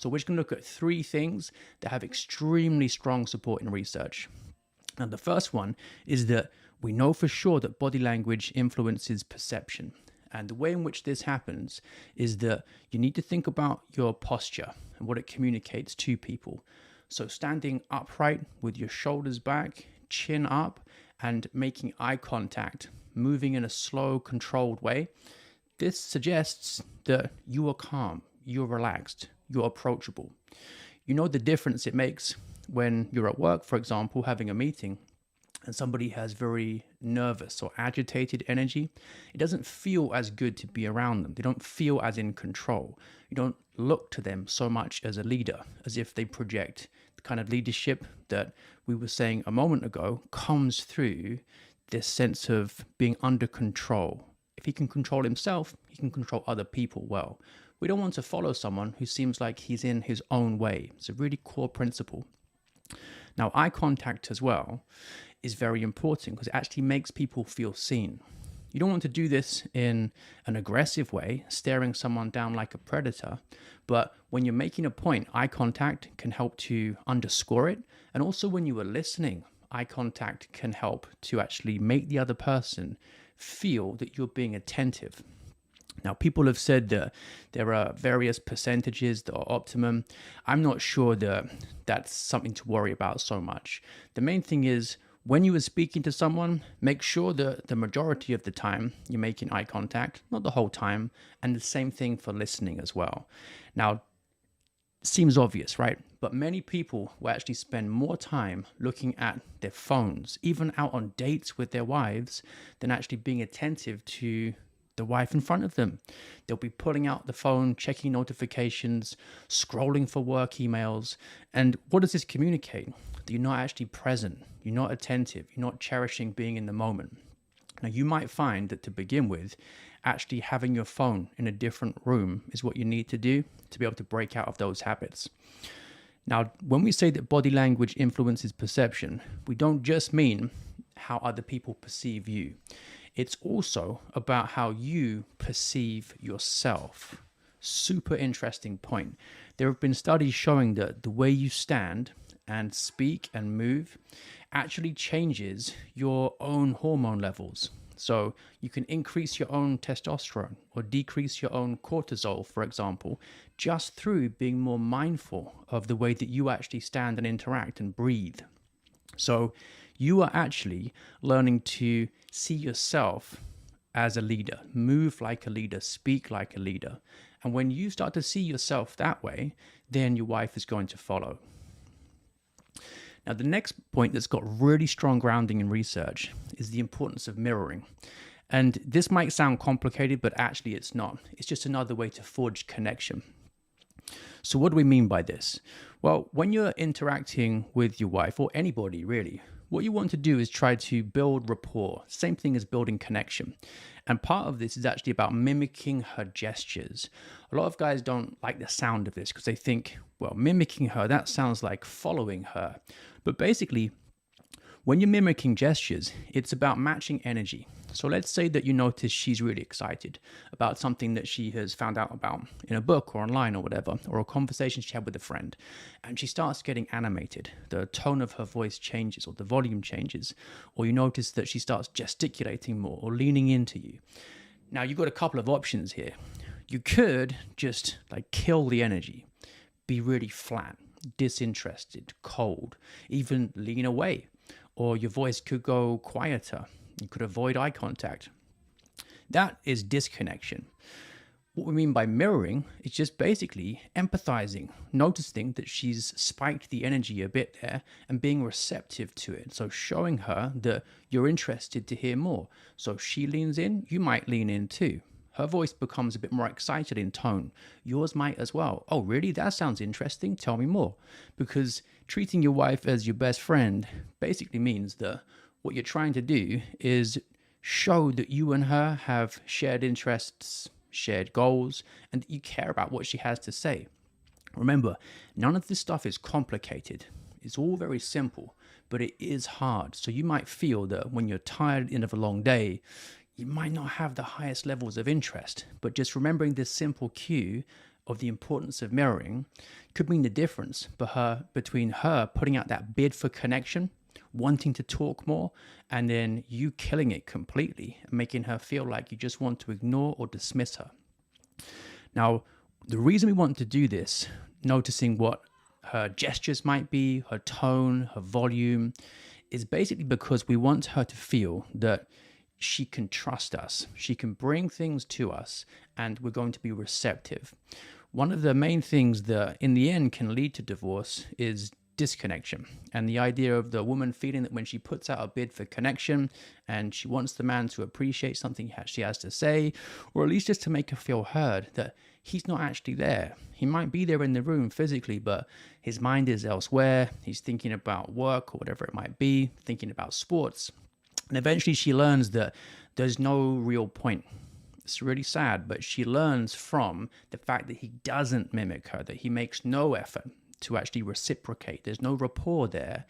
So we're just going to look at three things that have extremely strong support in research. And the first one is that we know for sure that body language influences perception. And the way in which this happens is that you need to think about your posture and what it communicates to people. So standing upright with your shoulders back, chin up, and making eye contact, moving in a slow, controlled way, this suggests that you are calm, you're relaxed, you're approachable. You know the difference it makes when you're at work, for example, having a meeting, and somebody has very nervous or agitated energy. It doesn't feel as good to be around them. They don't feel as in control. You don't look to them so much as a leader, as if they project the kind of leadership that we were saying a moment ago comes through this sense of being under control. If he can control himself, he can control other people well. We don't want to follow someone who seems like he's in his own way. It's a really core principle. Now, eye contact as well is very important because it actually makes people feel seen. You don't want to do this in an aggressive way, staring someone down like a predator, but when you're making a point, eye contact can help to underscore it. And also when you are listening, eye contact can help to actually make the other person feel that you're being attentive. Now, people have said that there are various percentages that are optimum. I'm not sure that that's something to worry about so much. The main thing is when you are speaking to someone, make sure that the majority of the time you're making eye contact, not the whole time, and the same thing for listening as well. Now, seems obvious, right? But many people will actually spend more time looking at their phones, even out on dates with their wives, than actually being attentive to the wife in front of them. They'll be pulling out the phone, checking notifications, scrolling for work emails. And what does this communicate? That you're not actually present, you're not attentive, you're not cherishing being in the moment. Now, you might find that to begin with, actually having your phone in a different room is what you need to do to be able to break out of those habits. Now, when we say that body language influences perception, we don't just mean how other people perceive you. It's also about how you perceive yourself. Super interesting point. There have been studies showing that the way you stand and speak and move actually changes your own hormone levels. So you can increase your own testosterone or decrease your own cortisol, for example, just through being more mindful of the way that you actually stand and interact and breathe. So you are actually learning to see yourself as a leader, move like a leader, speak like a leader. And when you start to see yourself that way, then your wife is going to follow. Now, the next point that's got really strong grounding in research is the importance of mirroring. And this might sound complicated, but actually it's not. It's just another way to forge connection. So what do we mean by this? Well, when you're interacting with your wife or anybody really, what you want to do is try to build rapport. Same thing as building connection. And part of this is actually about mimicking her gestures. A lot of guys don't like the sound of this because they think, well, mimicking her, that sounds like following her. But basically, when you're mimicking gestures, it's about matching energy. So let's say that you notice she's really excited about something that she has found out about in a book or online or whatever, or a conversation she had with a friend, and she starts getting animated. The tone of her voice changes or the volume changes, or you notice that she starts gesticulating more or leaning into you. Now, you've got a couple of options here. You could just kill the energy, be really flat, disinterested, cold, even lean away. Or your voice could go quieter. You could avoid eye contact. That is disconnection. What we mean by mirroring is just basically empathizing, noticing that she's spiked the energy a bit there and being receptive to it. So showing her that you're interested to hear more. So if she leans in, you might lean in too. Her voice becomes a bit more excited in tone. Yours might as well. Oh, really? That sounds interesting. Tell me more. Because treating your wife as your best friend basically means that what you're trying to do is show that you and her have shared interests, shared goals, and that you care about what she has to say. Remember, none of this stuff is complicated. It's all very simple, but it is hard. So you might feel that when you're tired at the end of a long day, you might not have the highest levels of interest, but just remembering this simple cue of the importance of mirroring could mean the difference between her putting out that bid for connection, wanting to talk more, and then you killing it completely and making her feel like you just want to ignore or dismiss her. Now, the reason we want to do this, noticing what her gestures might be, her tone, her volume, is basically because we want her to feel that she can trust us. She can bring things to us and we're going to be receptive. One of the main things that in the end can lead to divorce is disconnection, and the idea of the woman feeling that when she puts out a bid for connection and she wants the man to appreciate something she has to say, or at least just to make her feel heard, that he's not actually there. He might be there in the room physically, but his mind is elsewhere. He's thinking about work or whatever it might be, thinking about sports. And eventually she learns that there's no real point. It's really sad, but she learns from the fact that he doesn't mimic her, that he makes no effort to actually reciprocate. There's no rapport there.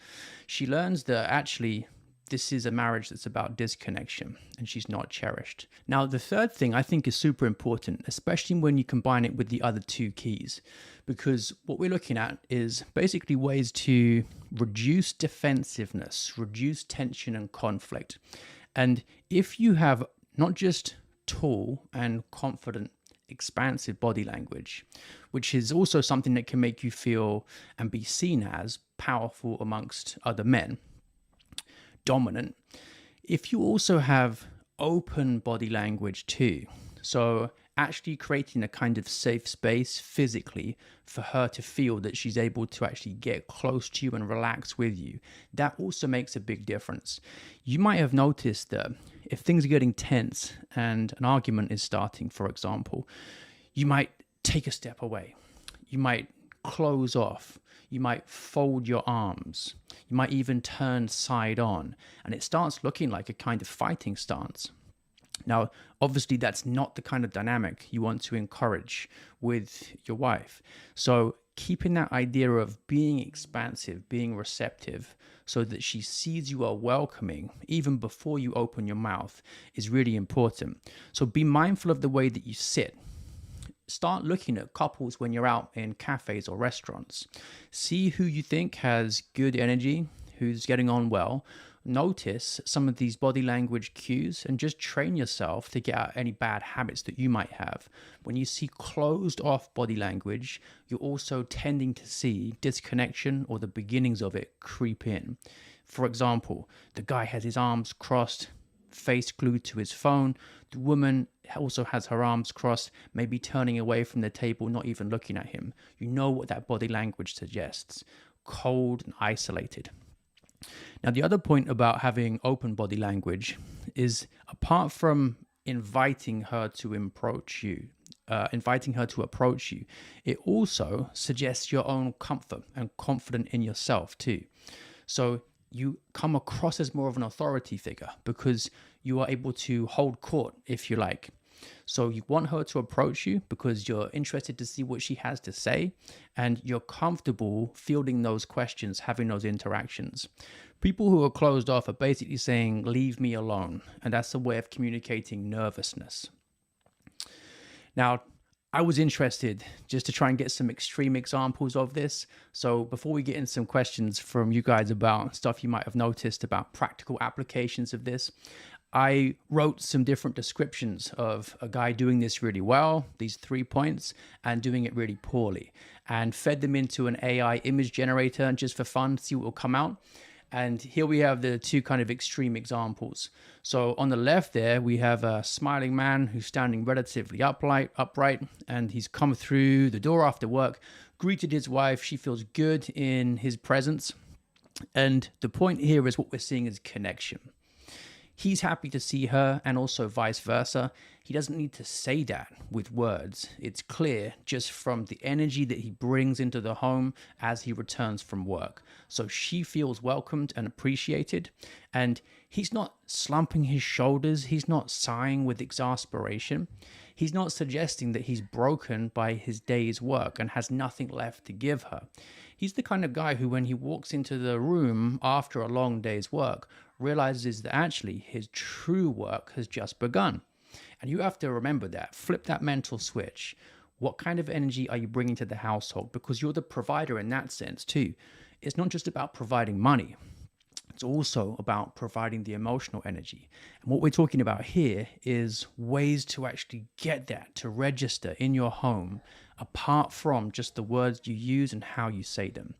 She learns that actually this is a marriage that's about disconnection and she's not cherished. Now, the third thing I think is super important, especially when you combine it with the other two keys, because what we're looking at is basically ways to reduce defensiveness, reduce tension and conflict. And if you have not just tall and confident, expansive body language, which is also something that can make you feel and be seen as powerful amongst other men, dominant, if you also have open body language too, so actually creating a kind of safe space physically for her to feel that she's able to actually get close to you and relax with you, that also makes a big difference. You might have noticed that if things are getting tense and an argument is starting, for example, you might take a step away. You might close off. You might fold your arms. You might even turn side on, and it starts looking like a kind of fighting stance. Now, obviously, that's not the kind of dynamic you want to encourage with your wife. So keeping that idea of being expansive, being receptive, so that she sees you are welcoming even before you open your mouth is really important. So be mindful of the way that you sit. Start looking at couples when you're out in cafes or restaurants. See who you think has good energy, who's getting on well. Notice some of these body language cues and just train yourself to get out any bad habits that you might have. When you see closed off body language, you're also tending to see disconnection or the beginnings of it creep in. For example, the guy has his arms crossed, face glued to his phone. The woman also has her arms crossed, maybe turning away from the table, not even looking at him. You know what that body language suggests: cold and isolated. Now, the other point about having open body language is, apart from inviting her to approach you, it also suggests your own comfort and confidence in yourself too. So you come across as more of an authority figure because you are able to hold court, if you like. So you want her to approach you because you're interested to see what she has to say, and you're comfortable fielding those questions, having those interactions. People who are closed off are basically saying, leave me alone. And that's a way of communicating nervousness. Now, I was interested just to try and get some extreme examples of this. So before we get into some questions from you guys about stuff you might have noticed about practical applications of this, I wrote some different descriptions of a guy doing this really well, these 3 points, and doing it really poorly, and fed them into an AI image generator just for fun to see what will come out. And here we have the two kind of extreme examples. So on the left there, we have a smiling man who's standing relatively upright, and he's come through the door after work, greeted his wife. She feels good in his presence. And the point here is what we're seeing is connection. He's happy to see her, and also vice versa. He doesn't need to say that with words. It's clear just from the energy that he brings into the home as he returns from work. So she feels welcomed and appreciated, and he's not slumping his shoulders. He's not sighing with exasperation. He's not suggesting that he's broken by his day's work and has nothing left to give her. He's the kind of guy who, when he walks into the room after a long day's work, realizes that actually his true work has just begun. And you have to remember that. Flip that mental switch. What kind of energy are you bringing to the household? Because you're the provider in that sense too. It's not just about providing money. It's also about providing the emotional energy. And what we're talking about here is ways to actually get that to register in your home, apart from just the words you use and how you say them.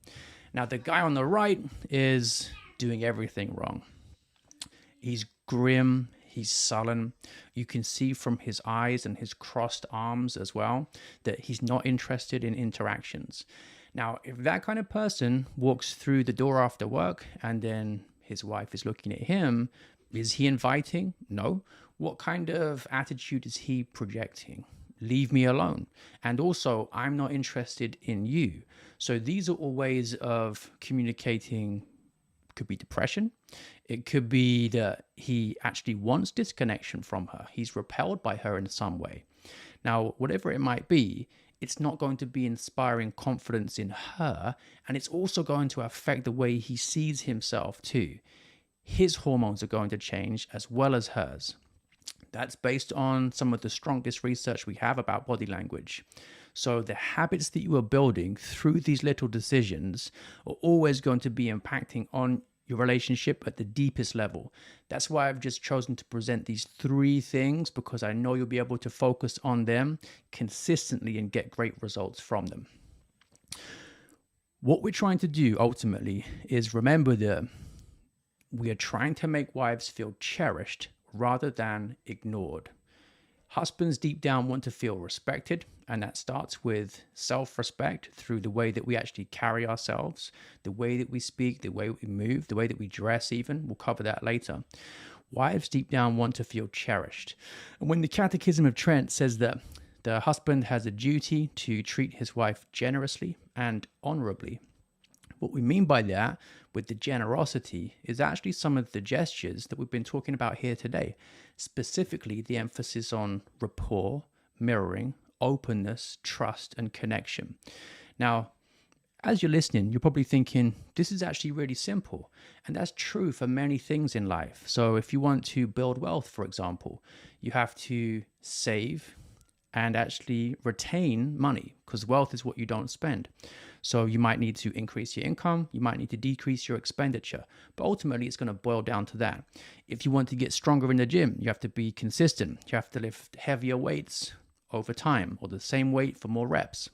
Now, the guy on the right is doing everything wrong. He's grim, he's sullen. You can see from his eyes and his crossed arms as well that he's not interested in interactions. Now, if that kind of person walks through the door after work and then his wife is looking at him, is he inviting? No. What kind of attitude is he projecting? Leave me alone. And also, I'm not interested in you. So these are all ways of communicating. Could be depression. It could be that he actually wants disconnection from her. He's repelled by her in some way. Now, whatever it might be, it's not going to be inspiring confidence in her, and it's also going to affect the way he sees himself too. His hormones are going to change as well as hers. That's based on some of the strongest research we have about body language. So the habits that you are building through these little decisions are always going to be impacting on your relationship at the deepest level. That's why I've just chosen to present these 3 things, because I know you'll be able to focus on them consistently and get great results from them. What we're trying to do ultimately is remember that we are trying to make wives feel cherished rather than ignored. Husbands deep down want to feel respected, and that starts with self-respect through the way that we actually carry ourselves, the way that we speak, the way we move, the way that we dress even. We'll cover that later. Wives deep down want to feel cherished. And when the Catechism of Trent says that the husband has a duty to treat his wife generously and honorably, what we mean by that with the generosity is actually some of the gestures that we've been talking about here today, specifically the emphasis on rapport, mirroring, openness, trust, and connection. Now, as you're listening, you're probably thinking, this is actually really simple. And that's true for many things in life. So if you want to build wealth, for example, you have to save and actually retain money, because wealth is what you don't spend. So you might need to increase your income, you might need to decrease your expenditure, but ultimately it's going to boil down to that. If you want to get stronger in the gym, you have to be consistent. You have to lift heavier weights over time, or the same weight for more reps.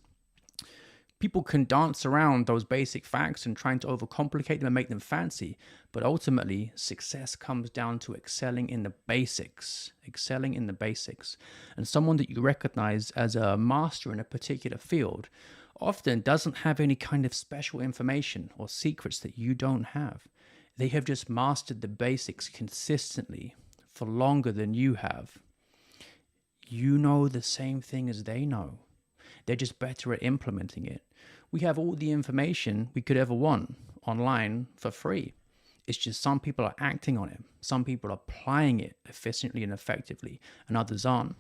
People can dance around those basic facts and trying to overcomplicate them and make them fancy, but ultimately success comes down to excelling in the basics. And someone that you recognize as a master in a particular field often doesn't have any kind of special information or secrets that you don't have. They have just mastered the basics consistently for longer than you have. You know the same thing as they know. They're just better at implementing it. We have all the information we could ever want online for free. It's just some people are acting on it. Some people are applying it efficiently and effectively, and others aren't.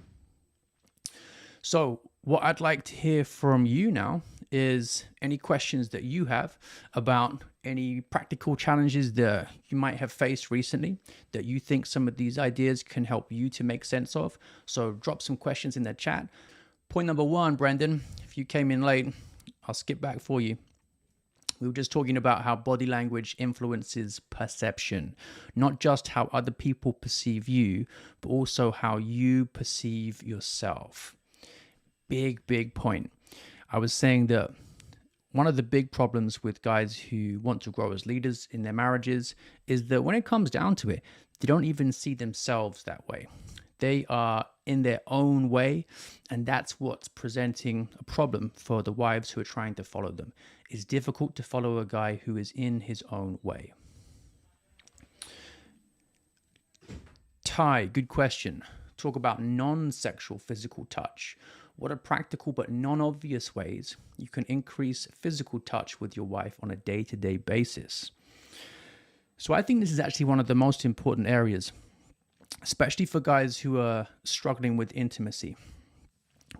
So what I'd like to hear from you now is any questions that you have about any practical challenges that you might have faced recently that you think some of these ideas can help you to make sense of. So drop some questions in the chat. Point number 1, Brendan, if you came in late, I'll skip back for you. We were just talking about how body language influences perception, not just how other people perceive you, but also how you perceive yourself. Big point. I was saying that one of the big problems with guys who want to grow as leaders in their marriages is that when it comes down to it, they don't even see themselves that way. They are in their own way, and that's what's presenting a problem for the wives who are trying to follow them. It's difficult to follow a guy who is in his own way. Ty, good question. Talk about non-sexual physical touch. What are practical but non-obvious ways you can increase physical touch with your wife on a day-to-day basis? So I think this is actually one of the most important areas, especially for guys who are struggling with intimacy.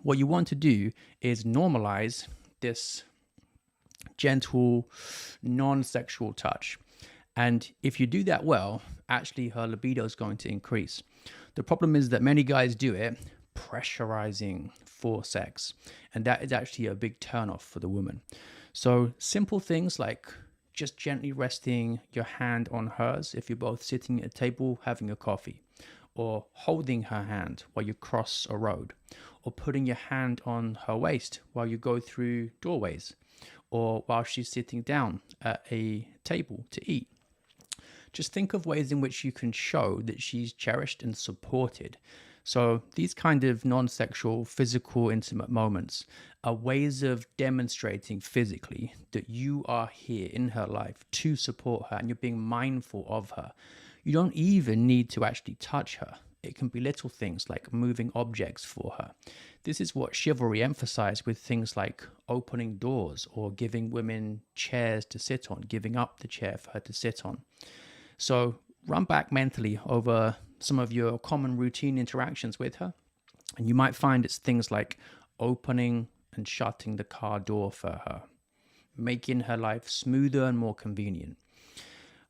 What you want to do is normalize this gentle, non-sexual touch. And if you do that well, actually her libido is going to increase. The problem is that many guys do it pressurizing for sex. And that is actually a big turnoff for the woman. So simple things like just gently resting your hand on hers if you're both sitting at a table having a coffee, or holding her hand while you cross a road, or putting your hand on her waist while you go through doorways, or while she's sitting down at a table to eat. Just think of ways in which you can show that she's cherished and supported. So these kind of non-sexual, physical, intimate moments are ways of demonstrating physically that you are here in her life to support her and you're being mindful of her. You don't even need to actually touch her. It can be little things like moving objects for her. This is what chivalry emphasized with things like opening doors or giving women chairs to sit on, giving up the chair for her to sit on. So run back mentally over some of your common routine interactions with her, and you might find it's things like opening and shutting the car door for her, making her life smoother and more convenient.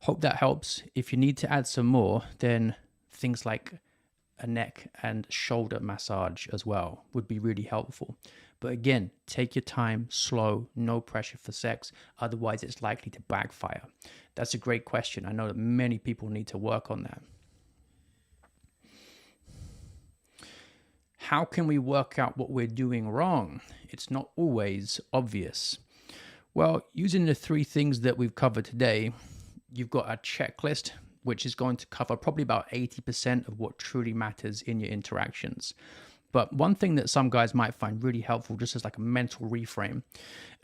Hope that helps. If you need to add some more, then things like a neck and shoulder massage as well would be really helpful. But again, take your time, slow, no pressure for sex, otherwise it's likely to backfire. That's a great question. I know that many people need to work on that. How can we work out what we're doing wrong? It's not always obvious. Well, using the 3 things that we've covered today, you've got a checklist, which is going to cover probably about 80% of what truly matters in your interactions. But one thing that some guys might find really helpful, just as like a mental reframe,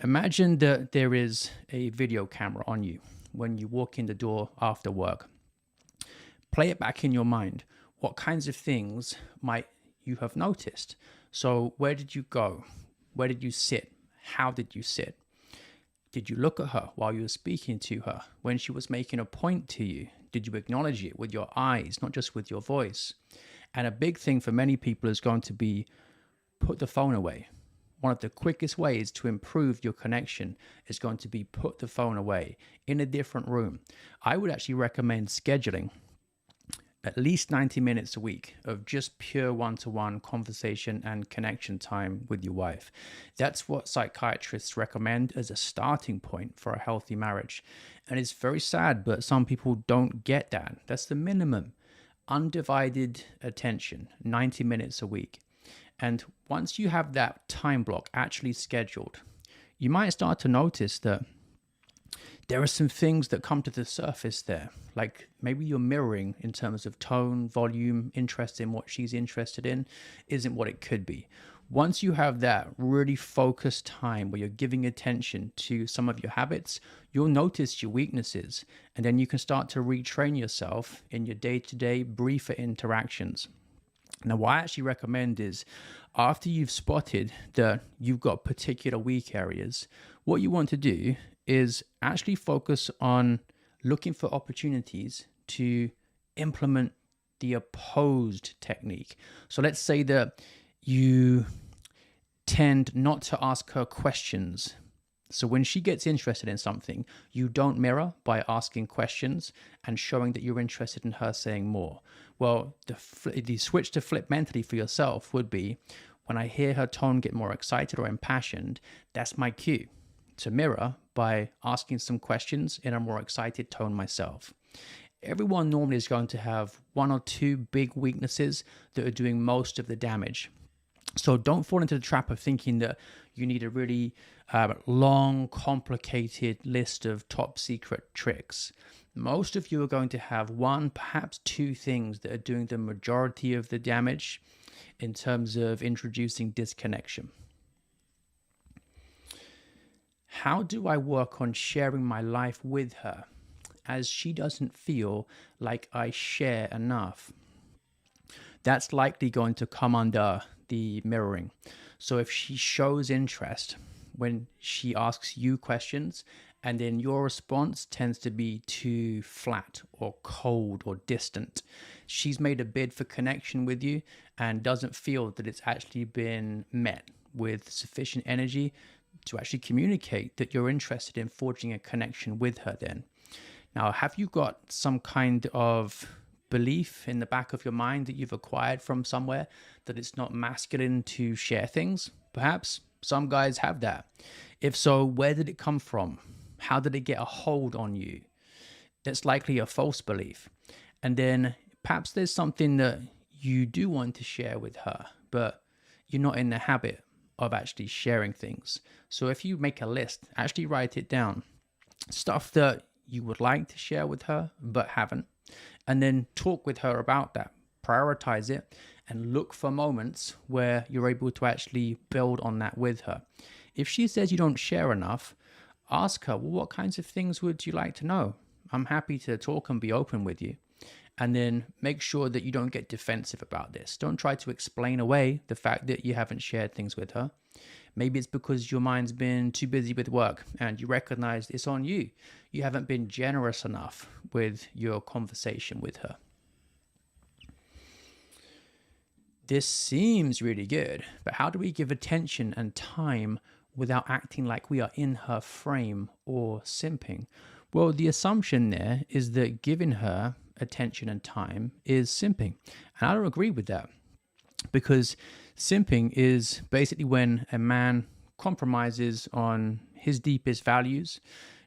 imagine that there is a video camera on you when you walk in the door after work. Play it back in your mind. What kinds of things might you have noticed? So where did you go? Where did you sit? How did you sit? Did you look at her while you were speaking to her? When she was making a point to you, did you acknowledge it with your eyes, not just with your voice? And a big thing for many people is going to be put the phone away. One of the quickest ways to improve your connection is going to be put the phone away in a different room. I would actually recommend scheduling at least 90 minutes a week of just pure one-to-one conversation and connection time with your wife. That's what psychiatrists recommend as a starting point for a healthy marriage. And it's very sad, but some people don't get that. That's the minimum. Undivided attention, 90 minutes a week. And once you have that time block actually scheduled, you might start to notice that there are some things that come to the surface there, like maybe your mirroring in terms of tone, volume, interest in what she's interested in isn't what it could be. Once you have that really focused time where you're giving attention to some of your habits, you'll notice your weaknesses, and then you can start to retrain yourself in your day-to-day briefer interactions. Now, what I actually recommend is after you've spotted that you've got particular weak areas, what you want to do is actually focus on looking for opportunities to implement the opposed technique. So let's say that you tend not to ask her questions. So when she gets interested in something, you don't mirror by asking questions and showing that you're interested in her saying more. Well, the switch to flip mentally for yourself would be, when I hear her tone get more excited or impassioned, that's my cue to mirror by asking some questions in a more excited tone myself. Everyone normally is going to have 1 or 2 big weaknesses that are doing most of the damage. So don't fall into the trap of thinking that you need a really long, complicated list of top secret tricks. Most of you are going to have 1, perhaps 2 things that are doing the majority of the damage in terms of introducing disconnection. How do I work on sharing my life with her as she doesn't feel like I share enough? That's likely going to come under the mirroring. So if she shows interest when she asks you questions, and then your response tends to be too flat or cold or distant, she's made a bid for connection with you and doesn't feel that it's actually been met with sufficient energy to actually communicate that you're interested in forging a connection with her then. Now, have you got some kind of belief in the back of your mind that you've acquired from somewhere that it's not masculine to share things? Perhaps some guys have that. If so, where did it come from? How did it get a hold on you? It's likely a false belief. And then perhaps there's something that you do want to share with her, but you're not in the habit of actually sharing things. So if you make a list, actually write it down. Stuff that you would like to share with her, but haven't. And then talk with her about that. Prioritize it and look for moments where you're able to actually build on that with her. If she says you don't share enough, ask her, well, what kinds of things would you like to know? I'm happy to talk and be open with you. And then make sure that you don't get defensive about this. Don't try to explain away the fact that you haven't shared things with her. Maybe it's because your mind's been too busy with work and you recognize it's on you. You haven't been generous enough with your conversation with her. This seems really good, but how do we give attention and time without acting like we are in her frame or simping? Well, the assumption there is that giving her attention and time is simping. And I don't agree with that, because simping is basically when a man compromises on his deepest values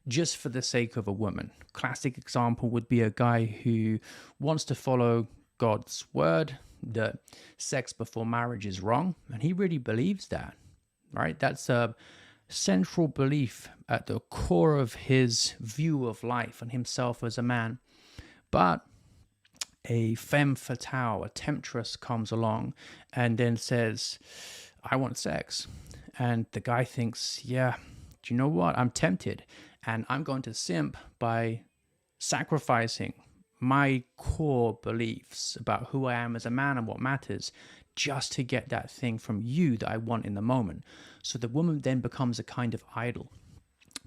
just for the sake of a woman. Classic example would be a guy who wants to follow God's word that sex before marriage is wrong, and he really believes that, right? That's a central belief at the core of his view of life and himself as a man. But a femme fatale, a temptress comes along and then says, I want sex. And the guy thinks, yeah, do you know what? I'm tempted and I'm going to simp by sacrificing my core beliefs about who I am as a man and what matters just to get that thing from you that I want in the moment. So the woman then becomes a kind of idol.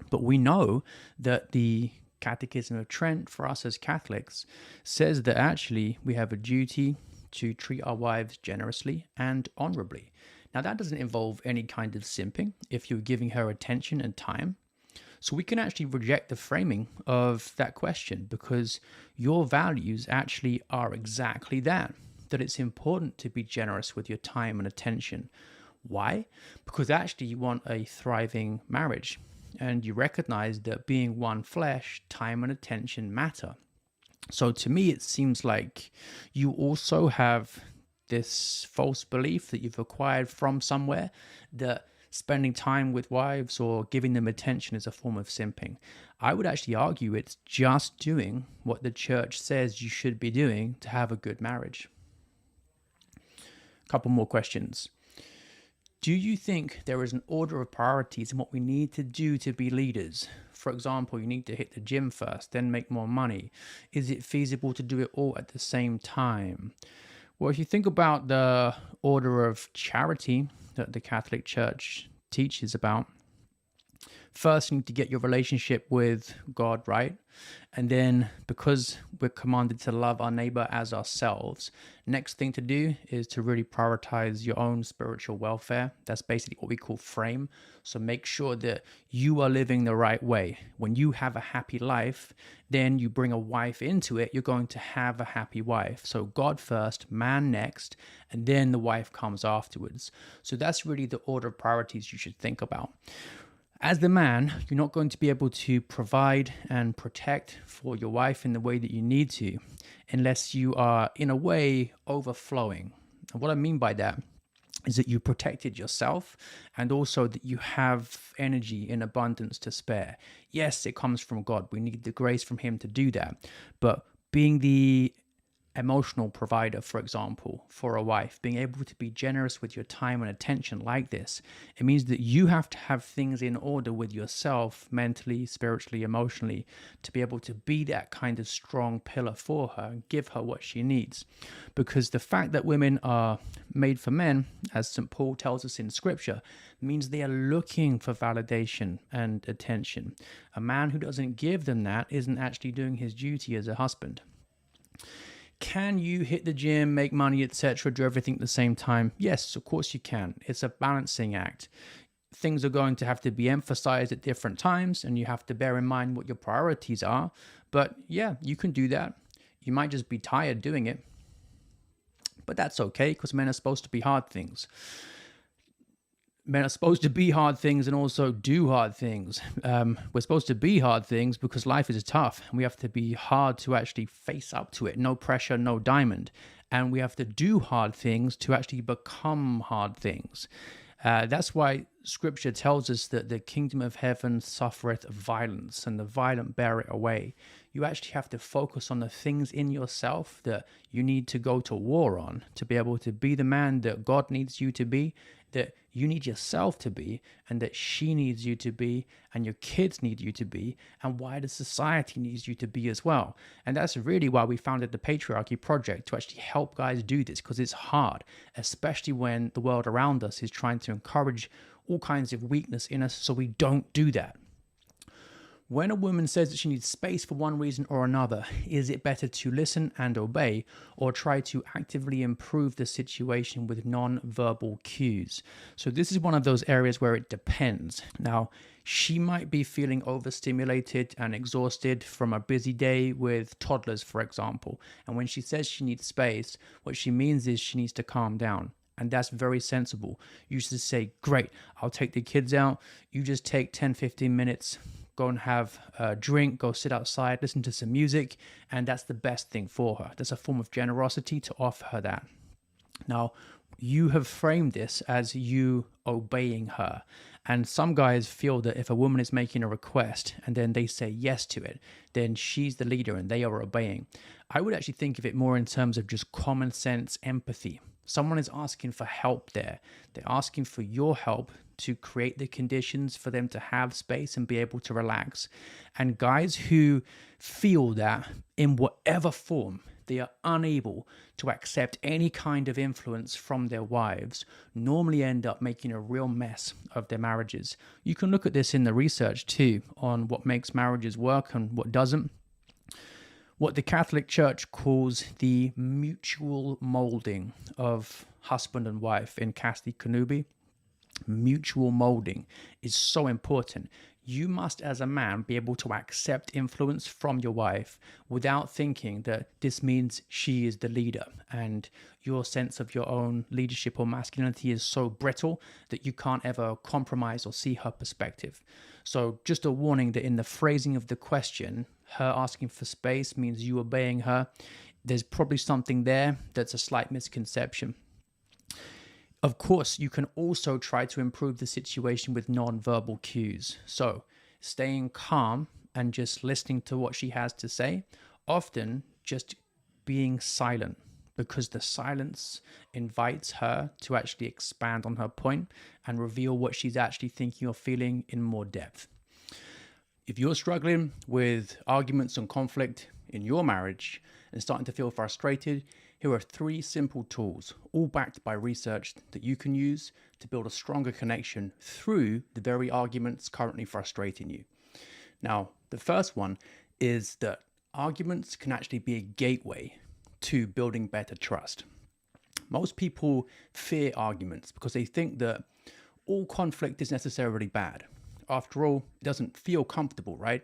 But we know that the Catechism of Trent, for us as Catholics, says that actually we have a duty to treat our wives generously and honorably. Now, that doesn't involve any kind of simping if you're giving her attention and time. So we can actually reject the framing of that question, because your values actually are exactly that it's important to be generous with your time and attention. Why? Because actually you want a thriving marriage, and you recognize that being one flesh, time and attention matter. So to me, it seems like you also have this false belief that you've acquired from somewhere, that spending time with wives or giving them attention is a form of simping. I would actually argue it's just doing what the church says you should be doing to have a good marriage. A couple more questions. Do you think there is an order of priorities in what we need to do to be leaders? For example, you need to hit the gym first, then make more money. Is it feasible to do it all at the same time? Well, if you think about the order of charity that the Catholic Church teaches about, first you need to get your relationship with God right. And then, because we're commanded to love our neighbor as ourselves, next thing to do is to really prioritize your own spiritual welfare. That's basically what we call frame. So make sure that you are living the right way. When you have a happy life, then you bring a wife into it, you're going to have a happy wife. So God first, man next, and then the wife comes afterwards. So that's really the order of priorities you should think about. As the man, you're not going to be able to provide and protect for your wife in the way that you need to, unless you are, in a way, overflowing. And what I mean by that is that you protected yourself, and also that you have energy in abundance to spare. Yes, it comes from God. We need the grace from Him to do that. But being the emotional provider, for example, for a wife, being able to be generous with your time and attention like this, it means that you have to have things in order with yourself, mentally, spiritually, emotionally, to be able to be that kind of strong pillar for her and give her what she needs. Because the fact that women are made for men, as St. Paul tells us in Scripture, means they are looking for validation and attention. A man who doesn't give them that isn't actually doing his duty as a husband. Can you hit the gym, make money, etc., do everything at the same time? Yes, of course you can. It's a balancing act. Things are going to have to be emphasized at different times, and you have to bear in mind what your priorities are. But yeah, you can do that. You might just be tired doing it, but that's okay because men are supposed to be hard things. Men are supposed to be hard things and also do hard things. We're supposed to be hard things because life is tough and we have to be hard to actually face up to it. No pressure, no diamond. And we have to do hard things to actually become hard things. That's why scripture tells us that the kingdom of heaven suffereth violence and the violent bear it away. You actually have to focus on the things in yourself that you need to go to war on to be able to be the man that God needs you to be, that you need yourself to be, and that she needs you to be, and your kids need you to be, and wider society needs you to be as well. And that's really why we founded the Patriarchy Project, to actually help guys do this, because it's hard, especially when the world around us is trying to encourage all kinds of weakness in us, so we don't do that. When a woman says that she needs space for one reason or another, is it better to listen and obey or try to actively improve the situation with non-verbal cues? So this is one of those areas where it depends. Now, she might be feeling overstimulated and exhausted from a busy day with toddlers, for example. And when she says she needs space, what she means is she needs to calm down. And that's very sensible. You should say, great, I'll take the kids out. You just take 10, 15 minutes. Go and have a drink, go sit outside, listen to some music, and that's the best thing for her. That's a form of generosity to offer her that. Now, you have framed this as you obeying her. And some guys feel that if a woman is making a request and then they say yes to it, then she's the leader and they are obeying. I would actually think of it more in terms of just common sense empathy. Someone is asking for help there. They're asking for your help to create the conditions for them to have space and be able to relax. And guys who feel that in whatever form they are unable to accept any kind of influence from their wives normally end up making a real mess of their marriages. You can look at this in the research too on what makes marriages work and what doesn't. What the Catholic Church calls the mutual molding of husband and wife in Casti Connubii. Mutual molding is so important. You must, as a man, be able to accept influence from your wife without thinking that this means she is the leader and your sense of your own leadership or masculinity is so brittle that you can't ever compromise or see her perspective. So just a warning that in the phrasing of the question, her asking for space means you obeying her. There's probably something there that's a slight misconception. Of course, you can also try to improve the situation with non-verbal cues. So staying calm and just listening to what she has to say, often just being silent, because the silence invites her to actually expand on her point and reveal what she's actually thinking or feeling in more depth. If you're struggling with arguments and conflict in your marriage and starting to feel frustrated, here are 3 simple tools, all backed by research, that you can use to build a stronger connection through the very arguments currently frustrating you. Now, the first one is that arguments can actually be a gateway to building better trust. Most people fear arguments because they think that all conflict is necessarily bad. After all, it doesn't feel comfortable, right?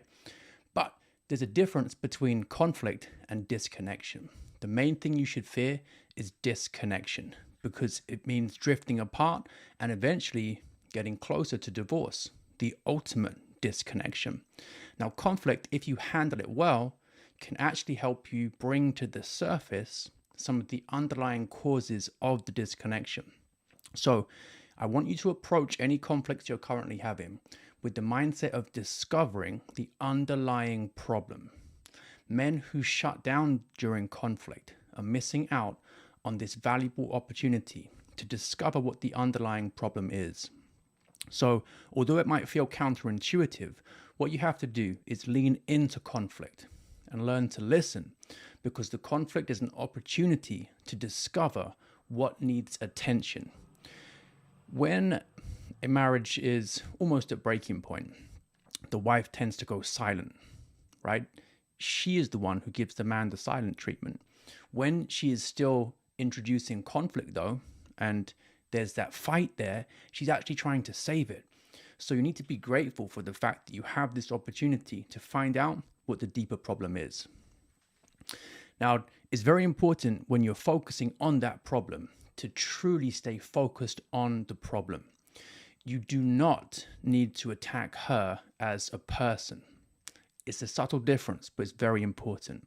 But there's a difference between conflict and disconnection. The main thing you should fear is disconnection, because it means drifting apart and eventually getting closer to divorce, the ultimate disconnection. Now, conflict, if you handle it well, can actually help you bring to the surface some of the underlying causes of the disconnection. So I want you to approach any conflicts you're currently having with the mindset of discovering the underlying problem. Men who shut down during conflict are missing out on this valuable opportunity to discover what the underlying problem is. So, although it might feel counterintuitive, what you have to do is lean into conflict and learn to listen, because the conflict is an opportunity to discover what needs attention. When a marriage is almost at breaking point, the wife tends to go silent, right? She is the one who gives the man the silent treatment. When she is still introducing conflict though, and there's that fight there, she's actually trying to save it. So you need to be grateful for the fact that you have this opportunity to find out what the deeper problem is. Now, it's very important when you're focusing on that problem to truly stay focused on the problem. You do not need to attack her as a person. It's a subtle difference, but it's very important.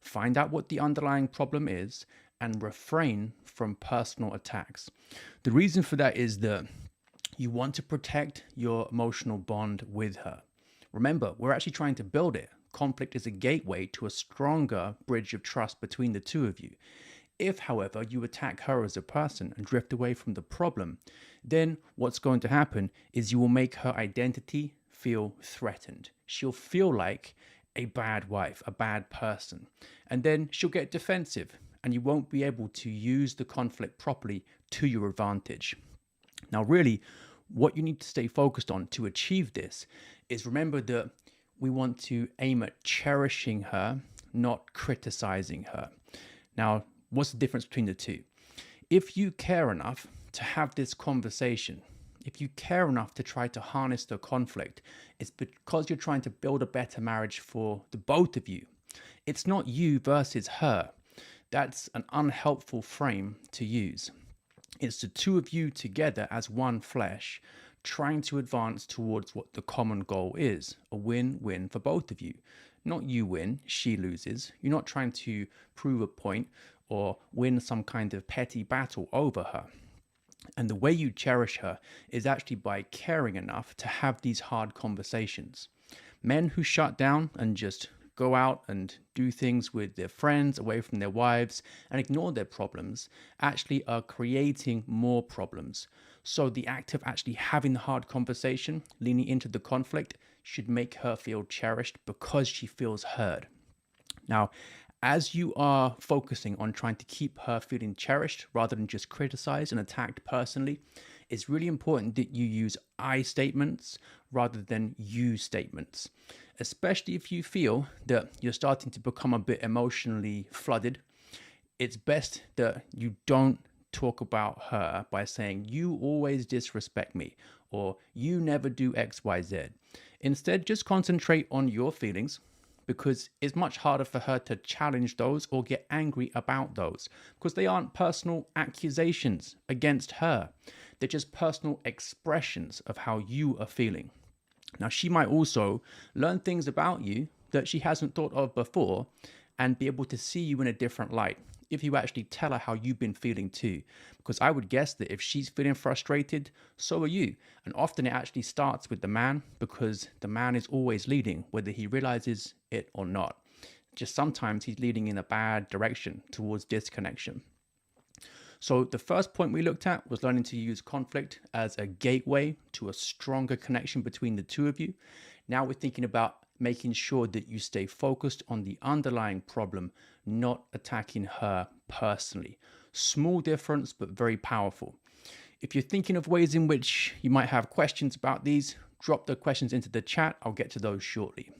Find out what the underlying problem is and refrain from personal attacks. The reason for that is that you want to protect your emotional bond with her. Remember, we're actually trying to build it. Conflict is a gateway to a stronger bridge of trust between the two of you. If, however, you attack her as a person and drift away from the problem, then what's going to happen is you will make her identity feel threatened. She'll feel like a bad wife, a bad person, and then she'll get defensive and you won't be able to use the conflict properly to your advantage. Now, really, what you need to stay focused on to achieve this is remember that we want to aim at cherishing her, not criticizing her. Now, what's the difference between the two? If you care enough to have this conversation, if you care enough to try to harness the conflict, it's because you're trying to build a better marriage for the both of you. It's not you versus her. That's an unhelpful frame to use. It's the two of you together as one flesh, trying to advance towards what the common goal is, a win-win for both of you. Not you win, she loses. You're not trying to prove a point or win some kind of petty battle over her. And the way you cherish her is actually by caring enough to have these hard conversations. Men who shut down and just go out and do things with their friends away from their wives and ignore their problems actually are creating more problems. So the act of actually having the hard conversation, leaning into the conflict, should make her feel cherished because she feels heard. Now, as you are focusing on trying to keep her feeling cherished rather than just criticized and attacked personally, it's really important that you use I statements rather than you statements, especially if you feel that you're starting to become a bit emotionally flooded. It's best that you don't talk about her by saying, you always disrespect me, or you never do X, Y, Z. Instead, just concentrate on your feelings, because it's much harder for her to challenge those or get angry about those, because they aren't personal accusations against her. They're just personal expressions of how you are feeling. Now, she might also learn things about you that she hasn't thought of before and be able to see you in a different light if you actually tell her how you've been feeling too. Because I would guess that if she's feeling frustrated, so are you. And often it actually starts with the man, because the man is always leading, whether he realizes it or not. Just sometimes he's leading in a bad direction towards disconnection. So the first point we looked at was learning to use conflict as a gateway to a stronger connection between the two of you. Now we're thinking about making sure that you stay focused on the underlying problem, not attacking her personally. Small difference, but very powerful. If you're thinking of ways in which you might have questions about these, drop the questions into the chat. I'll get to those shortly.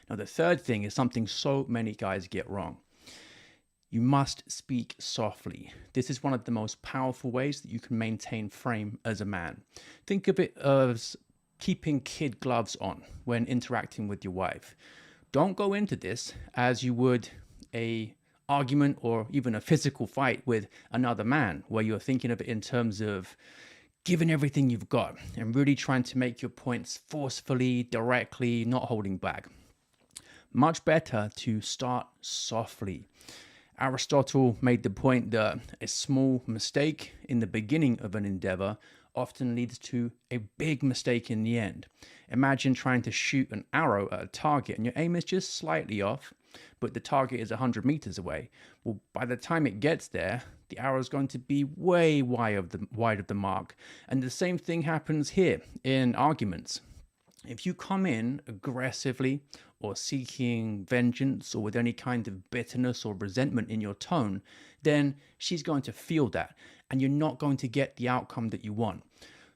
Now, the third thing is something so many guys get wrong. You must speak softly. This is one of the most powerful ways that you can maintain frame as a man. Think of it as keeping kid gloves on when interacting with your wife. Don't go into this as you would a argument or even a physical fight with another man, where you're thinking of it in terms of giving everything you've got and really trying to make your points forcefully, directly, not holding back. Much better to start softly. Aristotle made the point that a small mistake in the beginning of an endeavor often leads to a big mistake in the end. Imagine trying to shoot an arrow at a target and your aim is just slightly off, but the target is 100 meters away. Well, by the time it gets there, the arrow is going to be way wide of the mark. And the same thing happens here in arguments. If you come in aggressively or seeking vengeance or with any kind of bitterness or resentment in your tone, then she's going to feel that and you're not going to get the outcome that you want.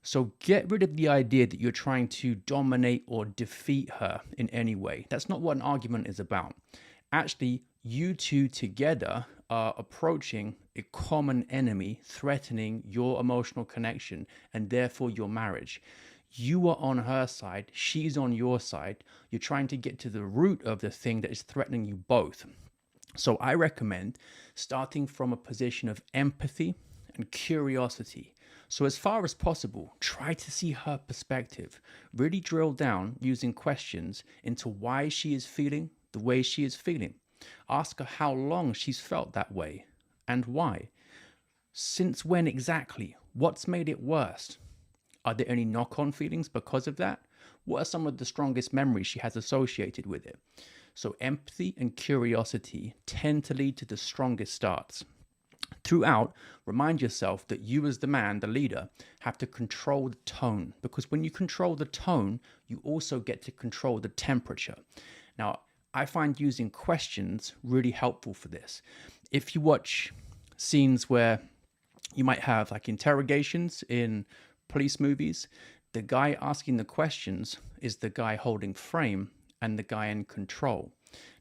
So get rid of the idea that you're trying to dominate or defeat her in any way. That's not what an argument is about. Actually, you two together are approaching a common enemy threatening your emotional connection and therefore your marriage. You are on her side, she's on your side. You're trying to get to the root of the thing that is threatening you both. So I recommend starting from a position of empathy and curiosity. So, as far as possible, try to see her perspective. Really drill down using questions into why she is feeling the way she is feeling. Ask her how long she's felt that way and why. Since when exactly? What's made it worse? Are there any knock on feelings because of that? What are some of the strongest memories she has associated with it? So, empathy and curiosity tend to lead to the strongest starts. Throughout, remind yourself that you, as the man, the leader, have to control the tone, because when you control the tone, you also get to control the temperature. Now, I find using questions really helpful for this. If you watch scenes where you might have like interrogations in police movies, the guy asking the questions is the guy holding frame and the guy in control.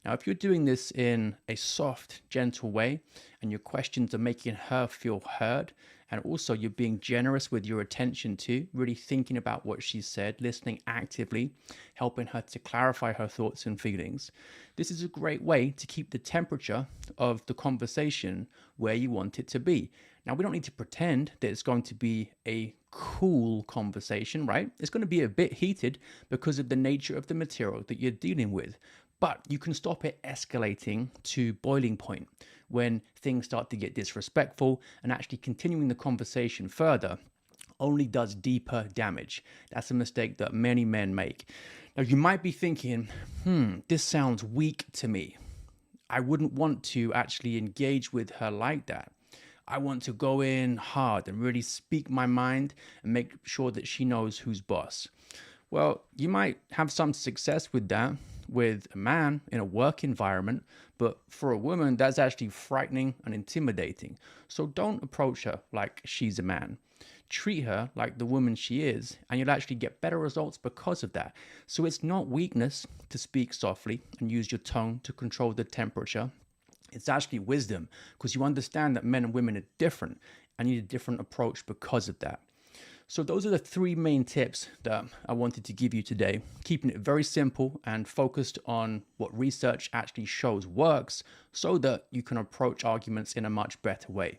Now, if you're doing this in a soft, gentle way, and your questions are making her feel heard, and also you're being generous with your attention too, really thinking about what she said, listening actively, helping her to clarify her thoughts and feelings, this is a great way to keep the temperature of the conversation where you want it to be. Now, we don't need to pretend that it's going to be a cool conversation, right? It's going to be a bit heated because of the nature of the material that you're dealing with. But you can stop it escalating to boiling point when things start to get disrespectful, and actually continuing the conversation further only does deeper damage. That's a mistake that many men make. Now, you might be thinking, this sounds weak to me. I wouldn't want to actually engage with her like that. I want to go in hard and really speak my mind and make sure that she knows who's boss. Well, you might have some success with that with a man in a work environment, but for a woman, that's actually frightening and intimidating. So don't approach her like she's a man. Treat her like the woman she is, and you'll actually get better results because of that. So it's not weakness to speak softly and use your tone to control the temperature. It's actually wisdom, because you understand that men and women are different and you need a different approach because of that. So those are the three main tips that I wanted to give you today, keeping it very simple and focused on what research actually shows works so that you can approach arguments in a much better way.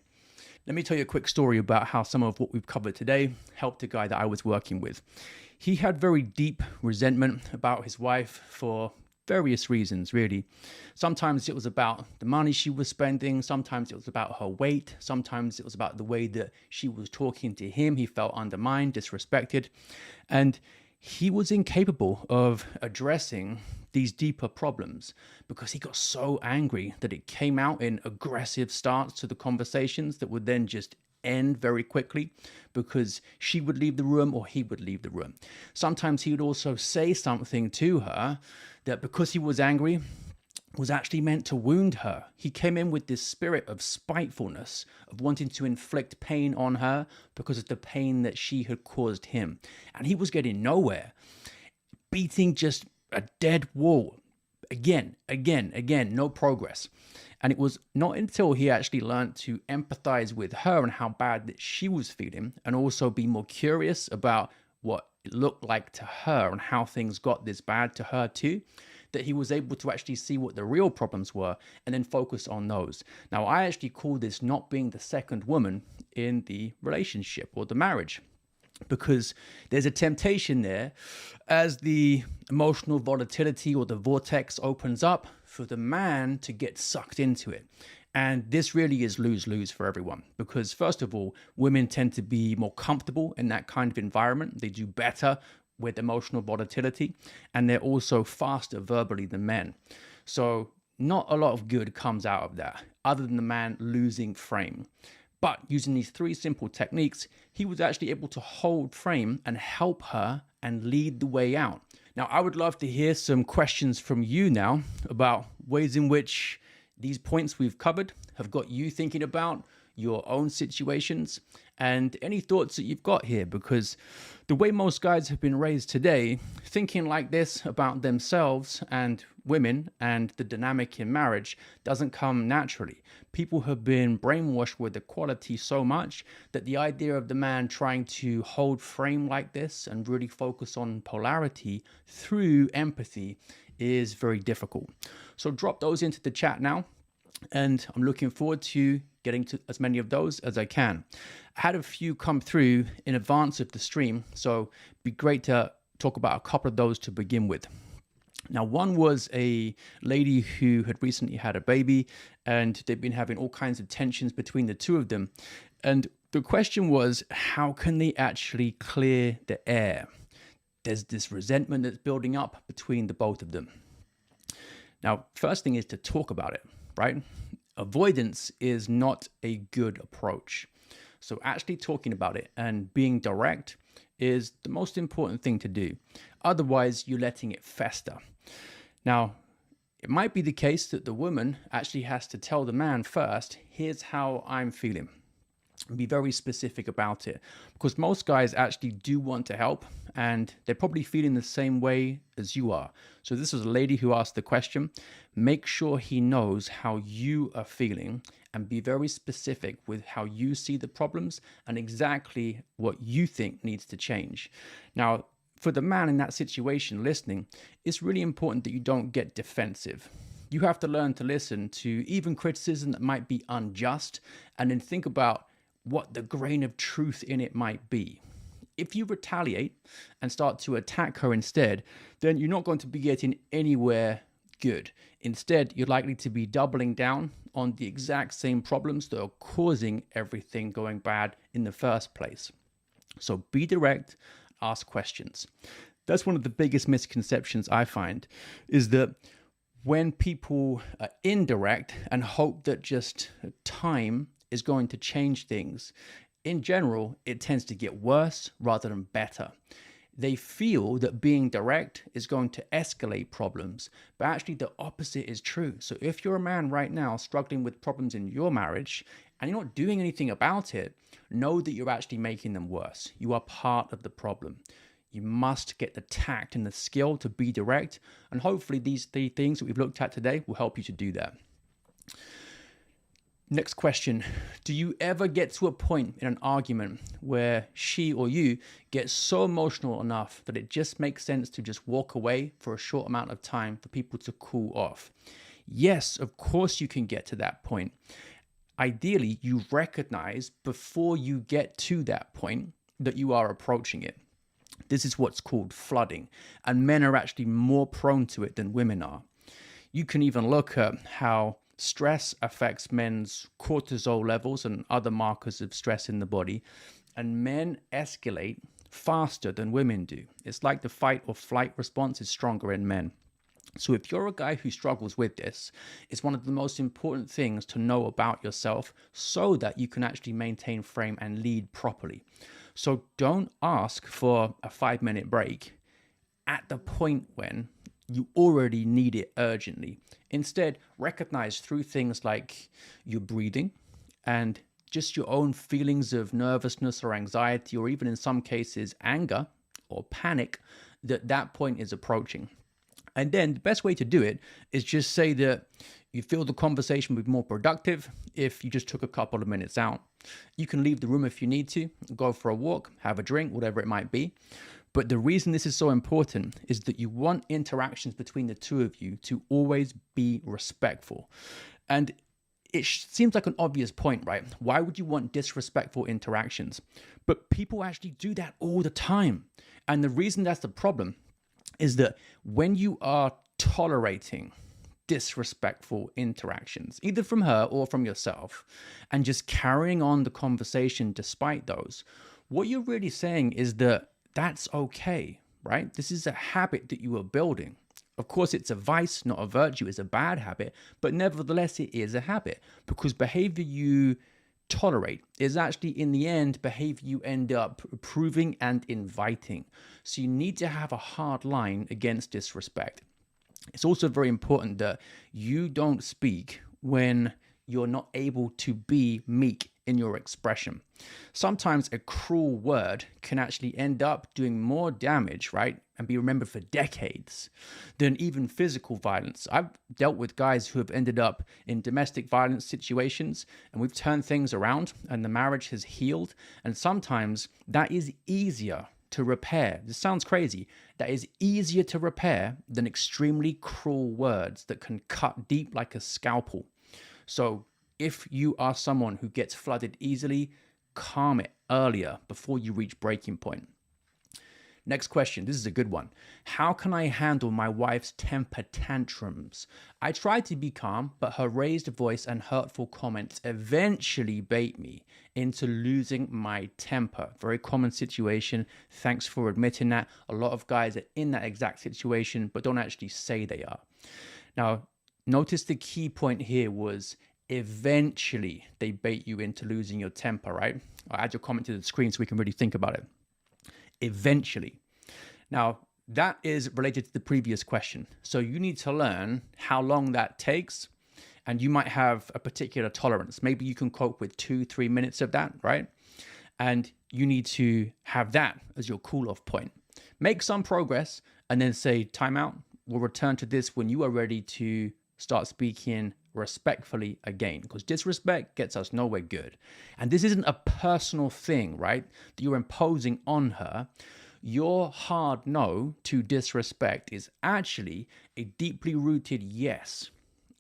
Let me tell you a quick story about how some of what we've covered today helped a guy that I was working with. He had very deep resentment about his wife for various reasons, really. Sometimes it was about the money she was spending. Sometimes it was about her weight. Sometimes it was about the way that she was talking to him. He felt undermined, disrespected. And he was incapable of addressing these deeper problems because he got so angry that it came out in aggressive starts to the conversations that would then just end very quickly because she would leave the room or he would leave the room. Sometimes he would also say something to her that, because he was angry, was actually meant to wound her. He came in with this spirit of spitefulness, of wanting to inflict pain on her because of the pain that she had caused him. And he was getting nowhere, beating just a dead wall. Again, no progress. And it was not until he actually learned to empathize with her and how bad that she was feeling, and also be more curious about what it looked like to her and how things got this bad to her too, that he was able to actually see what the real problems were and then focus on those. Now, I actually call this not being the second woman in the relationship or the marriage, because there's a temptation there as the emotional volatility or the vortex opens up for the man to get sucked into it. And this really is lose-lose for everyone, because first of all, women tend to be more comfortable in that kind of environment. They do better with emotional volatility, and they're also faster verbally than men. So not a lot of good comes out of that, other than the man losing frame. But using these three simple techniques, he was actually able to hold frame and help her and lead the way out. Now, I would love to hear some questions from you now about ways in which these points we've covered have got you thinking about your own situations and any thoughts that you've got here, because the way most guys have been raised today, thinking like this about themselves and women and the dynamic in marriage doesn't come naturally. People have been brainwashed with equality so much that the idea of the man trying to hold frame like this and really focus on polarity through empathy is very difficult. So drop those into the chat now. And I'm looking forward to getting to as many of those as I can. I had a few come through in advance of the stream, so it'd be great to talk about a couple of those to begin with. Now, one was a lady who had recently had a baby, and they've been having all kinds of tensions between the two of them. And the question was, how can they actually clear the air? There's this resentment that's building up between the both of them. Now, first thing is to talk about it, right? Avoidance is not a good approach. So actually talking about it and being direct is the most important thing to do. Otherwise, you're letting it fester. Now, it might be the case that the woman actually has to tell the man first, here's how I'm feeling. And be very specific about it, because most guys actually do want to help and they're probably feeling the same way as you are. So this was a lady who asked the question. Make sure he knows how you are feeling and be very specific with how you see the problems and exactly what you think needs to change. Now, for the man in that situation listening, it's really important that you don't get defensive. You have to learn to listen to even criticism that might be unjust and then think about what the grain of truth in it might be. If you retaliate and start to attack her instead, then you're not going to be getting anywhere good. Instead, you're likely to be doubling down on the exact same problems that are causing everything going bad in the first place. So be direct, ask questions. That's one of the biggest misconceptions I find, is that when people are indirect and hope that just time is going to change things, in general, it tends to get worse rather than better. They feel that being direct is going to escalate problems, but actually the opposite is true. So if you're a man right now struggling with problems in your marriage and you're not doing anything about it, know that you're actually making them worse. You are part of the problem. You must get the tact and the skill to be direct, and hopefully these 3 things that we've looked at today will help you to do that. Next question. Do you ever get to a point in an argument where she or you get so emotional enough that it just makes sense to just walk away for a short amount of time for people to cool off? Yes, of course you can get to that point. Ideally, you recognize before you get to that point that you are approaching it. This is what's called flooding, and men are actually more prone to it than women are. You can even look at how stress affects men's cortisol levels and other markers of stress in the body, and men escalate faster than women do. It's like the fight or flight response is stronger in men. So if you're a guy who struggles with this, it's one of the most important things to know about yourself so that you can actually maintain frame and lead properly. So don't ask for a 5-minute break at the point when you already need it urgently. Instead, recognize through things like your breathing and just your own feelings of nervousness or anxiety, or even in some cases anger or panic, that point is approaching. And then the best way to do it is just say that you feel the conversation would be more productive if you just took a couple of minutes out. You can leave the room if you need to, go for a walk, have a drink, whatever it might be. But the reason this is so important is that you want interactions between the two of you to always be respectful. And it seems like an obvious point, right? Why would you want disrespectful interactions? But people actually do that all the time. And the reason that's the problem is that when you are tolerating disrespectful interactions, either from her or from yourself, and just carrying on the conversation despite those, what you're really saying is that that's okay, right? This is a habit that you are building. Of course, it's a vice, not a virtue. It's a bad habit, but nevertheless, it is a habit, because behavior you tolerate is actually, in the end, behavior you end up approving and inviting. So you need to have a hard line against disrespect. It's also very important that you don't speak when you're not able to be meek in your expression. Sometimes a cruel word can actually end up doing more damage, right, and be remembered for decades than even physical violence. I've dealt with guys who have ended up in domestic violence situations, and we've turned things around and the marriage has healed. And sometimes that is easier to repair. This sounds crazy. That is easier to repair than extremely cruel words that can cut deep like a scalpel. So if you are someone who gets flooded easily, calm it earlier before you reach breaking point. Next question. This is a good one. How can I handle my wife's temper tantrums? I try to be calm, but her raised voice and hurtful comments eventually bait me into losing my temper. Very common situation. Thanks for admitting that. A lot of guys are in that exact situation, but don't actually say they are. Now, notice the key point here was eventually they bait you into losing your temper, right? I'll add your comment to the screen so we can really think about it. Eventually. Now, that is related to the previous question. So you need to learn how long that takes, and you might have a particular tolerance. Maybe you can cope with 2-3 minutes of that, right? And you need to have that as your cool-off point. Make some progress and then say, time out. We'll return to this when you are ready to start speaking respectfully again, because disrespect gets us nowhere good. And this isn't a personal thing, right, that you're imposing on her. Your hard no to disrespect is actually a deeply rooted yes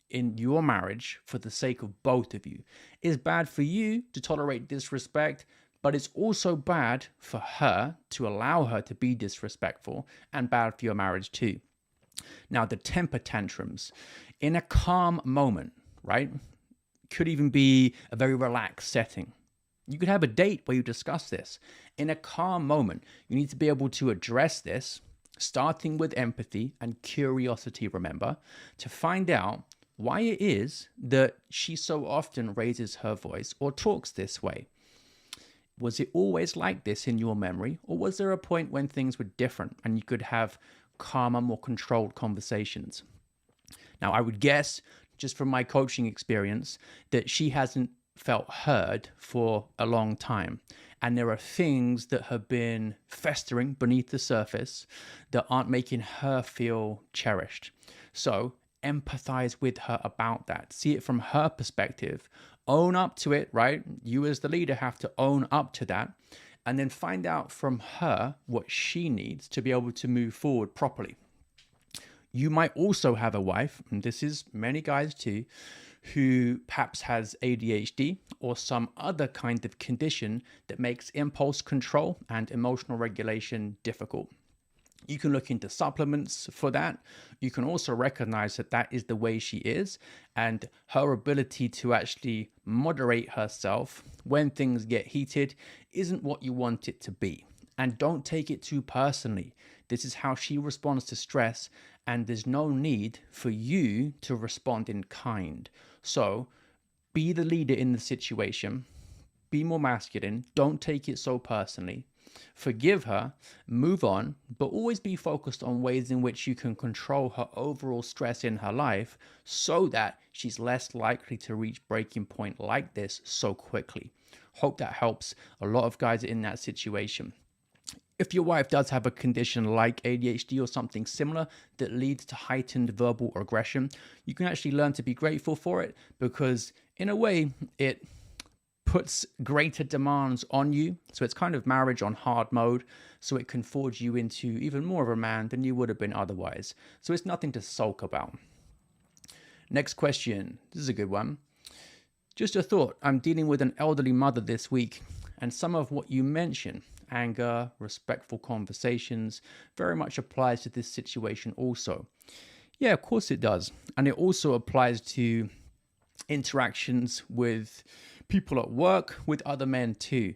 in your marriage for the sake of both of you. It's bad for you to tolerate disrespect, but it's also bad for her to allow her to be disrespectful, and bad for your marriage too. Now, the temper tantrums in a calm moment, right? Could even be a very relaxed setting. You could have a date where you discuss this. In a calm moment, you need to be able to address this, starting with empathy and curiosity, remember, to find out why it is that she so often raises her voice or talks this way. Was it always like this in your memory, or was there a point when things were different and you could have calmer, more controlled conversations? Now, I would guess, just from my coaching experience, that she hasn't felt heard for a long time. And there are things that have been festering beneath the surface that aren't making her feel cherished. So empathize with her about that. See it from her perspective. Own up to it, right? You as the leader have to own up to that. And then find out from her what she needs to be able to move forward properly. You might also have a wife, and this is many guys too, who perhaps has ADHD or some other kind of condition that makes impulse control and emotional regulation difficult. You can look into supplements for that. You can also recognize that that is the way she is, and her ability to actually moderate herself when things get heated isn't what you want it to be. And don't take it too personally. This is how she responds to stress, and there's no need for you to respond in kind. So be the leader in the situation. Be more masculine. Don't take it so personally. Forgive her, move on, but always be focused on ways in which you can control her overall stress in her life so that she's less likely to reach breaking point like this so quickly. Hope that helps. A lot of guys are in that situation. If your wife does have a condition like ADHD or something similar that leads to heightened verbal aggression, you can actually learn to be grateful for it, because in a way it puts greater demands on you. So it's kind of marriage on hard mode. So it can forge you into even more of a man than you would have been otherwise. So it's nothing to sulk about. Next question. This is a good one. Just a thought. I'm dealing with an elderly mother this week, and some of what you mentioned, anger, respectful conversations, very much applies to this situation also. Yeah, of course it does. And it also applies to interactions with people at work, with other men too.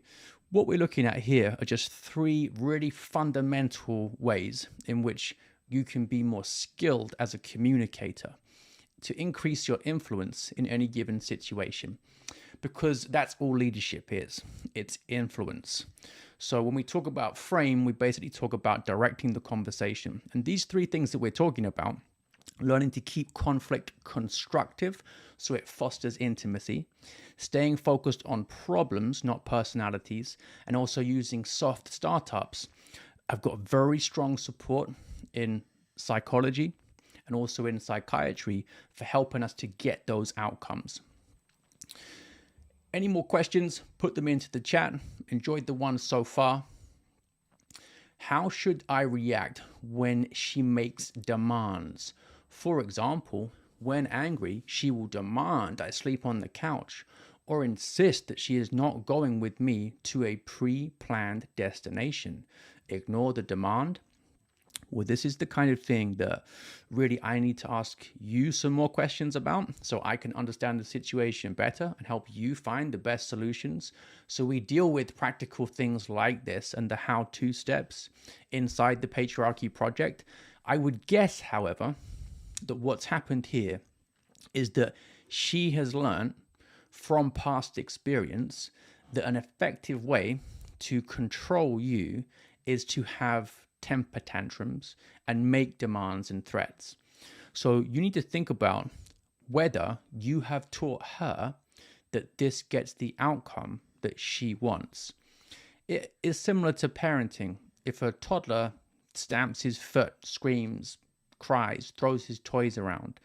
What we're looking at here are just 3 really fundamental ways in which you can be more skilled as a communicator to increase your influence in any given situation. Because that's all leadership is. It's influence. So when we talk about frame, we basically talk about directing the conversation. And these 3 things that we're talking about, learning to keep conflict constructive so it fosters intimacy, staying focused on problems, not personalities, and also using soft startups. I've got very strong support in psychology and also in psychiatry for helping us to get those outcomes. Any more questions? Put them into the chat. Enjoyed the one so far. How should I react when she makes demands? For example, When angry, she will demand I sleep on the couch or insist that she is not going with me to a pre-planned destination. Ignore the demand. Well, this is the kind of thing that really I need to ask you some more questions about so I can understand the situation better and help you find the best solutions. So we deal with practical things like this and the how-to steps inside the patriarchy project. I would guess, however, that what's happened here is that she has learned from past experience that an effective way to control you is to have temper tantrums and make demands and threats. So you need to think about whether you have taught her that this gets the outcome that she wants. It is similar to parenting. If a toddler stamps his foot, screams, cries, throws his toys around,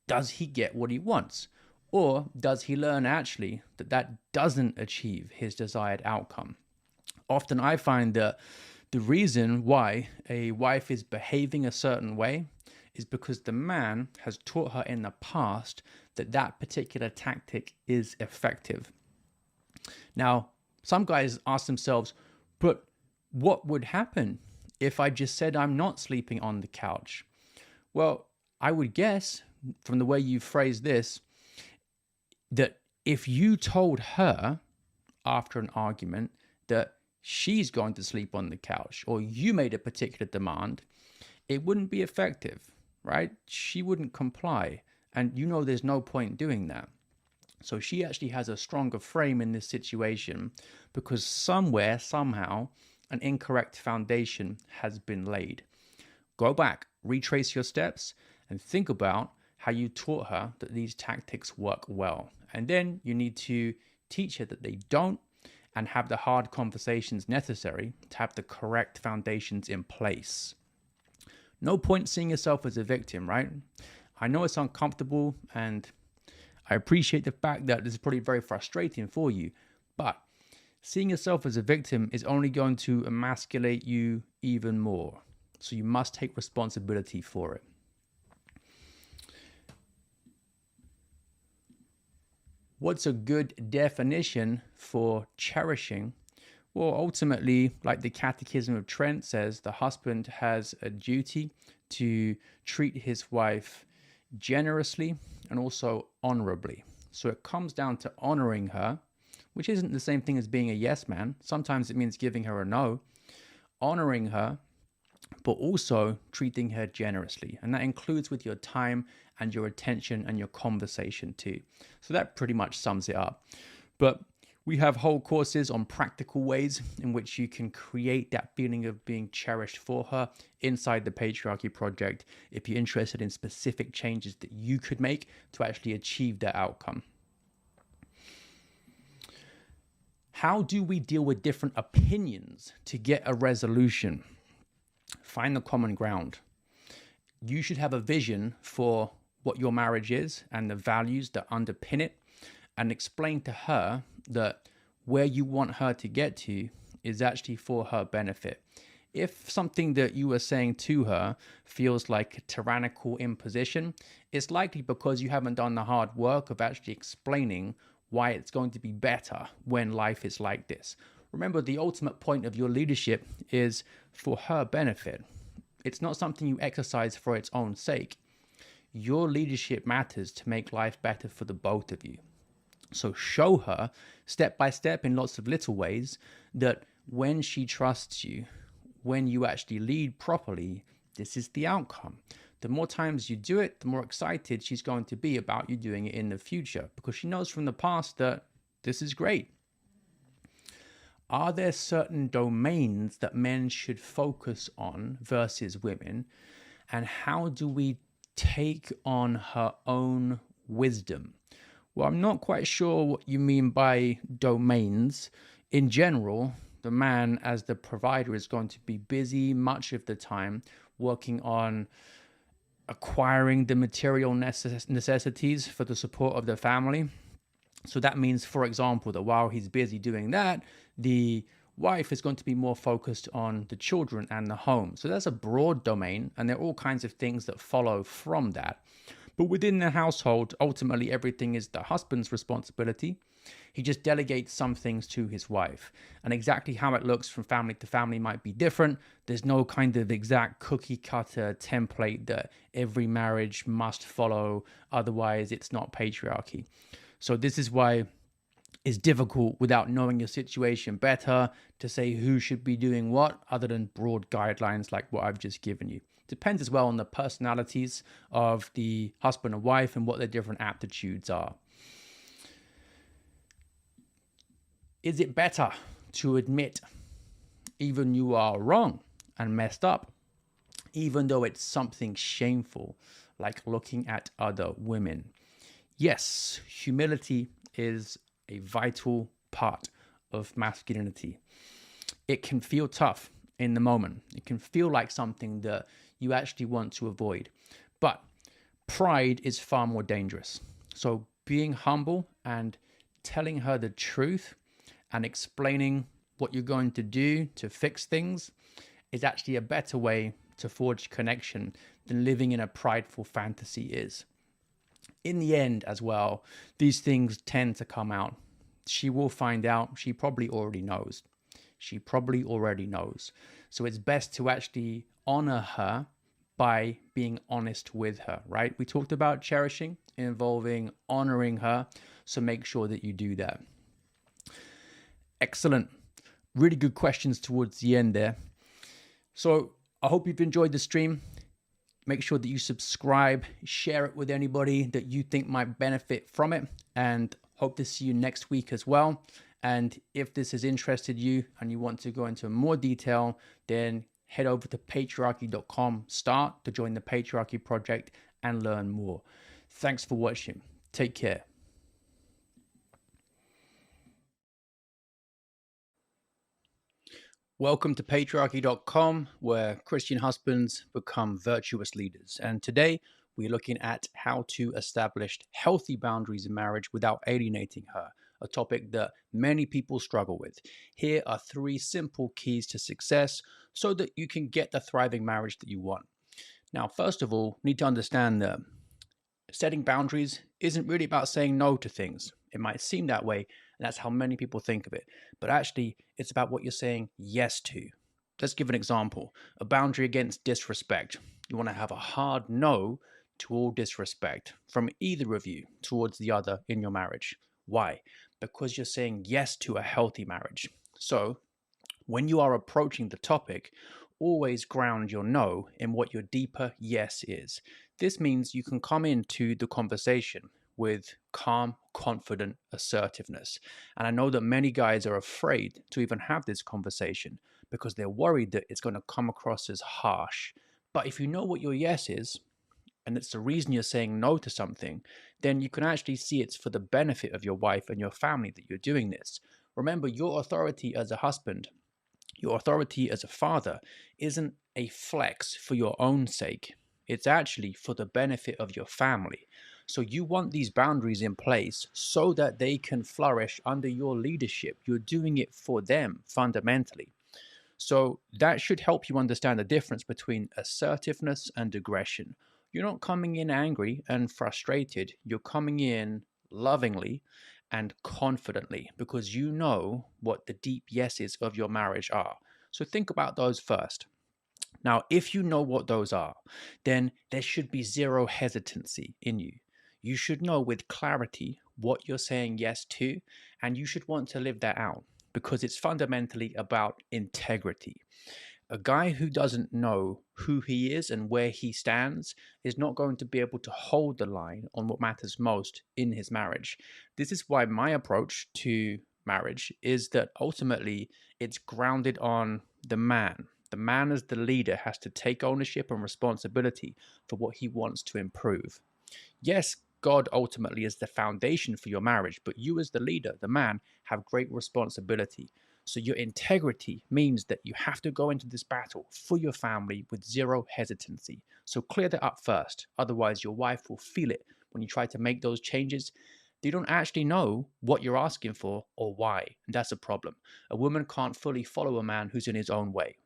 does he get what he wants? Or does he learn actually that that doesn't achieve his desired outcome? Often I find that the reason why a wife is behaving a certain way is because the man has taught her in the past that that particular tactic is effective. Now, some guys ask themselves, but what would happen if I just said I'm not sleeping on the couch? Well, I would guess from the way you phrase this, that if you told her after an argument that she's going to sleep on the couch or you made a particular demand, it wouldn't be effective, right? She wouldn't comply. And you know there's no point doing that. So she actually has a stronger frame in this situation because somewhere, somehow, an incorrect foundation has been laid. Go back, retrace your steps, and think about how you taught her that these tactics work well. And then you need to teach her that they don't and have the hard conversations necessary to have the correct foundations in place. No point seeing yourself as a victim, right? I know it's uncomfortable and I appreciate the fact that this is probably very frustrating for you, but seeing yourself as a victim is only going to emasculate you even more. So you must take responsibility for it. What's a good definition for cherishing? Well, ultimately, like the Catechism of Trent says, the husband has a duty to treat his wife generously and also honorably. So it comes down to honoring her, which isn't the same thing as being a yes man. Sometimes it means giving her a no. Honoring her, but also treating her generously. And that includes with your time and your attention and your conversation too. So that pretty much sums it up. But we have whole courses on practical ways in which you can create that feeling of being cherished for her inside the Patriarchy Project if you're interested in specific changes that you could make to actually achieve that outcome. How do we deal with different opinions to get a resolution? Find the common ground. You should have a vision for what your marriage is and the values that underpin it, and explain to her that where you want her to get to is actually for her benefit. If something that you are saying to her feels like a tyrannical imposition, it's likely because you haven't done the hard work of actually explaining why it's going to be better when life is like this. Remember, the ultimate point of your leadership is for her benefit. It's not something you exercise for its own sake. Your leadership matters to make life better for the both of you. So show her step by step in lots of little ways that when she trusts you, when you actually lead properly, this is the outcome. The more times you do it, the more excited she's going to be about you doing it in the future because she knows from the past that this is great. Are there certain domains that men should focus on versus women? And how do we take on her own wisdom? Well, I'm not quite sure what you mean by domains. In general, the man as the provider is going to be busy much of the time working on acquiring the material necessities for the support of the family. So that means, for example, that while he's busy doing that, the wife is going to be more focused on the children and the home. So that's a broad domain, and there are all kinds of things that follow from that. But within the household, ultimately everything is the husband's responsibility. He just delegates some things to his wife. And exactly how it looks from family to family might be different. There's no kind of exact cookie cutter template that every marriage must follow. Otherwise, it's not patriarchy. So this is why it's difficult, without knowing your situation better, to say who should be doing what other than broad guidelines like what I've just given you. Depends as well on the personalities of the husband and wife and what their different aptitudes are. Is it better to admit even you are wrong and messed up, even though it's something shameful, like looking at other women? Yes, humility is a vital part of masculinity. It can feel tough in the moment. It can feel like something that you actually want to avoid. But pride is far more dangerous. So being humble and telling her the truth and explaining what you're going to do to fix things is actually a better way to forge connection than living in a prideful fantasy is. In the end as well, these things tend to come out. She will find out. She probably already knows. So it's best to actually honor her by being honest with her, right? We talked about cherishing involving honoring her. So make sure that you do that. Excellent. Really good questions towards the end there. So I hope you've enjoyed the stream. Make sure that you subscribe, share it with anybody that you think might benefit from it, and hope to see you next week as well. And if this has interested you and you want to go into more detail, then head over to patriarchy.com, start to join the Patriarchy Project and learn more. Thanks for watching. Take care. Welcome to patriarchy.com, where Christian husbands become virtuous leaders. And today we're looking at how to establish healthy boundaries in marriage without alienating her, a topic that many people struggle with. Here are 3 simple keys to success so that you can get the thriving marriage that you want. Now, first of all, you need to understand that setting boundaries isn't really about saying no to things. It might seem that way, and that's how many people think of it. But actually, it's about what you're saying yes to. Let's give an example. A boundary against disrespect. You want to have a hard no to all disrespect from either of you towards the other in your marriage. Why? Because you're saying yes to a healthy marriage. So when you are approaching the topic, always ground your no in what your deeper yes is. This means you can come into the conversation with calm, confident assertiveness. And I know that many guys are afraid to even have this conversation because they're worried that it's going to come across as harsh. But if you know what your yes is, and it's the reason you're saying no to something, then you can actually see it's for the benefit of your wife and your family that you're doing this. Remember, your authority as a husband, your authority as a father, isn't a flex for your own sake. It's actually for the benefit of your family. So you want these boundaries in place so that they can flourish under your leadership. You're doing it for them fundamentally. So that should help you understand the difference between assertiveness and aggression. You're not coming in angry and frustrated. You're coming in lovingly and confidently because you know what the deep yeses of your marriage are. So think about those first. Now, if you know what those are, then there should be zero hesitancy in you. You should know with clarity what you're saying yes to, and you should want to live that out because it's fundamentally about integrity. A guy who doesn't know who he is and where he stands is not going to be able to hold the line on what matters most in his marriage. This is why my approach to marriage is that ultimately it's grounded on the man. The man as the leader has to take ownership and responsibility for what he wants to improve. Yes, God ultimately is the foundation for your marriage, but you as the leader, the man, have great responsibility. So your integrity means that you have to go into this battle for your family with zero hesitancy. So clear that up first. Otherwise, your wife will feel it when you try to make those changes. They don't actually know what you're asking for or why. And that's a problem. A woman can't fully follow a man who's in his own way.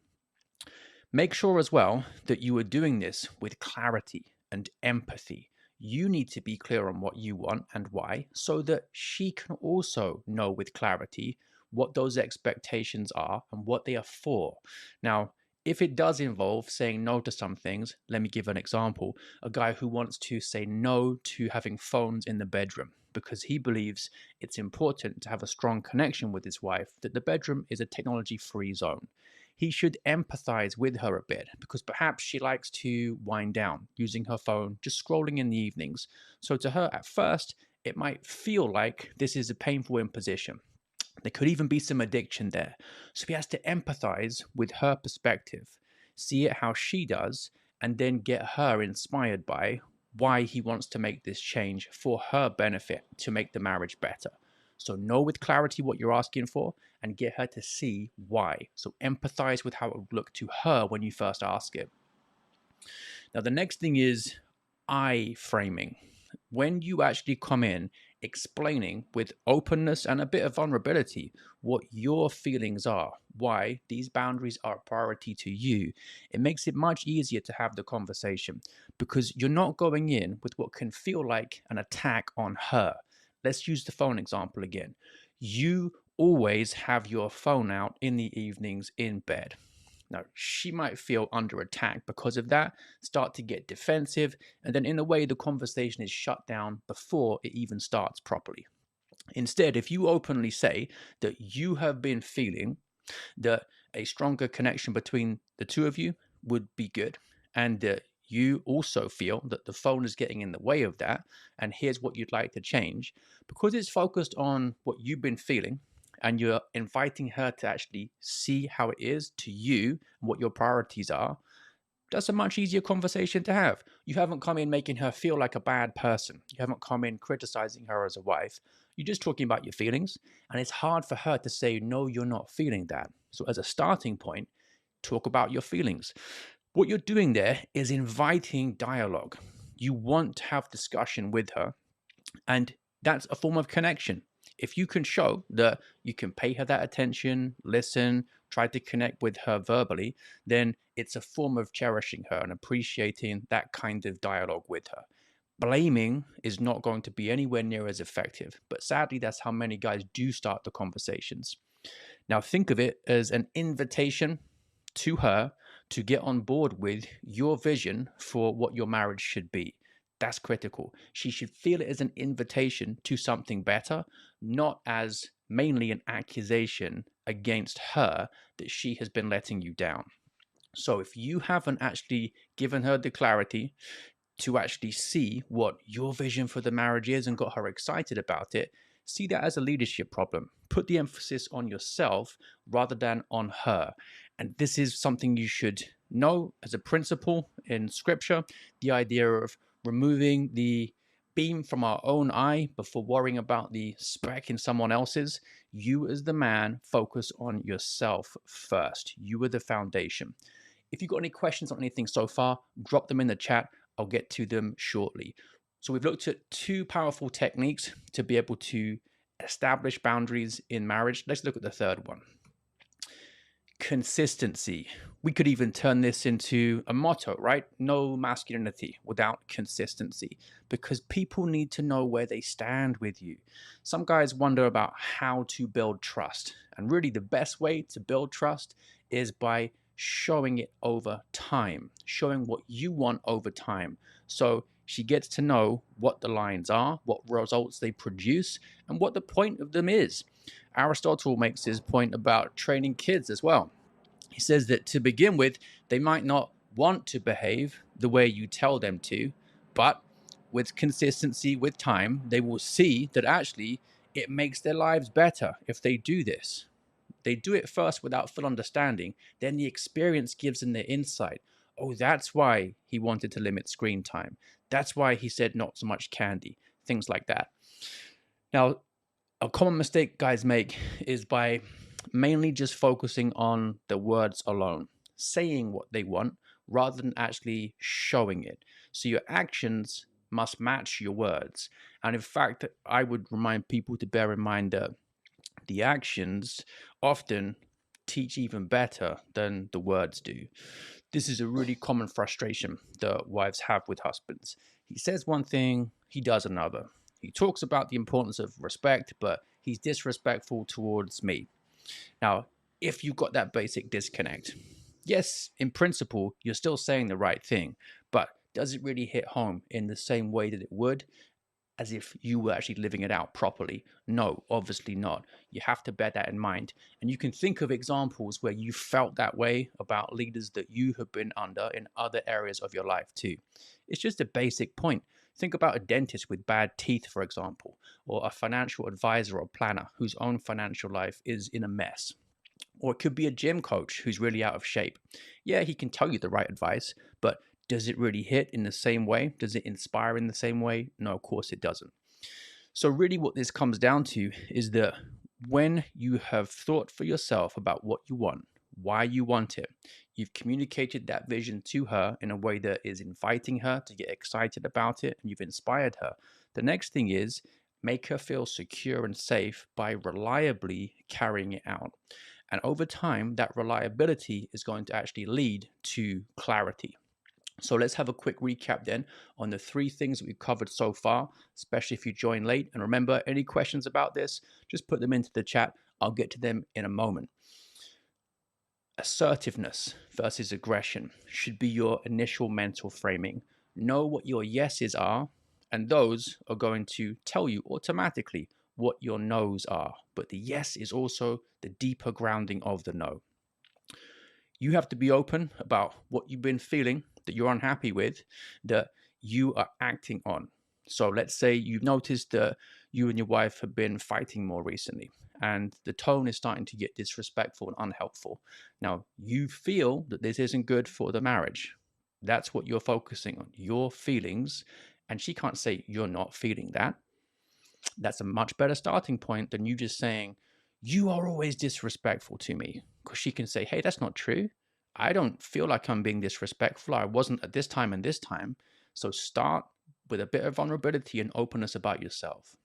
Make sure as well that you are doing this with clarity and empathy. You need to be clear on what you want and why, so that she can also know with clarity what those expectations are and what they are for. Now, if it does involve saying no to some things, let me give an example. A guy who wants to say no to having phones in the bedroom because he believes it's important to have a strong connection with his wife, that the bedroom is a technology free zone. He should empathize with her a bit because perhaps she likes to wind down using her phone, just scrolling in the evenings. So to her, at first, it might feel like this is a painful imposition. There could even be some addiction there. So he has to empathize with her perspective, see it how she does, and then get her inspired by why he wants to make this change for her benefit to make the marriage better. So know with clarity what you're asking for and get her to see why. So empathize with how it would look to her when you first ask it. Now, the next thing is I framing. When you actually come in explaining with openness and a bit of vulnerability what your feelings are, why these boundaries are a priority to you, it makes it much easier to have the conversation because you're not going in with what can feel like an attack on her. Let's use the phone example again. You always have your phone out in the evenings in bed. Now, she might feel under attack because of that, start to get defensive, and then in a way, the conversation is shut down before it even starts properly. Instead, if you openly say that you have been feeling that a stronger connection between the two of you would be good, and that you also feel that the phone is getting in the way of that, and here's what you'd like to change, because it's focused on what you've been feeling and you're inviting her to actually see how it is to you and what your priorities are, that's a much easier conversation to have. You haven't come in making her feel like a bad person. You haven't come in criticizing her as a wife. You're just talking about your feelings. And it's hard for her to say, no, you're not feeling that. So, as a starting point, talk about your feelings. What you're doing there is inviting dialogue. You want to have discussion with her, and that's a form of connection. If you can show that you can pay her that attention, listen, try to connect with her verbally, then it's a form of cherishing her and appreciating that kind of dialogue with her. Blaming is not going to be anywhere near as effective, but sadly, that's how many guys do start the conversations. Now, think of it as an invitation to her to get on board with your vision for what your marriage should be. That's critical. She should feel it as an invitation to something better, not as mainly an accusation against her that she has been letting you down. So if you haven't actually given her the clarity to actually see what your vision for the marriage is and got her excited about it, see that as a leadership problem. Put the emphasis on yourself rather than on her. And this is something you should know as a principle in scripture, the idea of removing the beam from our own eye before worrying about the speck in someone else's. You, as the man, focus on yourself first. You are the foundation. If you've got any questions on anything so far, drop them in the chat. I'll get to them shortly. So we've looked at two powerful techniques to be able to establish boundaries in marriage. Let's look at the third one. Consistency. We could even turn this into a motto, right? No masculinity without consistency, because people need to know where they stand with you. Some guys wonder about how to build trust. And really, the best way to build trust is by showing it over time, showing what you want over time. So she gets to know what the lines are, what results they produce, and what the point of them is. Aristotle makes his point about training kids as well. He says that to begin with, they might not want to behave the way you tell them to, but with consistency, with time, they will see that actually it makes their lives better if they do this. They do it first without full understanding, then the experience gives them the insight. Oh, that's why he wanted to limit screen time. That's why he said not so much candy, things like that. Now, a common mistake guys make is by mainly just focusing on the words alone, saying what they want rather than actually showing it. So your actions must match your words. And in fact, I would remind people to bear in mind that the actions often teach even better than the words do. This is a really common frustration that wives have with husbands. He says one thing, he does another. He talks about the importance of respect, but he's disrespectful towards me. Now, if you've got that basic disconnect, yes, in principle, you're still saying the right thing, but does it really hit home in the same way that it would as if you were actually living it out properly? No, obviously not. You have to bear that in mind. And you can think of examples where you felt that way about leaders that you have been under in other areas of your life too. It's just a basic point. Think about a dentist with bad teeth, for example, or a financial advisor or planner whose own financial life is in a mess. Or it could be a gym coach who's really out of shape. Yeah, he can tell you the right advice, but does it really hit in the same way? Does it inspire in the same way? No, of course it doesn't. So, really, what this comes down to is that when you have thought for yourself about what you want, why you want it, you've communicated that vision to her in a way that is inviting her to get excited about it, and you've inspired her. The next thing is make her feel secure and safe by reliably carrying it out. And over time, that reliability is going to actually lead to clarity. So let's have a quick recap then on the three things that we've covered so far, especially if you join late. And remember, any questions about this, just put them into the chat. I'll get to them in a moment. Assertiveness versus aggression should be your initial mental framing. Know what your yeses are, and those are going to tell you automatically what your no's are. But the yes is also the deeper grounding of the no. You have to be open about what you've been feeling that you're unhappy with, that you are acting on. So let's say you've noticed that you and your wife have been fighting more recently and the tone is starting to get disrespectful and unhelpful. Now, you feel that this isn't good for the marriage. That's what you're focusing on, your feelings. And she can't say you're not feeling that. That's a much better starting point than you just saying, you are always disrespectful to me. Because she can say, hey, that's not true. I don't feel like I'm being disrespectful. I wasn't at this time and this time. So start with a bit of vulnerability and openness about yourself.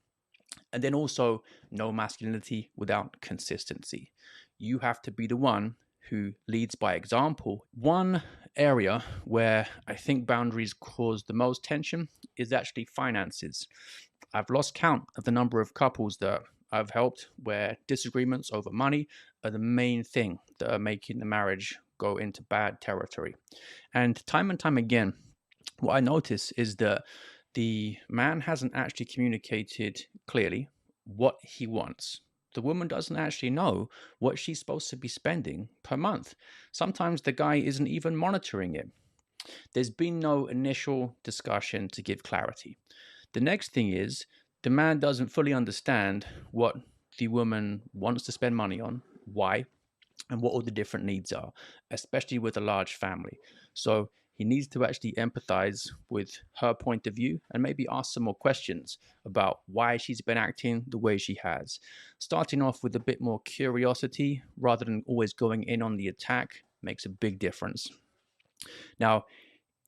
And then also, no masculinity without consistency. You have to be the one who leads by example. One area where I think boundaries cause the most tension is actually finances. I've lost count of the number of couples that I've helped where disagreements over money are the main thing that are making the marriage go into bad territory. And time again, what I notice is that the man hasn't actually communicated clearly what he wants. The woman doesn't actually know what she's supposed to be spending per month. Sometimes the guy isn't even monitoring it. There's been no initial discussion to give clarity. The next thing is the man doesn't fully understand what the woman wants to spend money on, why, and what all the different needs are, especially with a large family. So he needs to actually empathize with her point of view and maybe ask some more questions about why she's been acting the way she has. Starting off with a bit more curiosity rather than always going in on the attack makes a big difference. Now,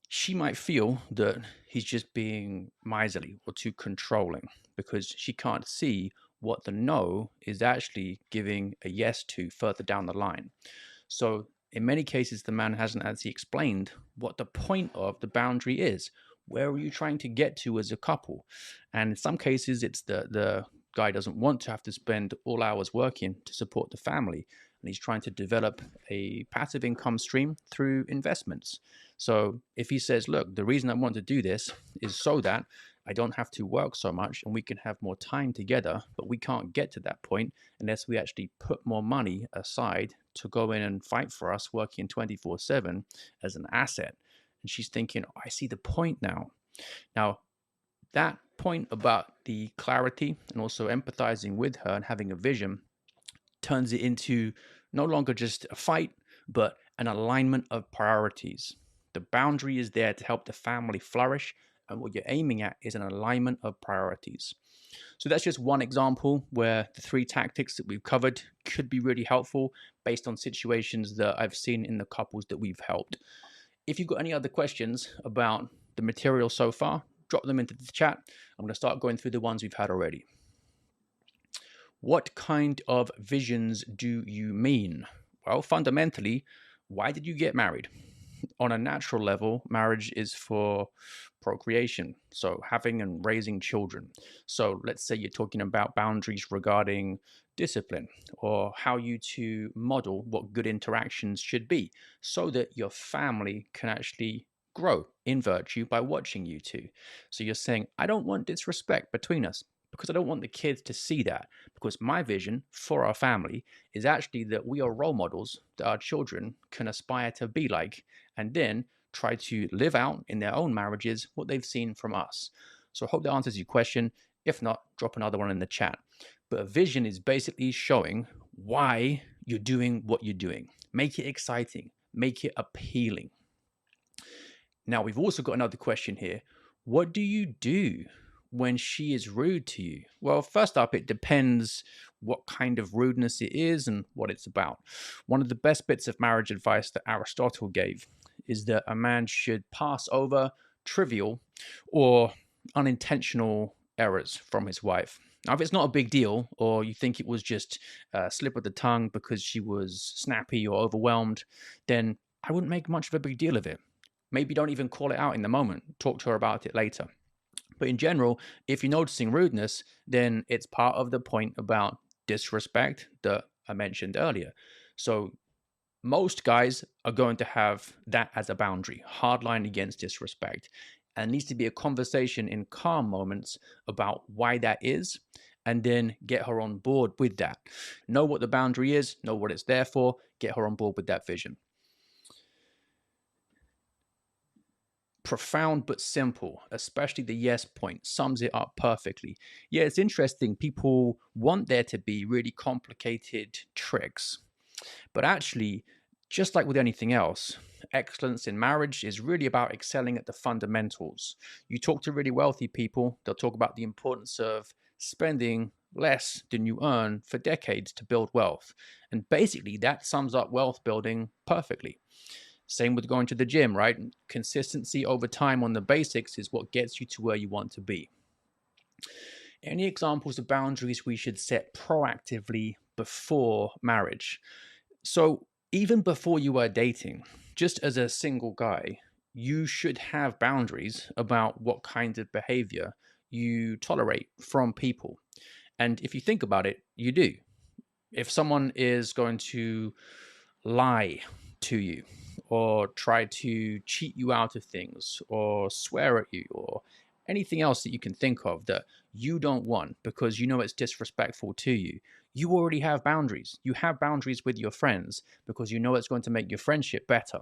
she might feel that he's just being miserly or too controlling because she can't see what the no is actually giving a yes to further down the line. So in many cases, the man hasn't actually explained what the point of the boundary is. Where are you trying to get to as a couple? And in some cases, it's the guy doesn't want to have to spend all hours working to support the family. And he's trying to develop a passive income stream through investments. So if he says, look, the reason I want to do this is so that I don't have to work so much and we can have more time together, but we can't get to that point unless we actually put more money aside to go in and fight for us working 24/7 as an asset. And she's thinking, oh, I see the point now. Now, that point about the clarity and also empathizing with her and having a vision turns it into no longer just a fight, but an alignment of priorities. The boundary is there to help the family flourish, and what you're aiming at is an alignment of priorities. So that's just one example where the three tactics that we've covered could be really helpful based on situations that I've seen in the couples that we've helped. If you've got any other questions about the material so far, drop them into the chat. I'm going to start going through the ones we've had already. What kind of visions do you mean? Well, fundamentally, why did you get married? on a natural level, marriage is for procreation, so having and raising children. So let's say you're talking about boundaries regarding discipline or how you to model what good interactions should be so that your family can actually grow in virtue by watching you two. So you're saying, I don't want disrespect between us because I don't want the kids to see that, because my vision for our family is actually that we are role models that our children can aspire to be like, and then try to live out in their own marriages what they've seen from us. So I hope that answers your question. If not, drop another one in the chat. But a vision is basically showing why you're doing what you're doing. Make it exciting, make it appealing. Now, we've also got another question here. What do you do when she is rude to you? Well, first up, it depends what kind of rudeness it is and what it's about. One of the best bits of marriage advice that Aristotle gave is that a man should pass over trivial or unintentional errors from his wife. Now, if it's not a big deal, or you think it was just a slip of the tongue because she was snappy or overwhelmed, then I wouldn't make much of a big deal of it. Maybe don't even call it out in the moment. Talk to her about it later. But in general, if you're noticing rudeness, then it's part of the point about disrespect that I mentioned earlier. So most guys are going to have that as a boundary, hard line against disrespect. And it needs to be a conversation in calm moments about why that is, and then get her on board with that. Know what the boundary is, know what it's there for, get her on board with that vision. Profound but simple, especially the yes point, sums it up perfectly. Yeah, it's interesting. People want there to be really complicated tricks, but actually, just like with anything else, excellence in marriage is really about excelling at the fundamentals. You talk to really wealthy people, they'll talk about the importance of spending less than you earn for decades to build wealth. And basically, that sums up wealth building perfectly. Same with going to the gym, right? Consistency over time on the basics is what gets you to where you want to be. Any examples of boundaries we should set proactively before marriage? So, even before you are dating, just as a single guy, you should have boundaries about what kind of behavior you tolerate from people. And if you think about it, you do. If someone is going to lie to you or try to cheat you out of things or swear at you or anything else that you can think of that you don't want because you know it's disrespectful to you, you already have boundaries. You have boundaries with your friends because you know it's going to make your friendship better.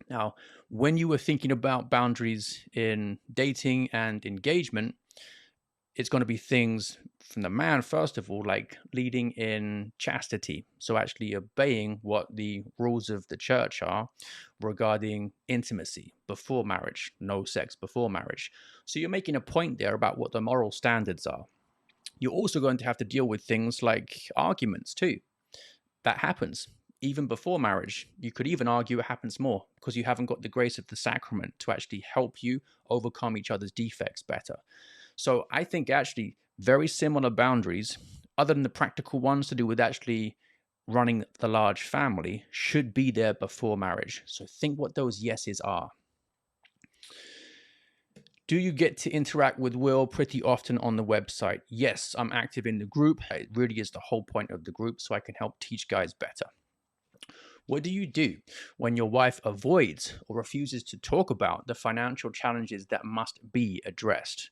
Now, when you were thinking about boundaries in dating and engagement, it's going to be things from the man, first of all, like leading in chastity. So actually obeying what the rules of the church are regarding intimacy before marriage, no sex before marriage. So you're making a point there about what the moral standards are. You're also going to have to deal with things like arguments too. That happens even before marriage. You could even argue it happens more because you haven't got the grace of the sacrament to actually help you overcome each other's defects better. So I think actually very similar boundaries, other than the practical ones to do with actually running the large family, should be there before marriage. So think what those yeses are. Do you get to interact with Will pretty often on the website? Yes, I'm active in the group. It really is the whole point of the group, so I can help teach guys better. What do you do when your wife avoids or refuses to talk about the financial challenges that must be addressed?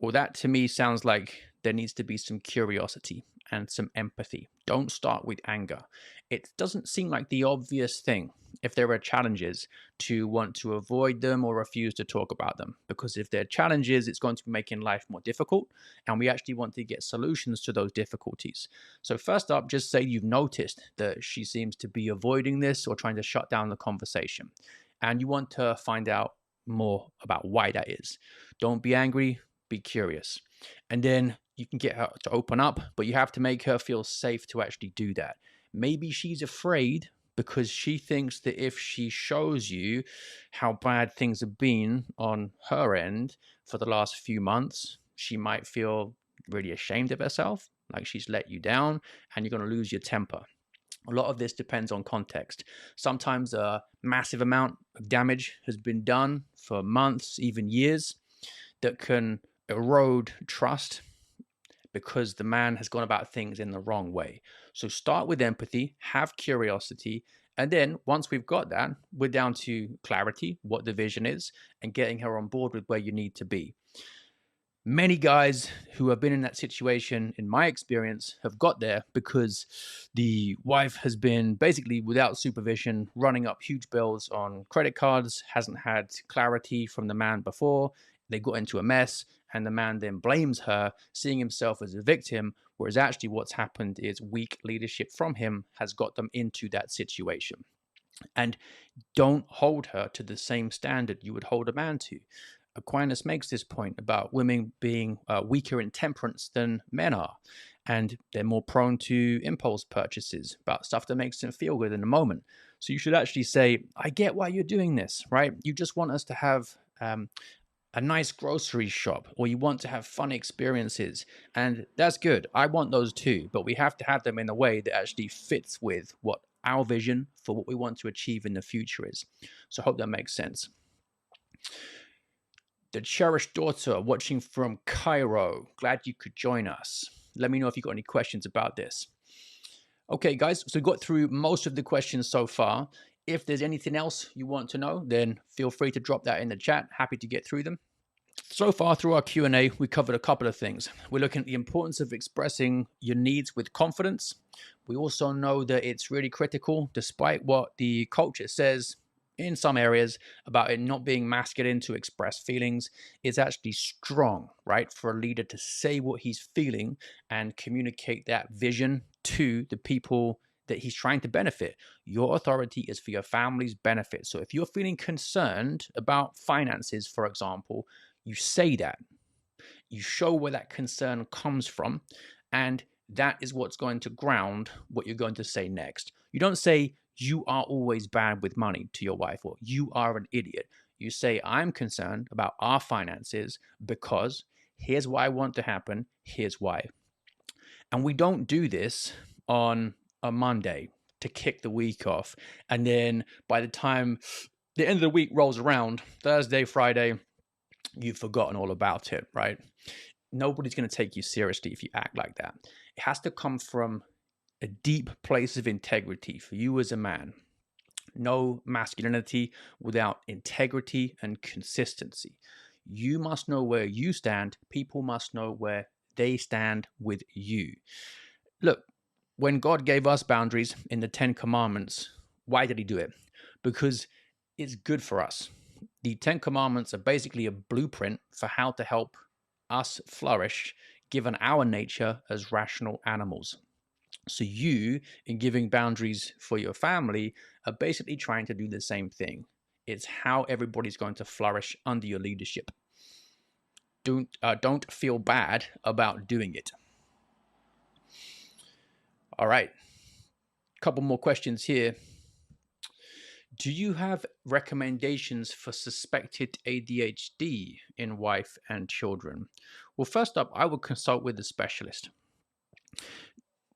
Well, that to me sounds like there needs to be some curiosity and some empathy. Don't start with anger. It doesn't seem like the obvious thing, if there are challenges, to want to avoid them or refuse to talk about them. Because if there are challenges, it's going to be making life more difficult. And we actually want to get solutions to those difficulties. So first up, just say you've noticed that she seems to be avoiding this or trying to shut down the conversation. And you want to find out more about why that is. Don't be angry. Be curious. And then you can get her to open up, but you have to make her feel safe to actually do that. Maybe she's afraid because she thinks that if she shows you how bad things have been on her end for the last few months, she might feel really ashamed of herself, like she's let you down, and you're going to lose your temper. A lot of this depends on context. Sometimes a massive amount of damage has been done for months, even years, that can erode trust because the man has gone about things in the wrong way. So start with empathy, have curiosity, and then once we've got that, we're down to clarity, what the vision is, and getting her on board with where you need to be. Many guys who have been in that situation, in my experience, have got there because the wife has been basically without supervision, running up huge bills on credit cards, hasn't had clarity from the man before. They got into a mess, and the man then blames her, seeing himself as a victim, whereas actually what's happened is weak leadership from him has got them into that situation. And don't hold her to the same standard you would hold a man to. Aquinas makes this point about women being weaker in temperance than men are, and they're more prone to impulse purchases about stuff that makes them feel good in the moment. So you should actually say, I get why you're doing this, right? You just want us to have a nice grocery shop, or you want to have fun experiences, and that's good. I want those too, but we have to have them in a way that actually fits with what our vision for what we want to achieve in the future is. So I hope that makes sense. The cherished daughter watching from Cairo. Glad you could join us. Let me know if you've got any questions about this. Okay, guys, so we got through most of the questions so far. If there's anything else you want to know, then feel free to drop that in the chat. Happy to get through them. So far through our Q&A, we covered a couple of things. We're looking at the importance of expressing your needs with confidence. We also know that it's really critical, despite what the culture says in some areas about it not being masculine to express feelings. It's actually strong, right, for a leader to say what he's feeling and communicate that vision to the people that he's trying to benefit. Your authority is for your family's benefit. So if you're feeling concerned about finances, for example, you say that. You show where that concern comes from, and that is what's going to ground what you're going to say next. You don't say, you are always bad with money to your wife, or you are an idiot. You say, I'm concerned about our finances because here's what I want to happen, here's why. And we don't do this on a Monday to kick the week off. And then by the time the end of the week rolls around, Thursday, Friday, you've forgotten all about it, right? Nobody's going to take you seriously if you act like that. It has to come from a deep place of integrity for you as a man. No masculinity without integrity and consistency. You must know where you stand. People must know where they stand with you. Look, when God gave us boundaries in the 10 Commandments, why did he do it? Because it's good for us. The 10 Commandments are basically a blueprint for how to help us flourish given our nature as rational animals. So you, in giving boundaries for your family, are basically trying to do the same thing. It's how everybody's going to flourish under your leadership. Don't feel bad about doing it. All right. Couple more questions here. Do you have recommendations for suspected ADHD in wife and children? Well, first up, I would consult with a specialist.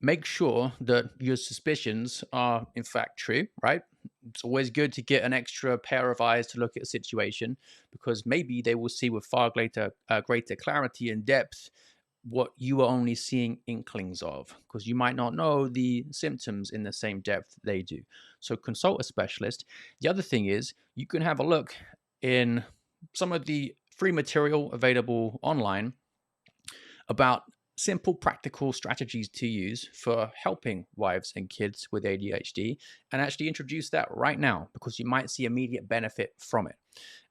Make sure that your suspicions are in fact true, right? It's always good to get an extra pair of eyes to look at a situation, because maybe they will see with far greater clarity and depth what you are only seeing inklings of, because you might not know the symptoms in the same depth they do. So consult a specialist. The other thing is, you can have a look in some of the free material available online about simple practical strategies to use for helping wives and kids with ADHD, and actually introduce that right now, because you might see immediate benefit from it.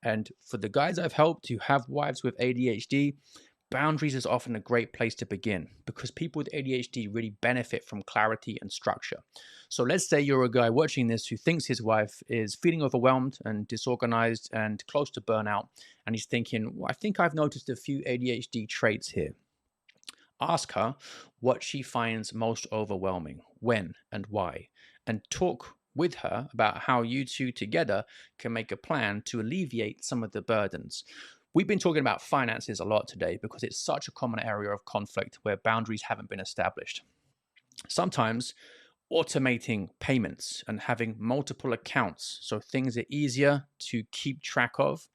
And for the guys I've helped who have wives with ADHD, boundaries is often a great place to begin, because people with ADHD really benefit from clarity and structure. So let's say you're a guy watching this who thinks his wife is feeling overwhelmed and disorganized and close to burnout, and he's thinking, well, I think I've noticed a few ADHD traits here. Ask her what she finds most overwhelming, when and why, and talk with her about how you two together can make a plan to alleviate some of the burdens. We've been talking about finances a lot today because it's such a common area of conflict where boundaries haven't been established. Sometimes automating payments and having multiple accounts so things are easier to keep track of.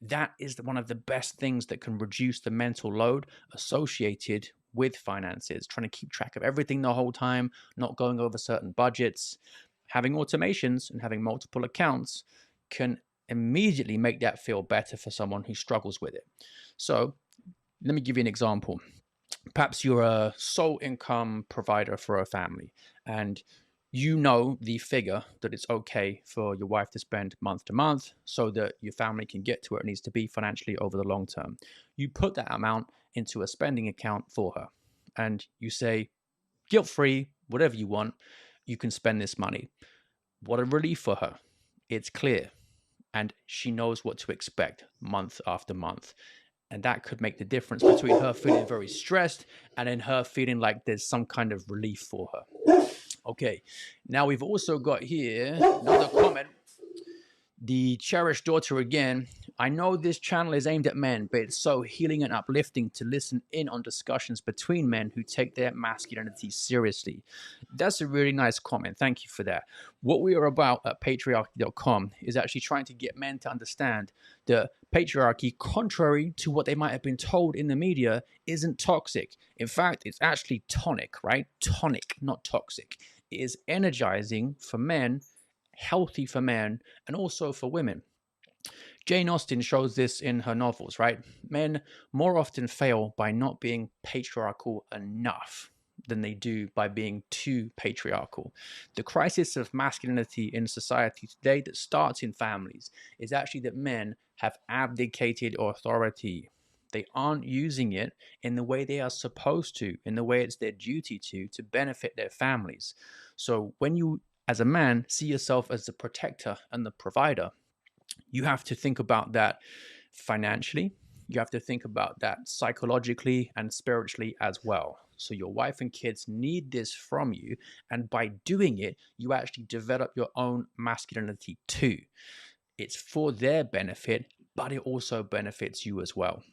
That is one of the best things that can reduce the mental load associated with finances, trying to keep track of everything the whole time, not going over certain budgets. Having automations and having multiple accounts can immediately make that feel better for someone who struggles with it. So let me give you an example. Perhaps you're a sole income provider for a family, and you know the figure that it's okay for your wife to spend month to month so that your family can get to where it needs to be financially over the long term. You put that amount into a spending account for her, and you say, guilt free, whatever you want, you can spend this money. What a relief for her. It's clear, and she knows what to expect month after month. And that could make the difference between her feeling very stressed and then her feeling like there's some kind of relief for her. Okay, now we've also got here another comment. The cherished daughter again. I know this channel is aimed at men, but it's so healing and uplifting to listen in on discussions between men who take their masculinity seriously. That's a really nice comment. Thank you for that. What we are about at patriarchy.com is actually trying to get men to understand that patriarchy, contrary to what they might have been told in the media, isn't toxic. In fact, it's actually tonic, right? Tonic, not toxic. It is energizing for men, healthy for men, and also for women. Jane Austen shows this in her novels, right? Men more often fail by not being patriarchal enough than they do by being too patriarchal. The crisis of masculinity in society today that starts in families is actually that men have abdicated authority. They aren't using it in the way they are supposed to, in the way it's their duty to benefit their families. So when you, as a man, see yourself as the protector and the provider, you have to think about that financially. You have to think about that psychologically and spiritually as well. So your wife and kids need this from you. And by doing it, you actually develop your own masculinity too. It's for their benefit, but it also benefits you as well.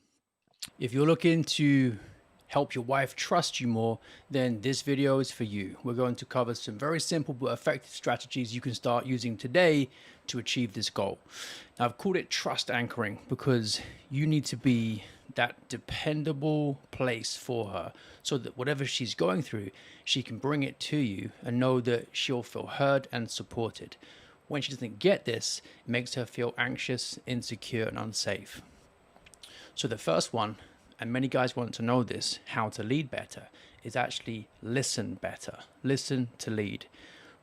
If you're looking to help your wife trust you more, then this video is for you. We're going to cover some very simple but effective strategies you can start using today to achieve this goal. Now, I've called it trust anchoring because you need to be that dependable place for her so that whatever she's going through, she can bring it to you and know that she'll feel heard and supported. When she doesn't get this, it makes her feel anxious, insecure, and unsafe. So the first one, and many guys want to know this, how to lead better, is actually listen better. Listen to lead.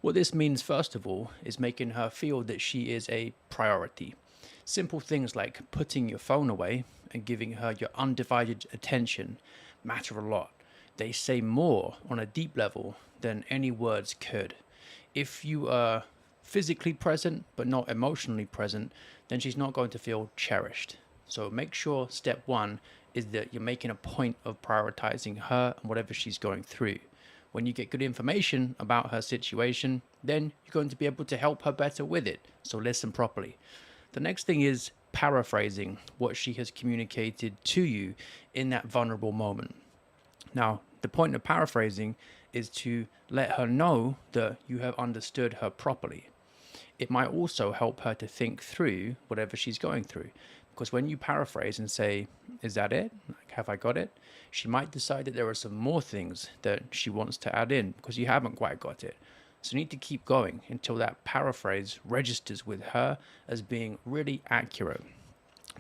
What this means, first of all, is making her feel that she is a priority. Simple things like putting your phone away and giving her your undivided attention matter a lot. They say more on a deep level than any words could. If you are physically present but not emotionally present, then she's not going to feel cherished. So make sure step one is that you're making a point of prioritizing her and whatever she's going through. When you get good information about her situation, then you're going to be able to help her better with it. So listen properly. The next thing is paraphrasing what she has communicated to you in that vulnerable moment. Now, the point of paraphrasing is to let her know that you have understood her properly. It might also help her to think through whatever she's going through. Because when you paraphrase and say, is that it? Like, have I got it? She might decide that there are some more things that she wants to add in because you haven't quite got it. So you need to keep going until that paraphrase registers with her as being really accurate.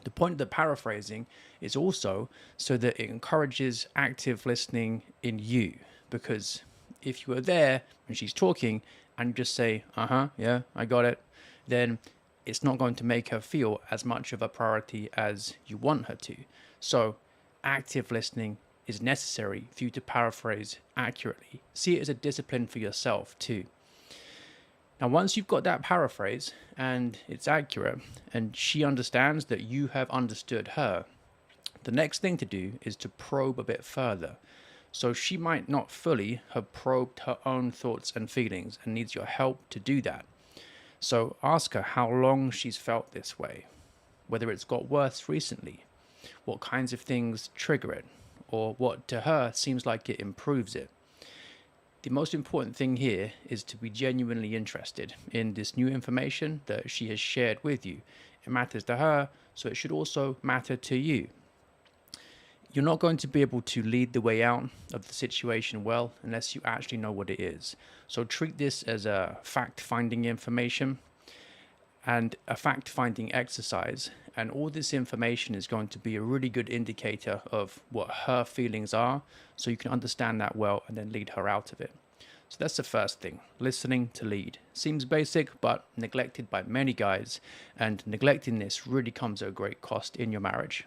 The point of the paraphrasing is also so that it encourages active listening in you. Because if you are there when she's talking and just say, yeah, I got it, then it's not going to make her feel as much of a priority as you want her to. So active listening is necessary for you to paraphrase accurately. See it as a discipline for yourself too. Now, once you've got that paraphrase and it's accurate and she understands that you have understood her, the next thing to do is to probe a bit further. So she might not fully have probed her own thoughts and feelings and needs your help to do that. So ask her how long she's felt this way, whether it's got worse recently, what kinds of things trigger it, or what to her seems like it improves it. The most important thing here is to be genuinely interested in this new information that she has shared with you. It matters to her, so it should also matter to you. You're not going to be able to lead the way out of the situation well unless you actually know what it is. So treat this as a fact-finding information and a fact-finding exercise. And all this information is going to be a really good indicator of what her feelings are, so you can understand that well and then lead her out of it. So that's the first thing, listening to lead. Seems basic, but neglected by many guys, and neglecting this really comes at a great cost in your marriage.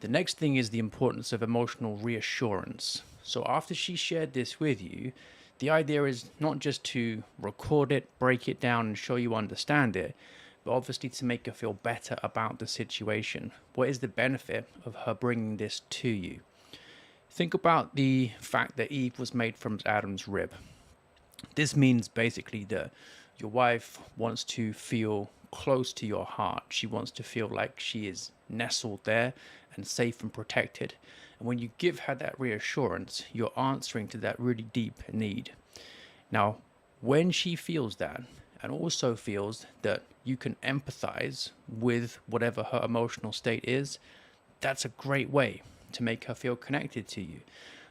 The next thing is the importance of emotional reassurance. So after she shared this with you, the idea is not just to record it, break it down, and show you understand it, but obviously to make her feel better about the situation. What is the benefit of her bringing this to you? Think about the fact that Eve was made from Adam's rib. This means basically that your wife wants to feel close to your heart. She wants to feel like she is nestled there and safe and protected. And when you give her that reassurance, you're answering to that really deep need. Now, when she feels that, and also feels that you can empathize with whatever her emotional state is, that's a great way to make her feel connected to you.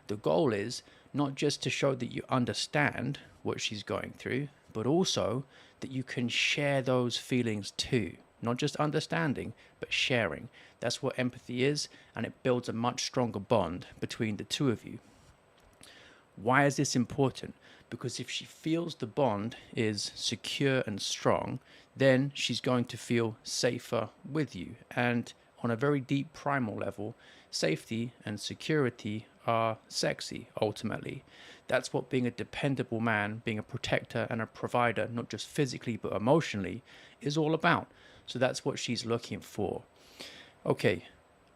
The goal is not just to show that you understand what she's going through, but also that you can share those feelings too. Not just understanding, but sharing. That's what empathy is, and it builds a much stronger bond between the two of you. Why is this important? Because if she feels the bond is secure and strong, then she's going to feel safer with you. And on a very deep primal level, safety and security are sexy, ultimately. That's what being a dependable man, being a protector and a provider, not just physically but emotionally, is all about. So that's what she's looking for. Okay,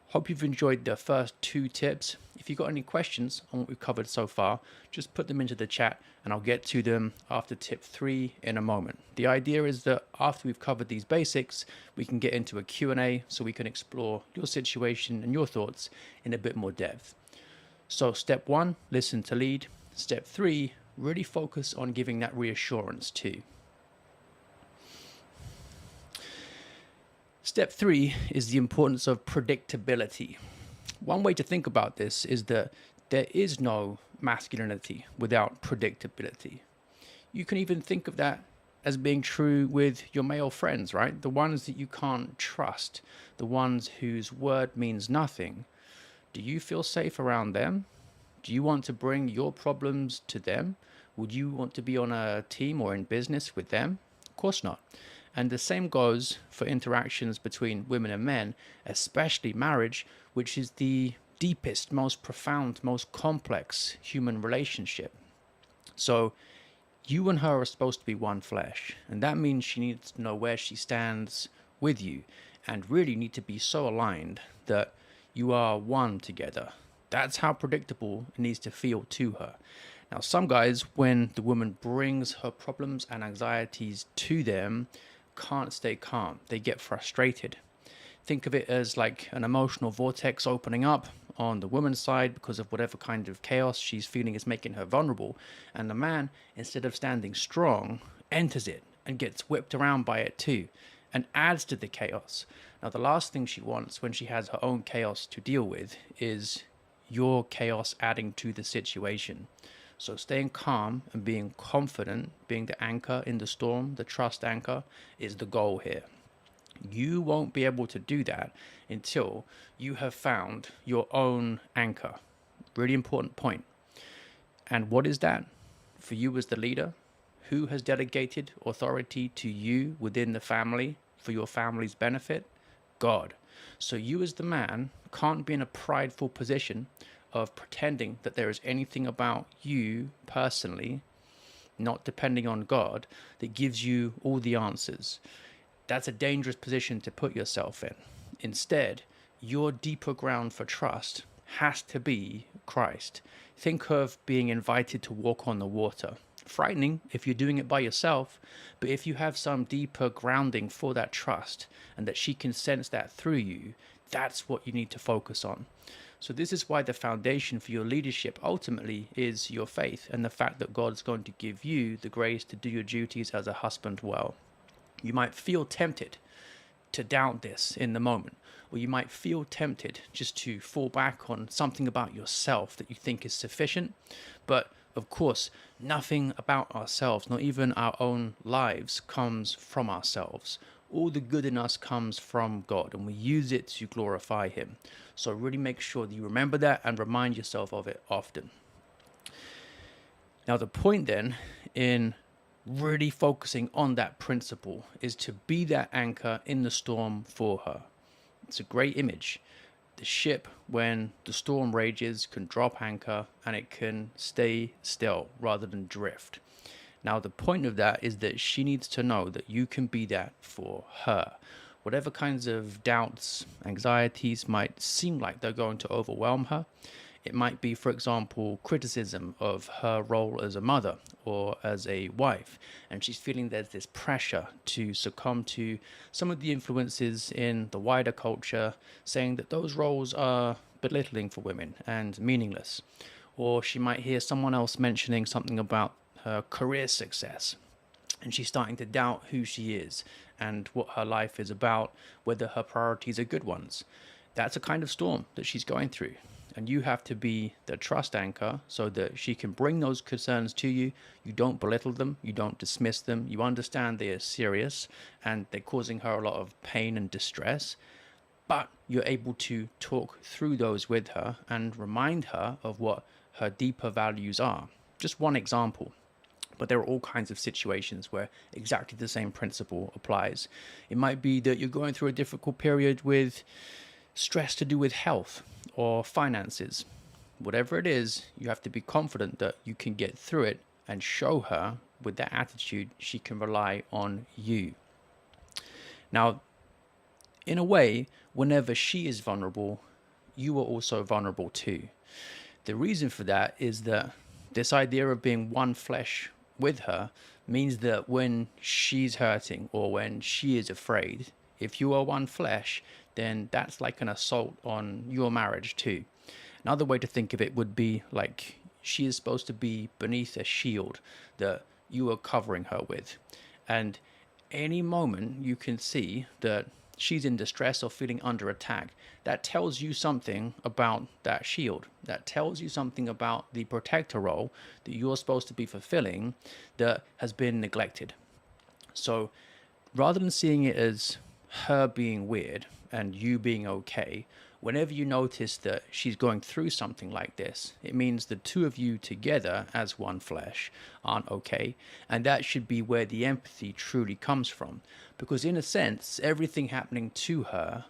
hope you've enjoyed the first 2 tips. If you've got any questions on what we've covered so far, just put them into the chat and I'll get to them after tip 3 in a moment. The idea is that after we've covered these basics, we can get into a Q&A so we can explore your situation and your thoughts in a bit more depth. So step 1, listen to lead. Step 3, really focus on giving that reassurance too. Step 3 is the importance of predictability. One way to think about this is that there is no masculinity without predictability. You can even think of that as being true with your male friends, right? The ones that you can't trust, the ones whose word means nothing. Do you feel safe around them? Do you want to bring your problems to them? Would you want to be on a team or in business with them? Of course not. And the same goes for interactions between women and men, especially marriage, which is the deepest, most profound, most complex human relationship. So you and her are supposed to be one flesh, and that means she needs to know where she stands with you and really need to be so aligned that you are one together. That's how predictable it needs to feel to her. Now, some guys, when the woman brings her problems and anxieties to them, can't stay calm. They get frustrated. Think of it as like an emotional vortex opening up on the woman's side because of whatever kind of chaos she's feeling is making her vulnerable. And the man, instead of standing strong, enters it and gets whipped around by it too and adds to the chaos. Now, the last thing she wants when she has her own chaos to deal with is your chaos adding to the situation. So staying calm and being confident, being the anchor in the storm, the trust anchor, is the goal here. You won't be able to do that until you have found your own anchor. Really important point. And what is that? For you as the leader, who has delegated authority to you within the family for your family's benefit? God. So you as the man can't be in a prideful position of pretending that there is anything about you personally, not depending on God, that gives you all the answers. That's a dangerous position to put yourself in. Instead, your deeper ground for trust has to be Christ. Think of being invited to walk on the water. Frightening if you're doing it by yourself, but if you have some deeper grounding for that trust and that she can sense that through you, That's what you need to focus on. So this is why the foundation for your leadership ultimately is your faith and the fact that God's going to give you the grace to do your duties as a husband well. You might feel tempted to doubt this in the moment, or you might feel tempted just to fall back on something about yourself that you think is sufficient. But of course, nothing about ourselves, not even our own lives, comes from ourselves. All the good in us comes from God, and we use it to glorify Him. So really make sure that you remember that and remind yourself of it often. Now, the point then in really focusing on that principle is to be that anchor in the storm for her. It's a great image. The ship, when the storm rages, can drop anchor and it can stay still rather than drift. Now, the point of that is that she needs to know that you can be that for her. Whatever kinds of doubts, anxieties might seem like they're going to overwhelm her. It might be, for example, criticism of her role as a mother or as a wife, and she's feeling there's this pressure to succumb to some of the influences in the wider culture, saying that those roles are belittling for women and meaningless. Or she might hear someone else mentioning something about her career success, and she's starting to doubt who she is and what her life is about, whether her priorities are good ones. That's a kind of storm that she's going through. And you have to be the trust anchor so that she can bring those concerns to you. You don't belittle them. You don't dismiss them. You understand they are serious and they're causing her a lot of pain and distress. But you're able to talk through those with her and remind her of what her deeper values are. Just one example. But there are all kinds of situations where exactly the same principle applies. It might be that you're going through a difficult period with stress to do with health or finances. Whatever it is, you have to be confident that you can get through it and show her with that attitude she can rely on you. Now, in a way, whenever she is vulnerable, you are also vulnerable too. The reason for that is that this idea of being one flesh with her means that when she's hurting or when she is afraid, if you are one flesh, then that's like an assault on your marriage too. Another way to think of it would be like she is supposed to be beneath a shield that you are covering her with. And any moment you can see that she's in distress or feeling under attack, that tells you something about that shield. That tells you something about the protector role that you're supposed to be fulfilling that has been neglected. So rather than seeing it as her being weird and you being okay, whenever you notice that she's going through something like this, it means the two of you together as one flesh aren't okay. And that should be where the empathy truly comes from. Because in a sense, everything happening to her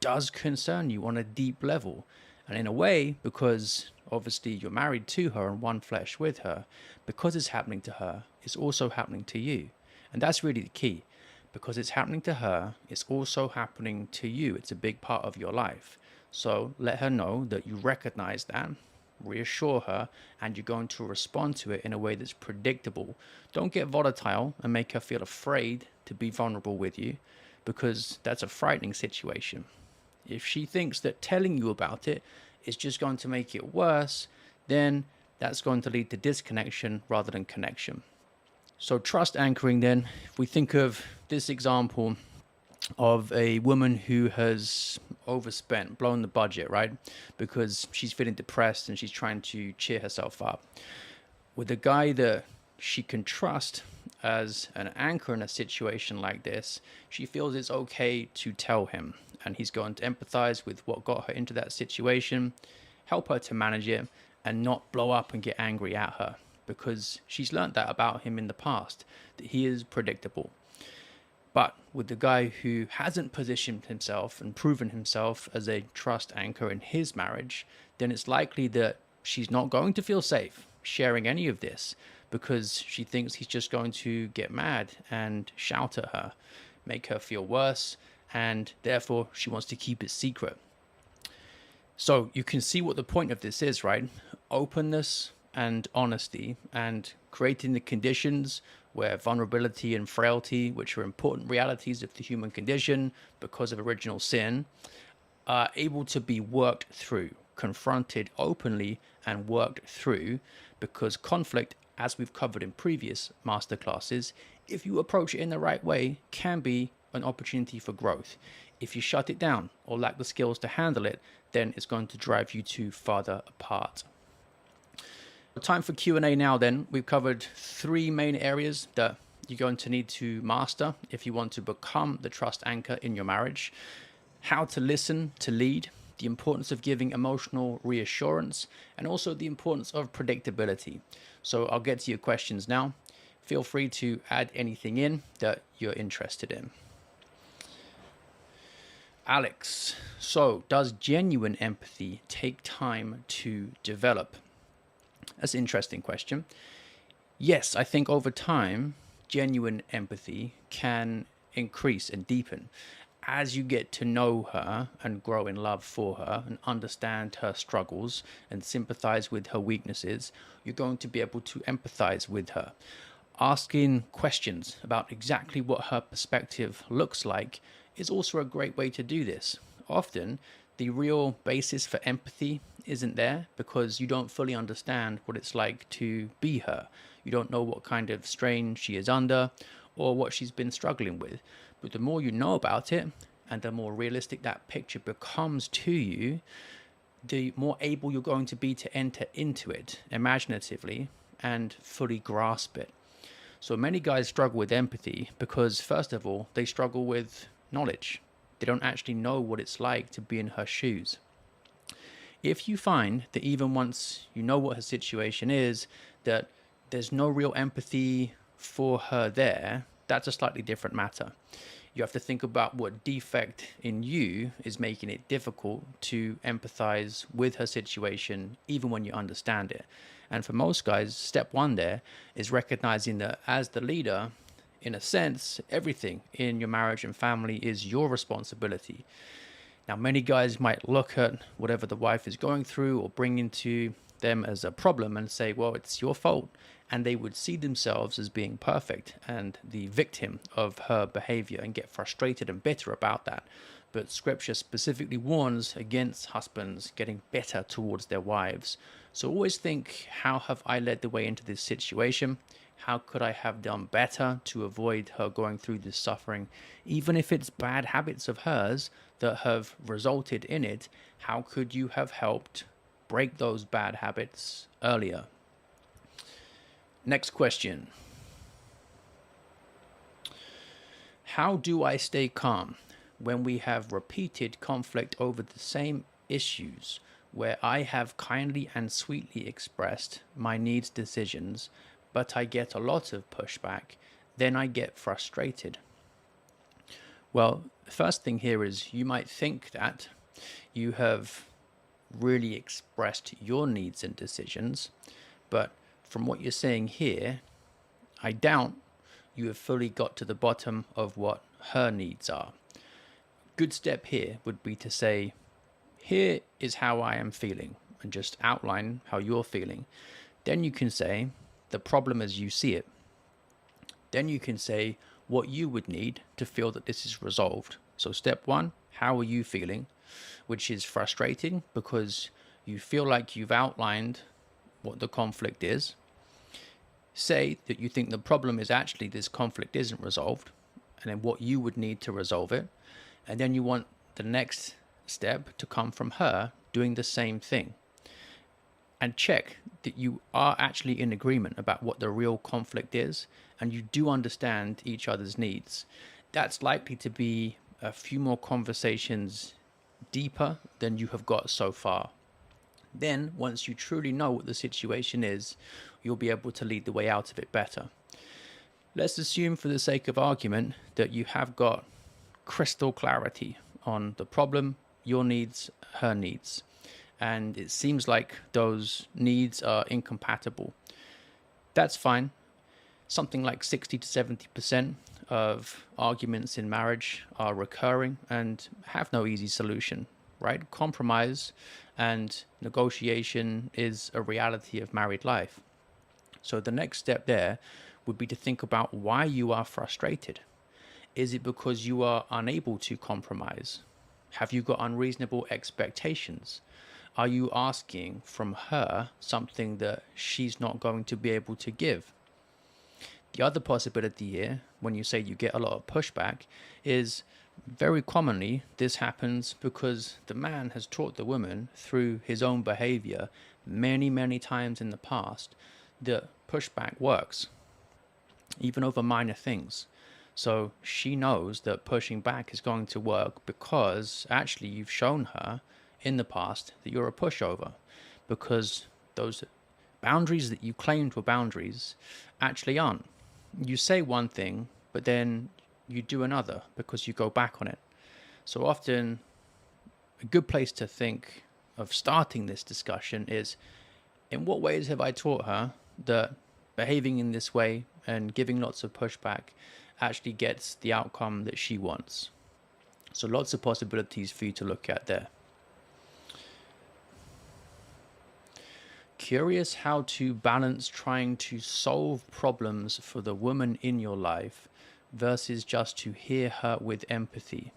does concern you on a deep level. And in a way, because obviously you're married to her and one flesh with her, because it's happening to her, it's also happening to you. And that's really the key. Because it's happening to her, it's also happening to you. It's a big part of your life. So let her know that you recognize that, reassure her, and you're going to respond to it in a way that's predictable. Don't get volatile and make her feel afraid to be vulnerable with you, because that's a frightening situation. If she thinks that telling you about it is just going to make it worse, then that's going to lead to disconnection rather than connection. So trust anchoring then, if we think of this example of a woman who has overspent, blown the budget, right? Because she's feeling depressed and she's trying to cheer herself up. With a guy that she can trust as an anchor in a situation like this, she feels it's okay to tell him, and he's going to empathize with what got her into that situation, help her to manage it, and not blow up and get angry at her. Because she's learned that about him in the past, that he is predictable. But with the guy who hasn't positioned himself and proven himself as a trust anchor in his marriage, then it's likely that she's not going to feel safe sharing any of this, because she thinks he's just going to get mad and shout at her, make her feel worse, and therefore she wants to keep it secret. So you can see what the point of this is, right? Openness and honesty, and creating the conditions where vulnerability and frailty, which are important realities of the human condition because of original sin, are able to be worked through, confronted openly and worked through, because conflict, as we've covered in previous masterclasses, if you approach it in the right way, can be an opportunity for growth. If you shut it down or lack the skills to handle it, then it's going to drive you too farther apart. Time for Q&A now then. We've covered 3 main areas that you're going to need to master if you want to become the trust anchor in your marriage. How to listen to lead, the importance of giving emotional reassurance, and also the importance of predictability. So I'll get to your questions now. Feel free to add anything in that you're interested in. Alex, so does genuine empathy take time to develop? That's an interesting question. Yes, I think over time, genuine empathy can increase and deepen. As you get to know her and grow in love for her and understand her struggles and sympathize with her weaknesses, you're going to be able to empathize with her. Asking questions about exactly what her perspective looks like is also a great way to do this. Often, the real basis for empathy isn't there because you don't fully understand what it's like to be her. You don't know what kind of strain she is under or what she's been struggling with. But the more you know about it and the more realistic that picture becomes to you, the more able you're going to be to enter into it imaginatively and fully grasp it. So many guys struggle with empathy because, first of all, they struggle with knowledge. They don't actually know what it's like to be in her shoes. If you find that even once you know what her situation is, that there's no real empathy for her there, that's a slightly different matter. You have to think about what defect in you is making it difficult to empathize with her situation, even when you understand it. And for most guys, step 1 there is recognizing that as the leader, in a sense, everything in your marriage and family is your responsibility. Now, many guys might look at whatever the wife is going through or bring into them as a problem and say, well, it's your fault. And they would see themselves as being perfect and the victim of her behavior and get frustrated and bitter about that. But scripture specifically warns against husbands getting bitter towards their wives. So always think, how have I led the way into this situation? How could I have done better to avoid her going through this suffering? Even if it's bad habits of hers that have resulted in it, how could you have helped break those bad habits earlier? Next question. How do I stay calm when we have repeated conflict over the same issues where I have kindly and sweetly expressed my needs decisions, but I get a lot of pushback, then I get frustrated? Well, the first thing here is you might think that you have really expressed your needs and decisions, but from what you're saying here, I doubt you have fully got to the bottom of what her needs are. Good step here would be to say, here is how I am feeling, and just outline how you're feeling. Then you can say the problem as you see it. Then you can say what you would need to feel that this is resolved. So step 1, how are you feeling? Which is frustrating because you feel like you've outlined what the conflict is. Say that you think the problem is actually this conflict isn't resolved, and then what you would need to resolve it. And then you want the next step to come from her doing the same thing. And check that you are actually in agreement about what the real conflict is, and you do understand each other's needs. That's likely to be a few more conversations deeper than you have got so far. Then, once you truly know what the situation is, you'll be able to lead the way out of it better. Let's assume, for the sake of argument, that you have got crystal clarity on the problem, your needs, her needs, and it seems like those needs are incompatible. That's fine. Something like 60 to 70% of arguments in marriage are recurring and have no easy solution, right? Compromise and negotiation is a reality of married life. So the next step there would be to think about why you are frustrated. Is it because you are unable to compromise? Have you got unreasonable expectations? Are you asking from her something that she's not going to be able to give? The other possibility here, when you say you get a lot of pushback, is very commonly this happens because the man has taught the woman through his own behavior many, many times in the past that pushback works, even over minor things. So she knows that pushing back is going to work because actually you've shown her in the past that you're a pushover, because those boundaries that you claimed were boundaries actually aren't. You say one thing, but then you do another because you go back on it. So often, a good place to think of starting this discussion is, in what ways have I taught her that behaving in this way and giving lots of pushback actually gets the outcome that she wants? So lots of possibilities for you to look at there. Curious how to balance trying to solve problems for the woman in your life versus just to hear her with empathy.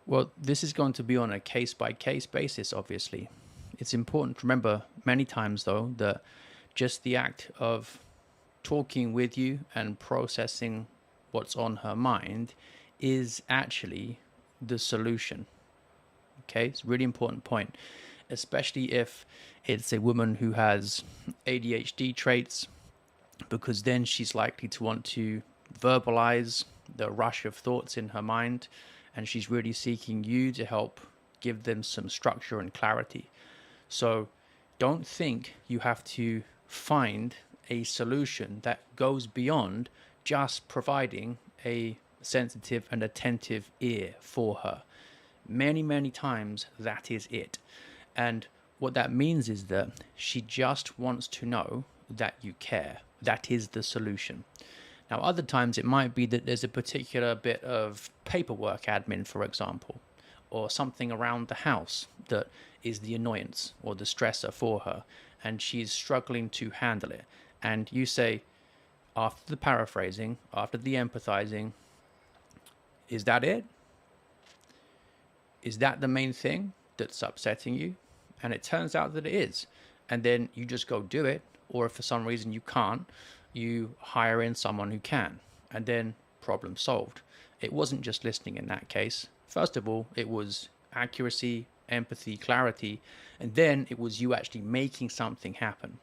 Well, this is going to be on a case-by-case basis, obviously. It's important to remember many times, though, that just the act of talking with you and processing what's on her mind is actually the solution. Okay, it's a really important point, especially if it's a woman who has ADHD traits, because then she's likely to want to verbalize the rush of thoughts in her mind, and she's really seeking you to help give them some structure and clarity. So don't think you have to find a solution that goes beyond just providing a sensitive and attentive ear for her. Many, many times that is it. And what that means is that she just wants to know that you care. That is the solution. Now, other times it might be that there's a particular bit of paperwork admin, for example, or something around the house that is the annoyance or the stressor for her, and she's struggling to handle it. And you say, after the paraphrasing, after the empathizing, is that it? Is that the main thing that's upsetting you? And it turns out that it is. And then you just go do it. Or if for some reason you can't, you hire in someone who can. And then problem solved. It wasn't just listening in that case. First of all, it was accuracy, empathy, clarity. And then it was you actually making something happen.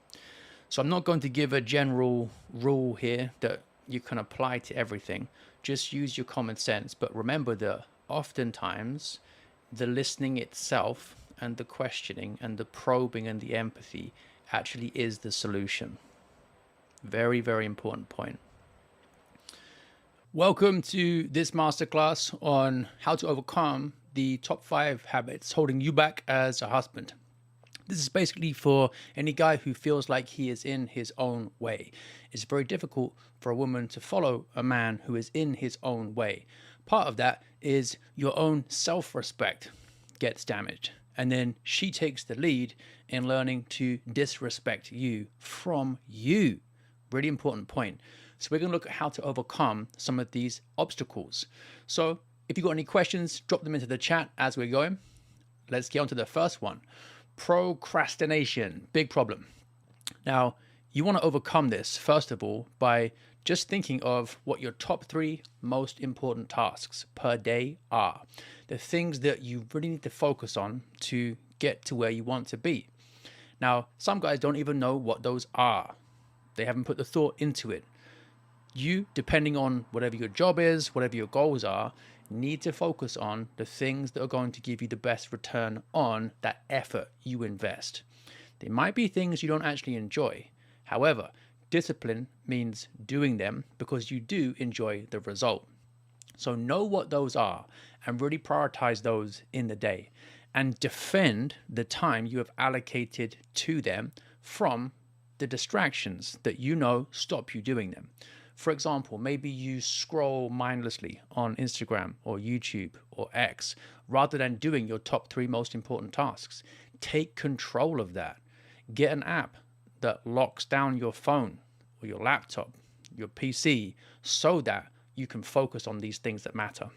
So I'm not going to give a general rule here that you can apply to everything. Just use your common sense. But remember that oftentimes the listening itself and the questioning and the probing and the empathy actually is the solution. Very, very important point. Welcome to this masterclass on how to overcome the top 5 habits holding you back as a husband. This is basically for any guy who feels like he is in his own way. It's very difficult for a woman to follow a man who is in his own way. Part of that is your own self-respect gets damaged. And then she takes the lead in learning to disrespect you from you. Really important point. So we're going to look at how to overcome some of these obstacles. So if you've got any questions, drop them into the chat as we're going. Let's get on to the first one. Procrastination, big problem. Now, you want to overcome this, first of all, by just thinking of what your top 3 most important tasks per day are. The things that you really need to focus on to get to where you want to be. Now, some guys don't even know what those are. They haven't put the thought into it. You, depending on whatever your job is, whatever your goals are, need to focus on the things that are going to give you the best return on that effort you invest. They might be things you don't actually enjoy. However, discipline means doing them because you do enjoy the result. So know what those are and really prioritize those in the day and defend the time you have allocated to them from the distractions that you know stop you doing them. For example, maybe you scroll mindlessly on Instagram or YouTube or X rather than doing your top 3 most important tasks. Take control of that. Get an app that locks down your phone or your laptop, your PC, so that you can focus on these things that matter.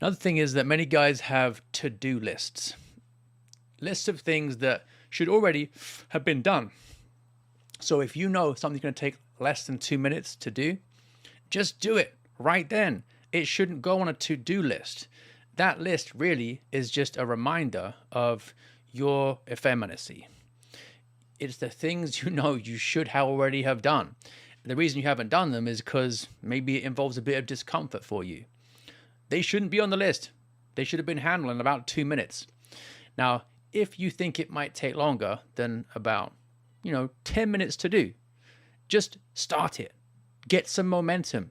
Another thing is that many guys have to-do lists. Lists of things that should already have been done. So if you know something's going to take less than 2 minutes to do, just do it right then. It shouldn't go on a to-do list. That list really is just a reminder of your effeminacy. It's the things you know you should already have done. The reason you haven't done them is because maybe it involves a bit of discomfort for you. They shouldn't be on the list. They should have been handled in about 2 minutes. Now, if you think it might take longer than about, 10 minutes to do, just start it. Get some momentum.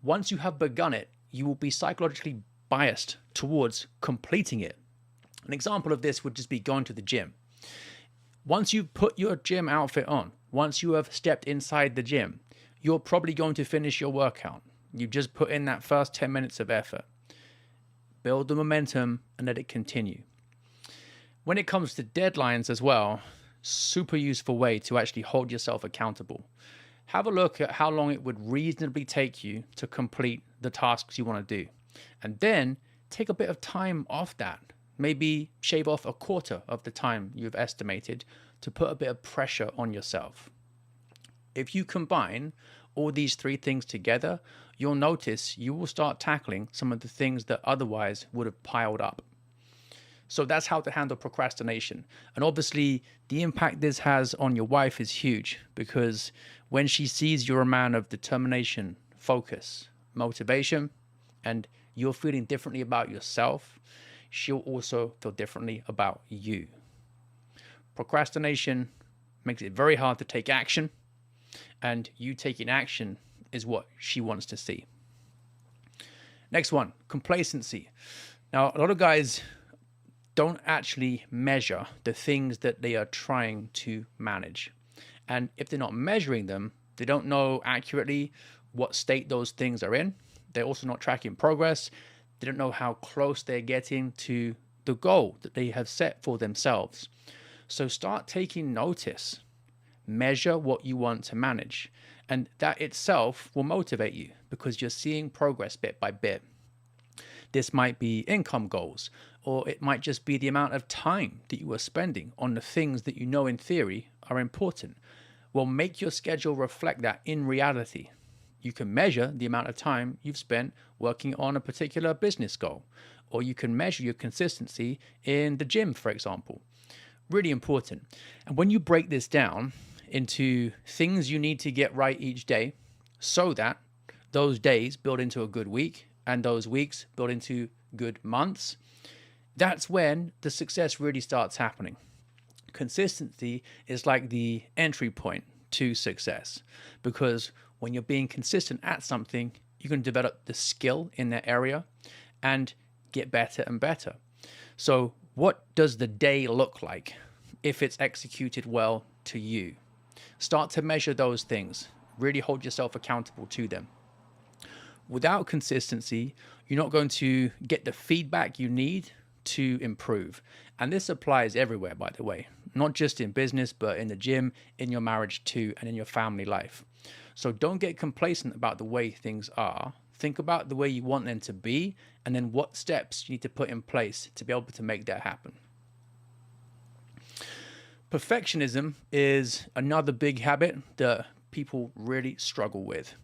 Once you have begun it, you will be psychologically biased towards completing it. An example of this would just be going to the gym. Once you put your gym outfit on, once you have stepped inside the gym, you're probably going to finish your workout. You just put in that first 10 minutes of effort. Build the momentum and let it continue. When it comes to deadlines as well, super useful way to actually hold yourself accountable. Have a look at how long it would reasonably take you to complete the tasks you want to do. And then take a bit of time off that. Maybe shave off a quarter of the time you've estimated to put a bit of pressure on yourself. If you combine all these three things together, you'll notice you will start tackling some of the things that otherwise would have piled up. So that's how to handle procrastination. And obviously, the impact this has on your wife is huge, because when she sees you're a man of determination, focus, motivation, and you're feeling differently about yourself, she'll also feel differently about you. Procrastination makes it very hard to take action, and you taking action is what she wants to see. Next one, complacency. Now, a lot of guys don't actually measure the things that they are trying to manage. And if they're not measuring them, they don't know accurately what state those things are in. They're also not tracking progress. They don't know how close they're getting to the goal that they have set for themselves. So start taking notice. Measure what you want to manage. And that itself will motivate you, because you're seeing progress bit by bit. This might be income goals, or it might just be the amount of time that you are spending on the things that you know in theory are important. Well, make your schedule reflect that in reality. You can measure the amount of time you've spent working on a particular business goal, or you can measure your consistency in the gym, for example. Really important. And when you break this down into things you need to get right each day, so that those days build into a good week and those weeks build into good months, that's when the success really starts happening. Consistency is like the entry point to success, because when you're being consistent at something, you can develop the skill in that area and get better and better. So what does the day look like if it's executed well to you? Start to measure those things. Really hold yourself accountable to them. Without consistency, you're not going to get the feedback you need to improve. And this applies everywhere, by the way, not just in business, but in the gym, in your marriage too, and in your family life. So don't get complacent about the way things are. Think about the way you want them to be, and then what steps you need to put in place to be able to make that happen. Perfectionism is another big habit that people really struggle with.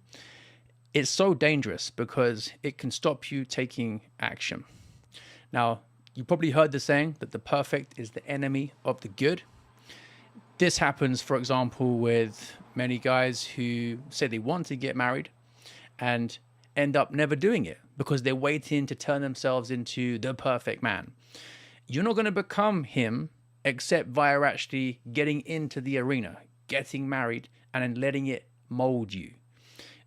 It's so dangerous because it can stop you taking action. Now, you probably heard the saying that the perfect is the enemy of the good. This happens, for example, with many guys who say they want to get married and end up never doing it because they're waiting to turn themselves into the perfect man. You're not going to become him except via actually getting into the arena, getting married, and then letting it mold you.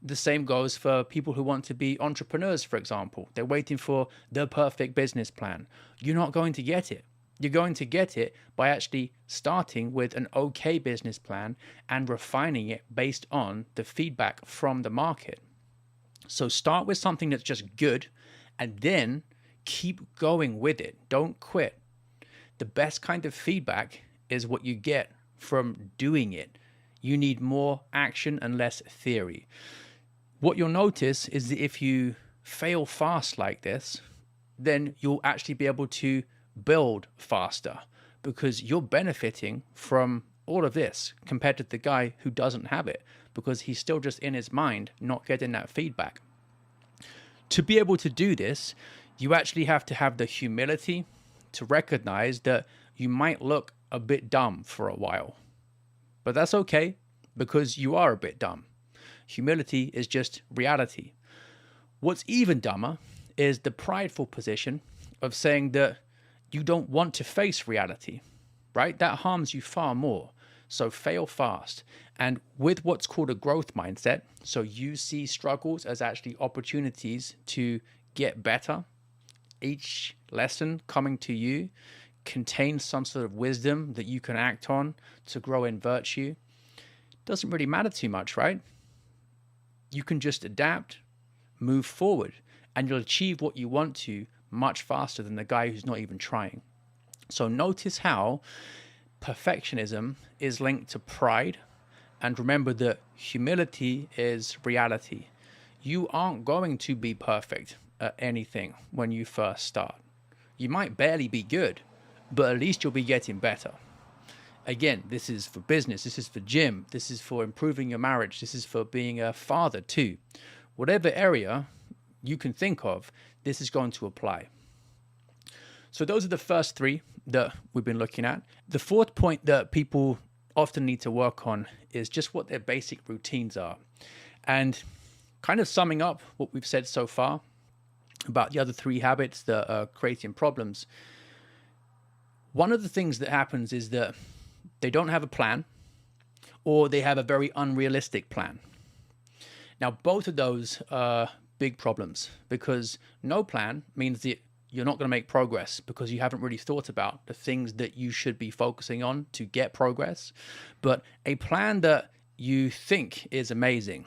The same goes for people who want to be entrepreneurs, for example. They're waiting for the perfect business plan. You're not going to get it. You're going to get it by actually starting with an okay business plan and refining it based on the feedback from the market. So start with something that's just good and then keep going with it. Don't quit. The best kind of feedback is what you get from doing it. You need more action and less theory. What you'll notice is that if you fail fast like this, then you'll actually be able to build faster because you're benefiting from all of this compared to the guy who doesn't have it because he's still just in his mind, not getting that feedback. To be able to do this, you actually have to have the humility to recognize that you might look a bit dumb for a while. But that's okay because you are a bit dumb. Humility is just reality. What's even dumber is the prideful position of saying that you don't want to face reality, right? That harms you far more. So fail fast. And with what's called a growth mindset, so you see struggles as actually opportunities to get better. Each lesson coming to you contains some sort of wisdom that you can act on to grow in virtue. Doesn't really matter too much, right? You can just adapt, move forward, and you'll achieve what you want to much faster than the guy who's not even trying. So notice how perfectionism is linked to pride, and remember that humility is reality. You aren't going to be perfect at anything when you first start. You might barely be good, but at least you'll be getting better. Again, this is for business, this is for gym, this is for improving your marriage, this is for being a father too. Whatever area you can think of, this is going to apply. So those are the first three that we've been looking at. The fourth point that people often need to work on is just what their basic routines are. And kind of summing up what we've said so far about the other three habits that are creating problems, one of the things that happens is that they don't have a plan, or they have a very unrealistic plan. Now, both of those are big problems because no plan means that you're not going to make progress because you haven't really thought about the things that you should be focusing on to get progress. But a plan that you think is amazing,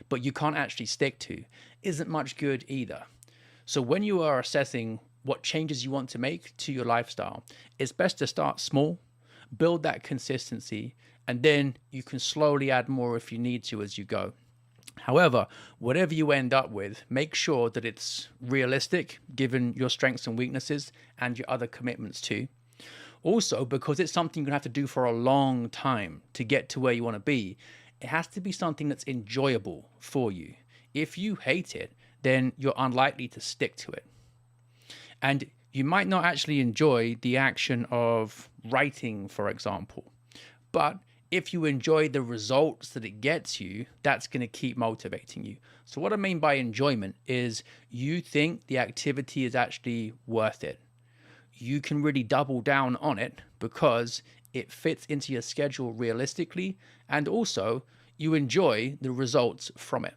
but you can't actually stick to, isn't much good either. So when you are assessing what changes you want to make to your lifestyle, it's best to start small, build that consistency, and then you can slowly add more if you need to as you go. However, whatever you end up with, make sure that it's realistic given your strengths and weaknesses and your other commitments too. Also, because it's something you're going to have to do for a long time to get to where you want to be, it has to be something that's enjoyable for you. If you hate it, then you're unlikely to stick to it. And you might not actually enjoy the action of writing, for example, but if you enjoy the results that it gets you, that's going to keep motivating you. So what I mean by enjoyment is you think the activity is actually worth it. You can really double down on it because it fits into your schedule realistically, and also you enjoy the results from it.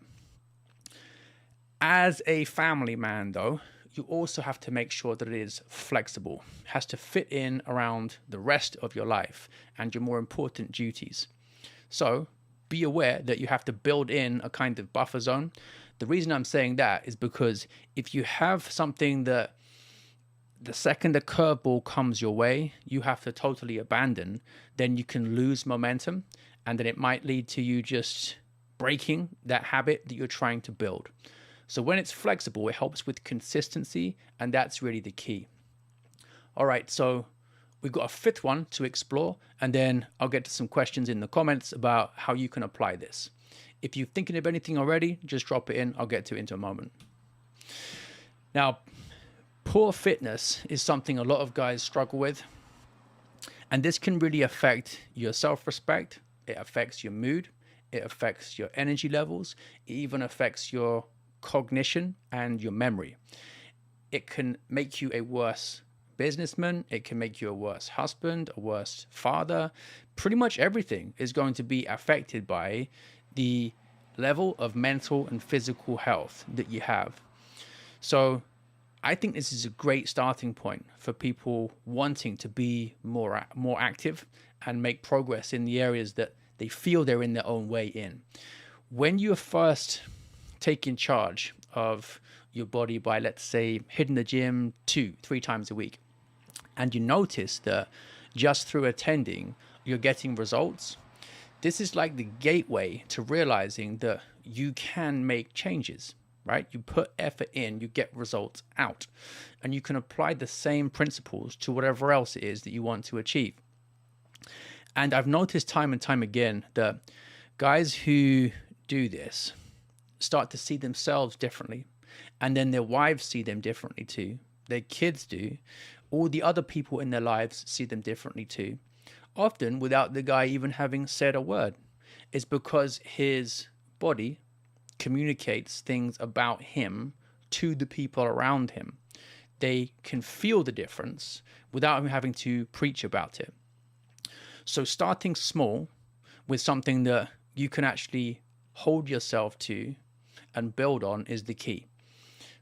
As a family man, though, you also have to make sure that it is flexible. It has to fit in around the rest of your life and your more important duties. So be aware that you have to build in a kind of buffer zone. The reason I'm saying that is because if you have something that the second a curveball comes your way, you have to totally abandon, then you can lose momentum, and then it might lead to you just breaking that habit that you're trying to build. So when it's flexible, it helps with consistency, and that's really the key. All right, so we've got a fifth one to explore, and then I'll get to some questions in the comments about how you can apply this. If you're thinking of anything already, just drop it in. I'll get to it in a moment. Now, poor fitness is something a lot of guys struggle with, and this can really affect your self-respect. It affects your mood. It affects your energy levels. It even affects your cognition and your memory. It can make you a worse businessman. It can make you a worse husband, a worse father. Pretty much everything is going to be affected by the level of mental and physical health that you have. So I think this is a great starting point for people wanting to be more active and make progress in the areas that they feel they're in their own way in. When you're first taking charge of your body by, let's say, hitting the gym 2-3 times a week, and you notice that just through attending, you're getting results, this is like the gateway to realizing that you can make changes, right? You put effort in, you get results out. And you can apply the same principles to whatever else it is that you want to achieve. And I've noticed time and time again that guys who do this start to see themselves differently. And then their wives see them differently too. Their kids do. All the other people in their lives see them differently too. Often without the guy even having said a word. It's because his body communicates things about him to the people around him. They can feel the difference without him having to preach about it. So starting small with something that you can actually hold yourself to and build on is the key.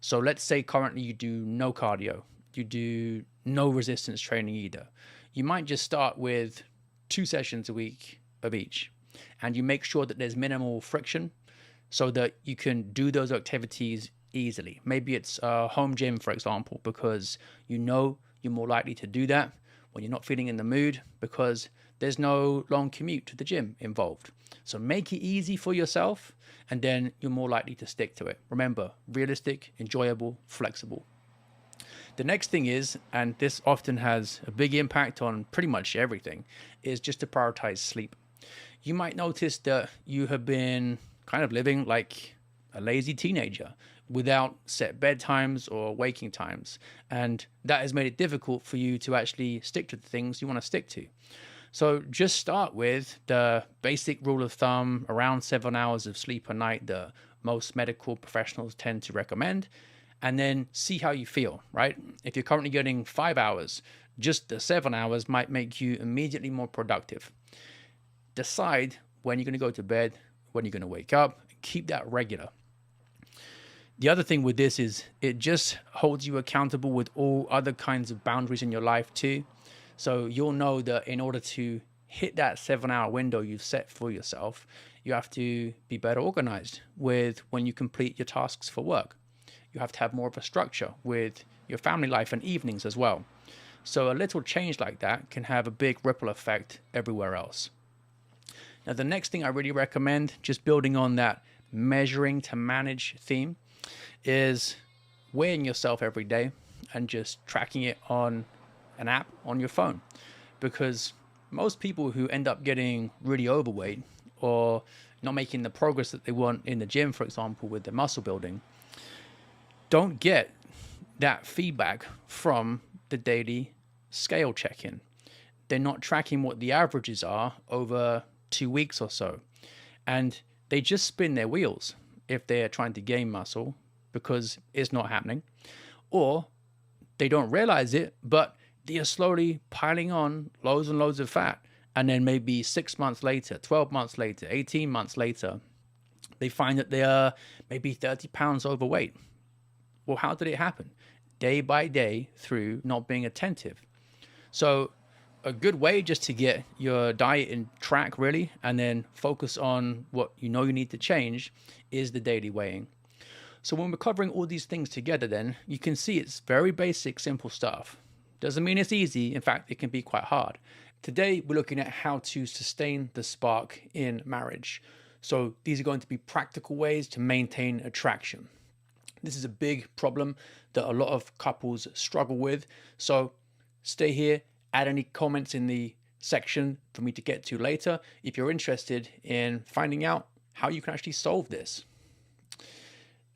So let's say currently you do no cardio, you do no resistance training either. You might just start with 2 sessions a week of each, and you make sure that there's minimal friction so that you can do those activities easily. Maybe it's a home gym, for example, because you know you're more likely to do that when you're not feeling in the mood because there's no long commute to the gym involved. So make it easy for yourself, and then you're more likely to stick to it. Remember, realistic, enjoyable, flexible. The next thing is, and this often has a big impact on pretty much everything, is just to prioritize sleep. You might notice that you have been kind of living like a lazy teenager without set bedtimes or waking times. And that has made it difficult for you to actually stick to the things you want to stick to. So just start with the basic rule of thumb, around 7 hours of sleep a night that most medical professionals tend to recommend, and then see how you feel, right? If you're currently getting 5 hours, just the 7 hours might make you immediately more productive. Decide when you're going to go to bed, when you're going to wake up, keep that regular. The other thing with this is it just holds you accountable with all other kinds of boundaries in your life too. So you'll know that in order to hit that 7-hour window you've set for yourself, you have to be better organized with when you complete your tasks for work. You have to have more of a structure with your family life and evenings as well. So a little change like that can have a big ripple effect everywhere else. Now, the next thing I really recommend, just building on that measuring to manage theme, is weighing yourself every day and just tracking it on an app on your phone. Because most people who end up getting really overweight or not making the progress that they want in the gym, for example, with their muscle building, don't get that feedback from the daily scale check-in. They're not tracking what the averages are over 2 weeks or so. And they just spin their wheels if they're trying to gain muscle because it's not happening. Or they don't realize it, but they are slowly piling on loads and loads of fat. And then maybe 6 months later, 12 months later, 18 months later, they find that they are maybe 30 pounds overweight. Well, how did it happen? Day by day through not being attentive. So a good way just to get your diet in track really, and then focus on what you know you need to change, is the daily weighing. So when we're covering all these things together, then you can see it's very basic, simple stuff. Doesn't mean it's easy. In fact, it can be quite hard. Today, we're looking at how to sustain the spark in marriage. So these are going to be practical ways to maintain attraction. This is a big problem that a lot of couples struggle with. So stay here, add any comments in the section for me to get to later if you're interested in finding out how you can actually solve this.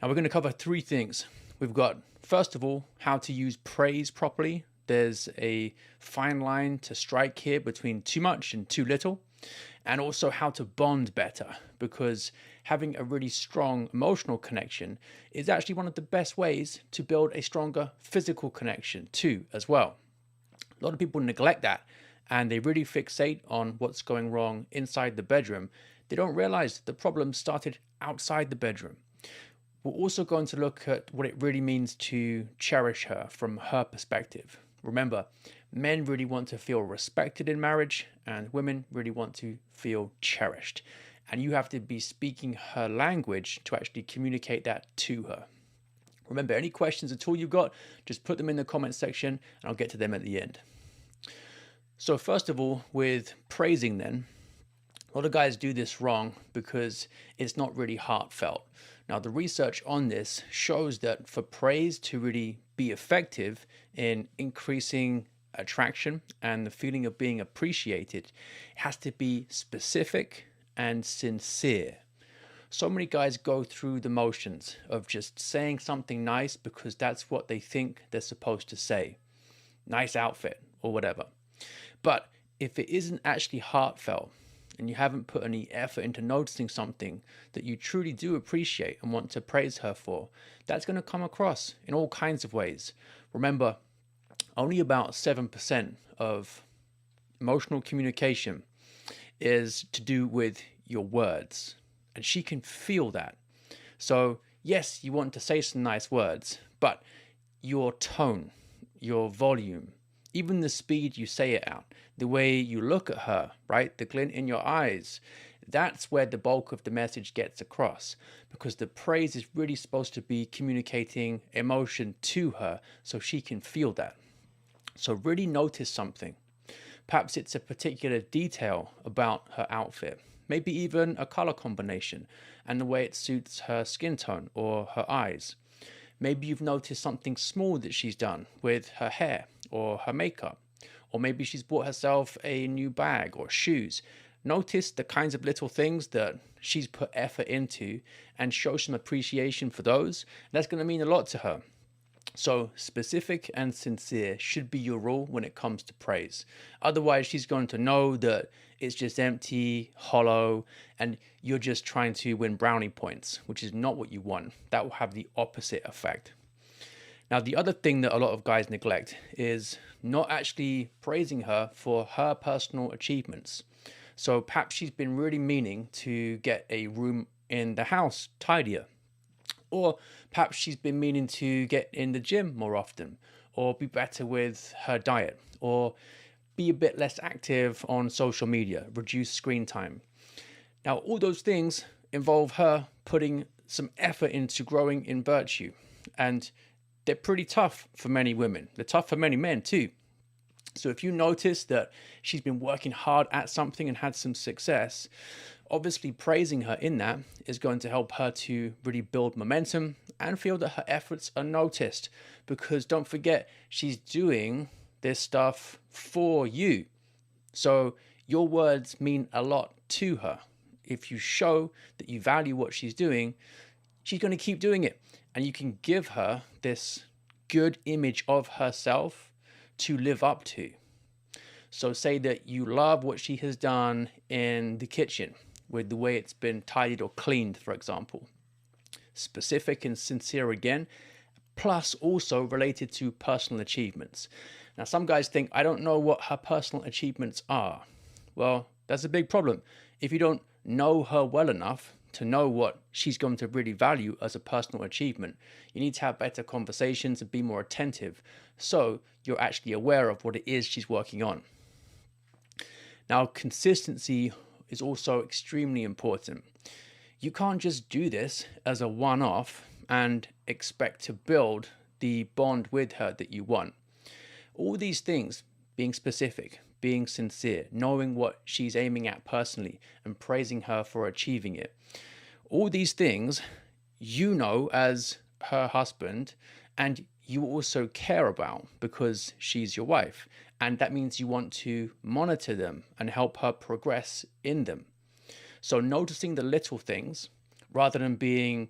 Now we're going to cover 3 things. We've got, first of all, how to use praise properly. There's a fine line to strike here between too much and too little. And also how to bond better, because having a really strong emotional connection is actually one of the best ways to build a stronger physical connection too as well. A lot of people neglect that and they really fixate on what's going wrong inside the bedroom. They don't realize the problem started outside the bedroom. We're also going to look at what it really means to cherish her from her perspective. Remember, men really want to feel respected in marriage and women really want to feel cherished. And you have to be speaking her language to actually communicate that to her. Remember, any questions at all you've got, just put them in the comment section and I'll get to them at the end. So first of all, with praising then, a lot of guys do this wrong because it's not really heartfelt. Now, the research on this shows that for praise to really be effective in increasing attraction and the feeling of being appreciated, it has to be specific and sincere. So many guys go through the motions of just saying something nice because that's what they think they're supposed to say. Nice outfit or whatever. But if it isn't actually heartfelt and you haven't put any effort into noticing something that you truly do appreciate and want to praise her for, that's going to come across in all kinds of ways. Remember, only about 7% of emotional communication is to do with your words, and she can feel that. So yes, you want to say some nice words, but your tone, your volume, even the speed you say it out, the way you look at her, right? The glint in your eyes, that's where the bulk of the message gets across, because the praise is really supposed to be communicating emotion to her so she can feel that. So really notice something. Perhaps it's a particular detail about her outfit, maybe even a color combination and the way it suits her skin tone or her eyes. Maybe you've noticed something small that she's done with her hair or her makeup, or maybe she's bought herself a new bag or shoes. Notice the kinds of little things that she's put effort into and show some appreciation for those. That's going to mean a lot to her. So specific and sincere should be your rule when it comes to praise. Otherwise, she's going to know that it's just empty, hollow, and you're just trying to win brownie points, which is not what you want. That will have the opposite effect. Now, the other thing that a lot of guys neglect is not actually praising her for her personal achievements. So perhaps she's been really meaning to get a room in the house tidier. Or perhaps she's been meaning to get in the gym more often, or be better with her diet, or be a bit less active on social media, reduce screen time. Now, all those things involve her putting some effort into growing in virtue. And they're pretty tough for many women. They're tough for many men too. So if you notice that she's been working hard at something and had some success, obviously praising her in that is going to help her to really build momentum and feel that her efforts are noticed. Because don't forget, she's doing this stuff for you. So your words mean a lot to her. If you show that you value what she's doing, she's going to keep doing it. And you can give her this good image of herself to live up to. So say that you love what she has done in the kitchen with the way it's been tidied or cleaned, for example. Specific and sincere again, plus also related to personal achievements. Now, some guys think, I don't know what her personal achievements are. Well, that's a big problem. If you don't know her well enough to know what she's going to really value as a personal achievement, you need to have better conversations and be more attentive so you're actually aware of what it is she's working on. Now, consistency is also extremely important. You can't just do this as a one-off and expect to build the bond with her that you want. All these things, being specific, being sincere, knowing what she's aiming at personally, and praising her for achieving it. All these things you know as her husband, and you also care about because she's your wife. And that means you want to monitor them and help her progress in them. So noticing the little things rather than being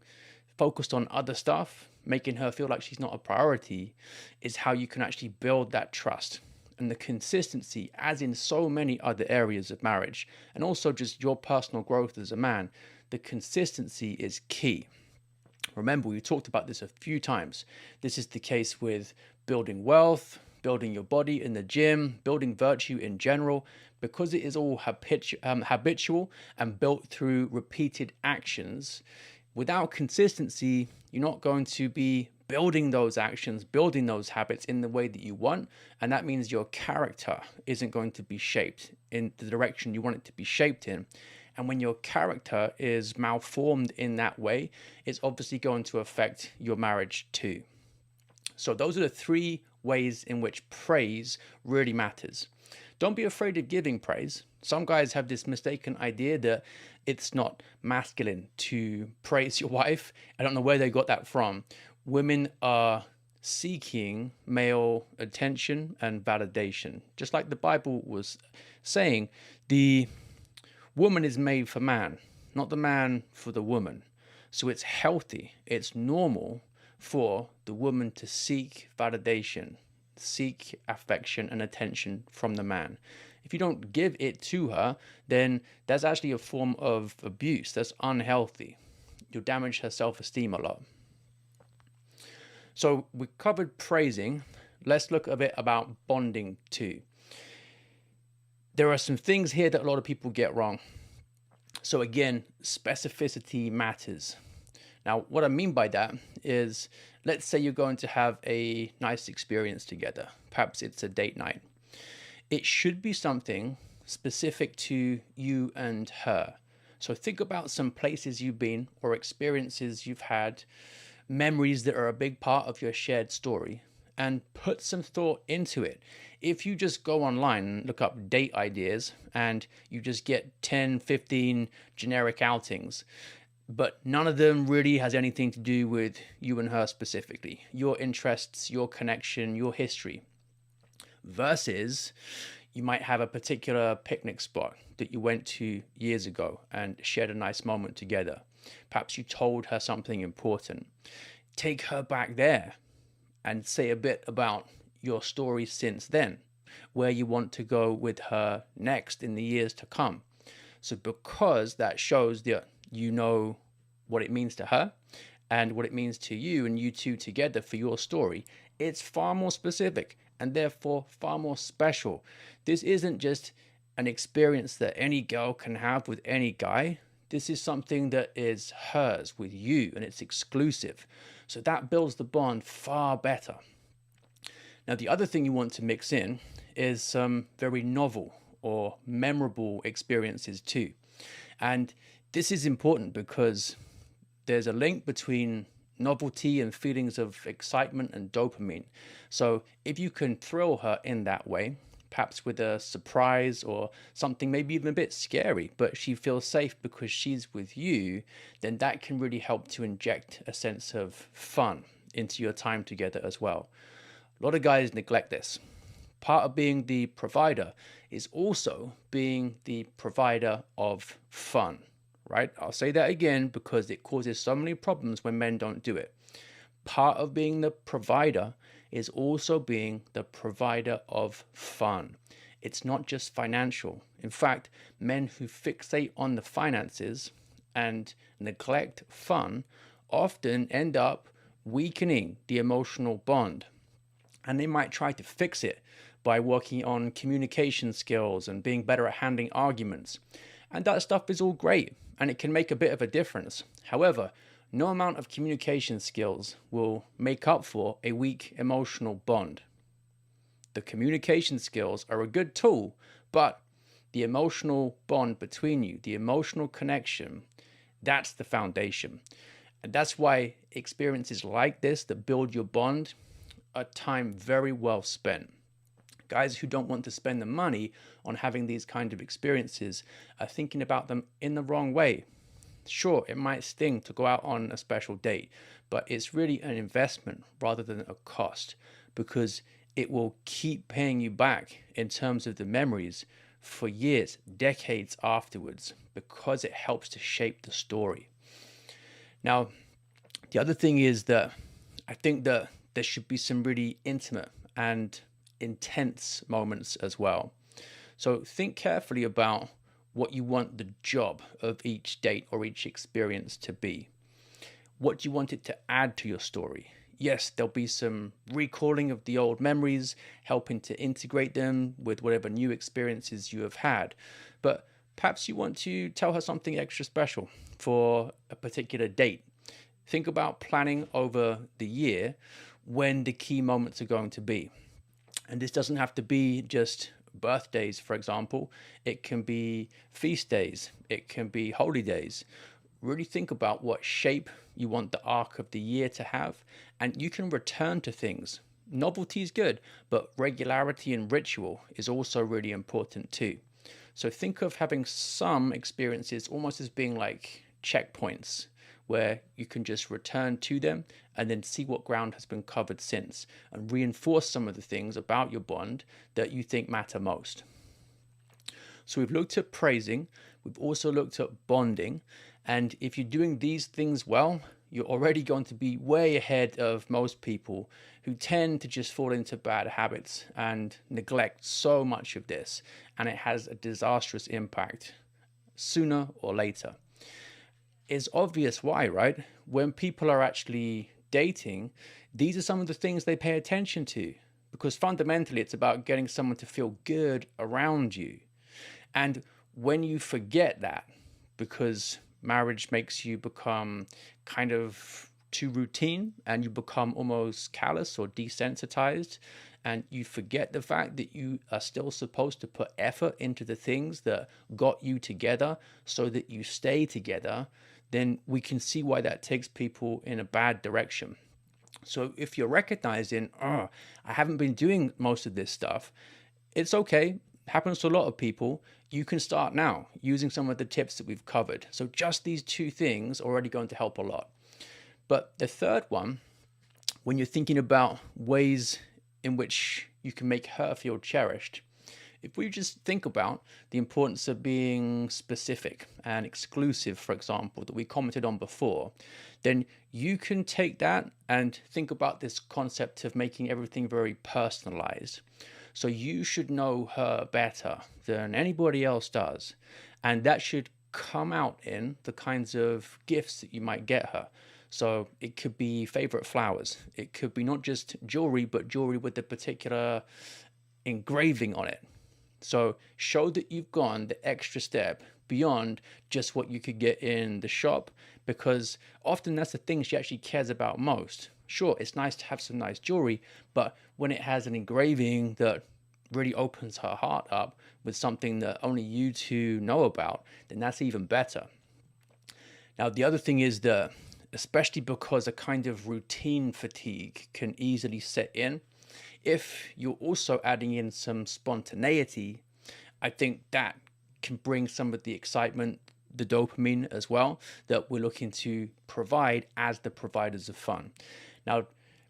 focused on other stuff, making her feel like she's not a priority, is how you can actually build that trust. And the consistency, as in so many other areas of marriage, and also just your personal growth as a man, the consistency is key. Remember, we talked about this a few times. This is the case with building wealth, building your body in the gym, building virtue in general, because it is all habitual and built through repeated actions. Without consistency, you're not going to be building those actions, building those habits in the way that you want. And that means your character isn't going to be shaped in the direction you want it to be shaped in. And when your character is malformed in that way, it's obviously going to affect your marriage too. So those are the three ways in which praise really matters. Don't be afraid of giving praise. Some guys have this mistaken idea that it's not masculine to praise your wife. I don't know where they got that from. Women are seeking male attention and validation. Just like the Bible was saying, the woman is made for man, not the man for the woman. So it's healthy, it's normal for the woman to seek validation, seek affection and attention from the man. If you don't give it to her, then that's actually a form of abuse. That's unhealthy. You'll damage her self-esteem a lot. So we covered praising. Let's look a bit about bonding too. There are some things here that a lot of people get wrong. So again, specificity matters. Now, what I mean by that is, let's say you're going to have a nice experience together. Perhaps it's a date night. It should be something specific to you and her. So think about some places you've been or experiences you've had, memories that are a big part of your shared story, and put some thought into it. If you just go online and look up date ideas and you just get 10, 15 generic outings, but none of them really has anything to do with you and her specifically, your interests, your connection, your history, versus you might have a particular picnic spot that you went to years ago and shared a nice moment together. Perhaps you told her something important. Take her back there and say a bit about your story since then, where you want to go with her next in the years to come. So because that shows that you know what it means to her and what it means to you and you two together for your story, it's far more specific and therefore far more special. This isn't just an experience that any girl can have with any guy. This is something that is hers with you and it's exclusive. So that builds the bond far better. Now, the other thing you want to mix in is some very novel or memorable experiences too. And this is important because there's a link between novelty and feelings of excitement and dopamine. So if you can thrill her in that way, perhaps with a surprise or something maybe even a bit scary, but she feels safe because she's with you, then that can really help to inject a sense of fun into your time together as well. A lot of guys neglect this. Part of being the provider is also being the provider of fun, right? I'll say that again because it causes so many problems when men don't do it. Part of being the provider is also being the provider of fun. It's not just financial. In fact, men who fixate on the finances and neglect fun often end up weakening the emotional bond. And they might try to fix it by working on communication skills and being better at handling arguments. And that stuff is all great and it can make a bit of a difference. However, no amount of communication skills will make up for a weak emotional bond. The communication skills are a good tool, but the emotional bond between you, the emotional connection, that's the foundation. And that's why experiences like this that build your bond are time very well spent. Guys who don't want to spend the money on having these kind of experiences are thinking about them in the wrong way. Sure, it might sting to go out on a special date, but it's really an investment rather than a cost because it will keep paying you back in terms of the memories for years, decades afterwards, because it helps to shape the story. Now, the other thing is that I think that there should be some really intimate and intense moments as well. So think carefully about what you want the job of each date or each experience to be. What do you want it to add to your story? Yes, there'll be some recalling of the old memories, helping to integrate them with whatever new experiences you have had. But perhaps you want to tell her something extra special for a particular date. Think about planning over the year when the key moments are going to be. And this doesn't have to be just birthdays, for example. It can be feast days. It can be holy days. Really think about what shape you want the arc of the year to have. And you can return to things Novelty is good, but regularity and ritual is also really important too. So think of having some experiences almost as being like checkpoints where you can just return to them and then see what ground has been covered since and reinforce some of the things about your bond that you think matter most. So we've looked at praising, we've also looked at bonding, and if you're doing these things well, you're already going to be way ahead of most people who tend to just fall into bad habits and neglect so much of this, and it has a disastrous impact sooner or later. It's obvious why, right? When people are actually dating, these are some of the things they pay attention to, because fundamentally it's about getting someone to feel good around you. And when you forget that, because marriage makes you become kind of too routine and you become almost callous or desensitized, and you forget the fact that you are still supposed to put effort into the things that got you together so that you stay together, then we can see why that takes people in a bad direction. So if you're recognizing, oh, I haven't been doing most of this stuff, it's okay. Happens to a lot of people. You can start now using some of the tips that we've covered. So just these two things are already going to help a lot. But the third one, when you're thinking about ways in which you can make her feel cherished, if we just think about the importance of being specific and exclusive, for example, that we commented on before, then you can take that and think about this concept of making everything very personalized. So you should know her better than anybody else does. And that should come out in the kinds of gifts that you might get her. So it could be favorite flowers. It could be not just jewelry, but jewelry with a particular engraving on it. So show that you've gone the extra step beyond just what you could get in the shop, because often that's the thing she actually cares about most. Sure, it's nice to have some nice jewelry, but when it has an engraving that really opens her heart up with something that only you two know about, then that's even better. Now, the other thing is that, especially because a kind of routine fatigue can easily set in, if you're also adding in some spontaneity, I think that can bring some of the excitement, the dopamine as well, that we're looking to provide as the providers of fun. Now,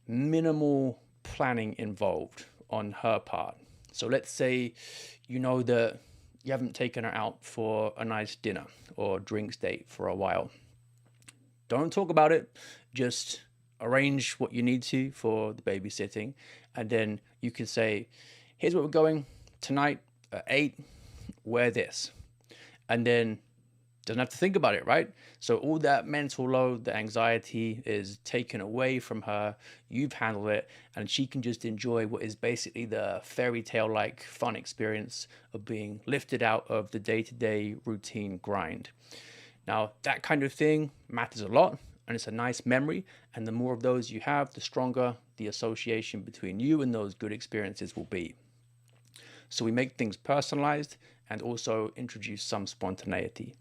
minimal planning involved on her part. So let's say you know that you haven't taken her out for a nice dinner or drinks date for a while. Don't talk about it, just arrange what you need to for the babysitting, and then you can say, here's where we're going tonight at 8, wear this. And then doesn't have to think about it, right? So all that mental load, the anxiety is taken away from her. You've handled it, and she can just enjoy what is basically the fairy tale like fun experience of being lifted out of the day-to-day routine grind. Now, that kind of thing matters a lot, and it's a nice memory. And the more of those you have, the stronger the association between you and those good experiences will be. So we make things personalized and also introduce some spontaneity.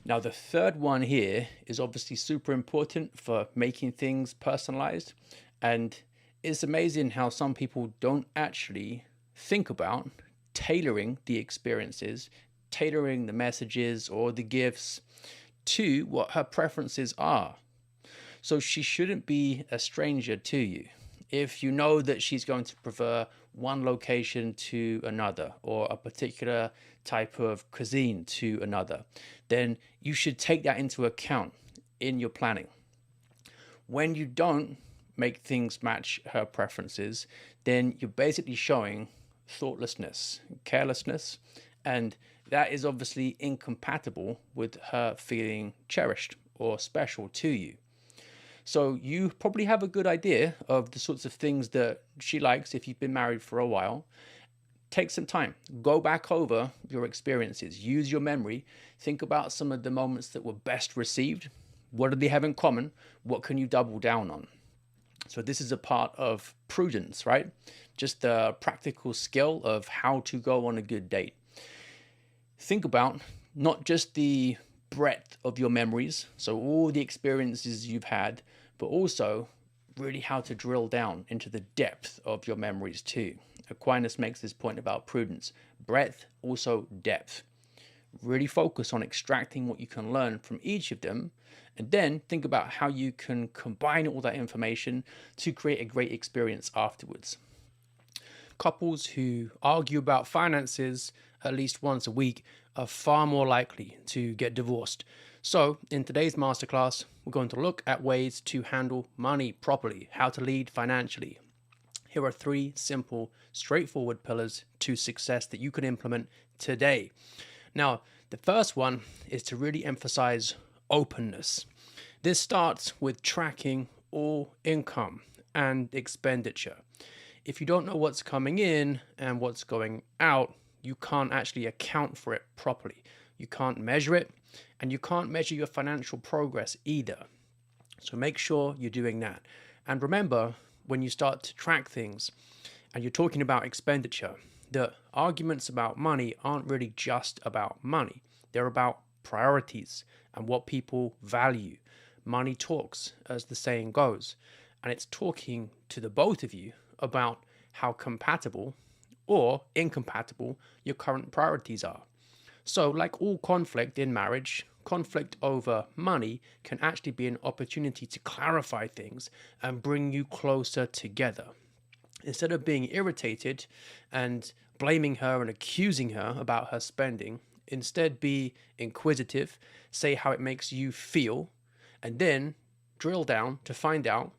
Now, the third one here is obviously super important for making things personalized. And it's amazing how some people don't actually think about tailoring the experiences, tailoring the messages or the gifts to what her preferences are. So she shouldn't be a stranger to you. If you know that she's going to prefer one location to another, or a particular type of cuisine to another, then you should take that into account in your planning. When you don't make things match her preferences, then you're basically showing thoughtlessness, carelessness, and that is obviously incompatible with her feeling cherished or special to you. So you probably have a good idea of the sorts of things that she likes if you've been married for a while. Take some time, go back over your experiences, use your memory, think about some of the moments that were best received. What do they have in common? What can you double down on? So this is a part of prudence, right? Just the practical skill of how to go on a good date. Think about not just the breadth of your memories, so all the experiences you've had, but also really how to drill down into the depth of your memories too. Aquinas makes this point about prudence: breadth, also depth. Really focus on extracting what you can learn from each of them, and then think about how you can combine all that information to create a great experience afterwards. Couples who argue about finances at least once a week are far more likely to get divorced. So in today's masterclass, we're going to look at ways to handle money properly, how to lead financially. Here are 3 simple, straightforward pillars to success that you can implement today. Now, the first one is to really emphasize openness. This starts with tracking all income and expenditure. If you don't know what's coming in and what's going out, you can't actually account for it properly. You can't measure it, and you can't measure your financial progress either. So make sure you're doing that. And remember, when you start to track things and you're talking about expenditure, the arguments about money aren't really just about money. They're about priorities and what people value. Money talks, as the saying goes, and it's talking to the both of you about how compatible or incompatible your current priorities are. So, like all conflict in marriage, conflict over money can actually be an opportunity to clarify things and bring you closer together. Instead of being irritated and blaming her and accusing her about her spending, instead be inquisitive, say how it makes you feel, and then drill down to find out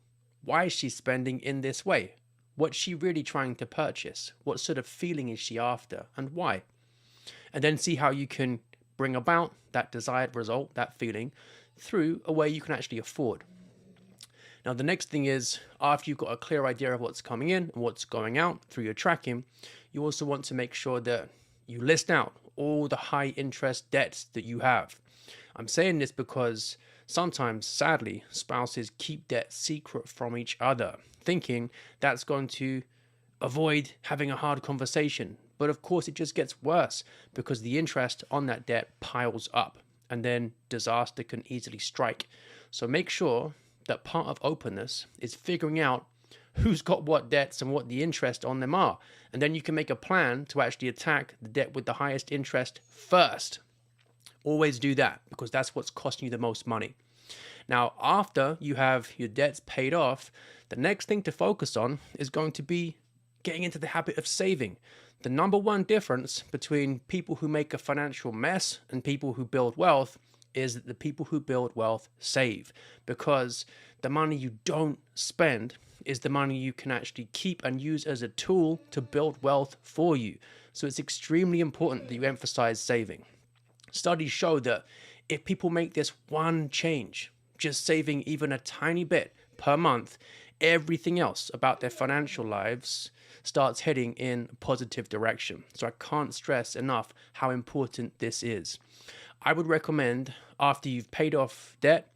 why she's spending in this way. What's she really trying to purchase? What sort of feeling is she after, and why? And then see how you can bring about that desired result, that feeling, through a way you can actually afford. Now, the next thing is, after you've got a clear idea of what's coming in and what's going out through your tracking, you also want to make sure that you list out all the high interest debts that you have. I'm saying this because sometimes, sadly, spouses keep debt secret from each other, thinking that's going to avoid having a hard conversation. But of course, it just gets worse because the interest on that debt piles up, and then disaster can easily strike. So make sure that part of openness is figuring out who's got what debts and what the interest on them are. And then you can make a plan to actually attack the debt with the highest interest first. Always do that, because that's what's costing you the most money. Now, after you have your debts paid off, the next thing to focus on is going to be getting into the habit of saving. The number one difference between people who make a financial mess and people who build wealth is that the people who build wealth save, because the money you don't spend is the money you can actually keep and use as a tool to build wealth for you. So it's extremely important that you emphasize saving. Studies show that if people make this one change, just saving even a tiny bit per month, everything else about their financial lives starts heading in a positive direction. So I can't stress enough how important this is. I would recommend, after you've paid off debt,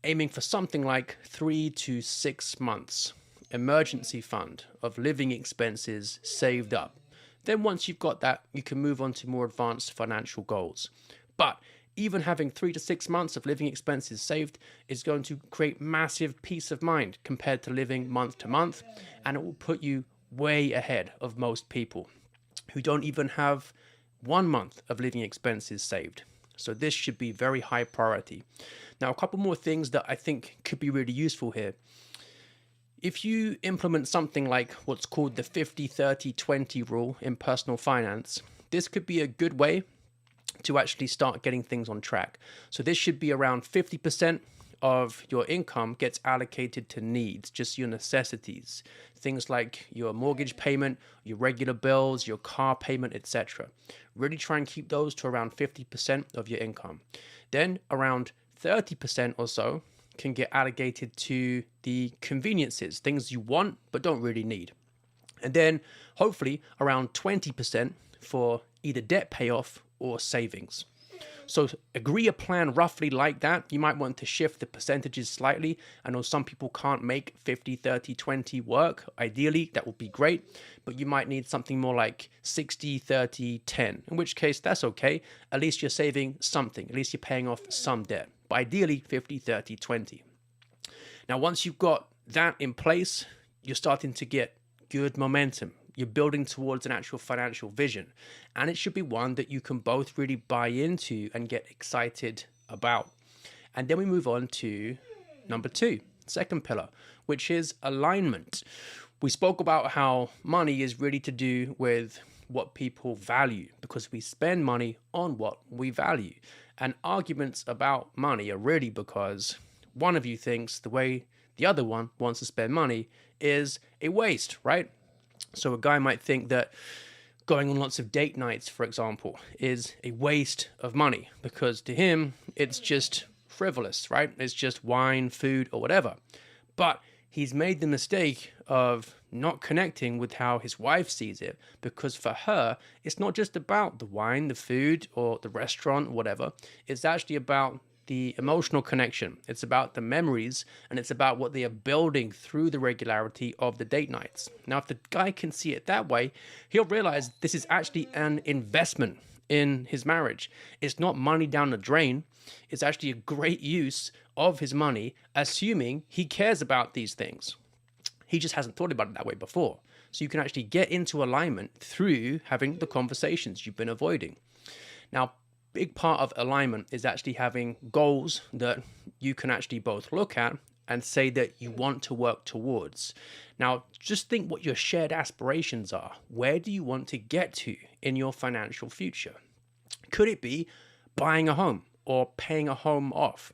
aiming for something like 3 to 6 months emergency fund of living expenses saved up. Then once you've got that, you can move on to more advanced financial goals. But even having 3 to 6 months of living expenses saved is going to create massive peace of mind compared to living month to month, and it will put you way ahead of most people who don't even have 1 month of living expenses saved. So this should be very high priority. Now, a couple more things that I think could be really useful here. If you implement something like what's called the 50-30-20 rule in personal finance, this could be a good way to actually start getting things on track. So this should be around 50% of your income gets allocated to needs, just your necessities. Things like your mortgage payment, your regular bills, your car payment, etc. Really try and keep those to around 50% of your income. Then around 30% or so can get allocated to the conveniences, things you want but don't really need. And then hopefully around 20% for either debt payoff or savings. So agree a plan roughly like that. You might want to shift the percentages slightly. I know some people can't make 50-30-20 work. Ideally, that would be great, but you might need something more like 60-30-10, in which case that's okay. At least you're saving something. At least you're paying off some debt. But ideally, 50-30-20. Now, once you've got that in place, you're starting to get good momentum. You're building towards an actual financial vision, and it should be one that you can both really buy into and get excited about. And then we move on to number 2, second pillar, which is alignment. We spoke about how money is really to do with what people value, because we spend money on what we value. And arguments about money are really because one of you thinks the way the other one wants to spend money is a waste, right? So a guy might think that going on lots of date nights, for example, is a waste of money because to him, it's just frivolous, right? It's just wine, food, or whatever. But he's made the mistake of not connecting with how his wife sees it, because for her, it's not just about the wine, the food, or the restaurant, whatever. It's actually about the emotional connection. It's about the memories, and it's about what they are building through the regularity of the date nights. Now, if the guy can see it that way, he'll realize this is actually an investment in his marriage. It's not money down the drain. It's actually a great use of his money, assuming he cares about these things. He just hasn't thought about it that way before. So you can actually get into alignment through having the conversations you've been avoiding. Now, big part of alignment is actually having goals that you can actually both look at and say that you want to work towards. Now, just think what your shared aspirations are. Where do you want to get to in your financial future? Could it be buying a home or paying a home off?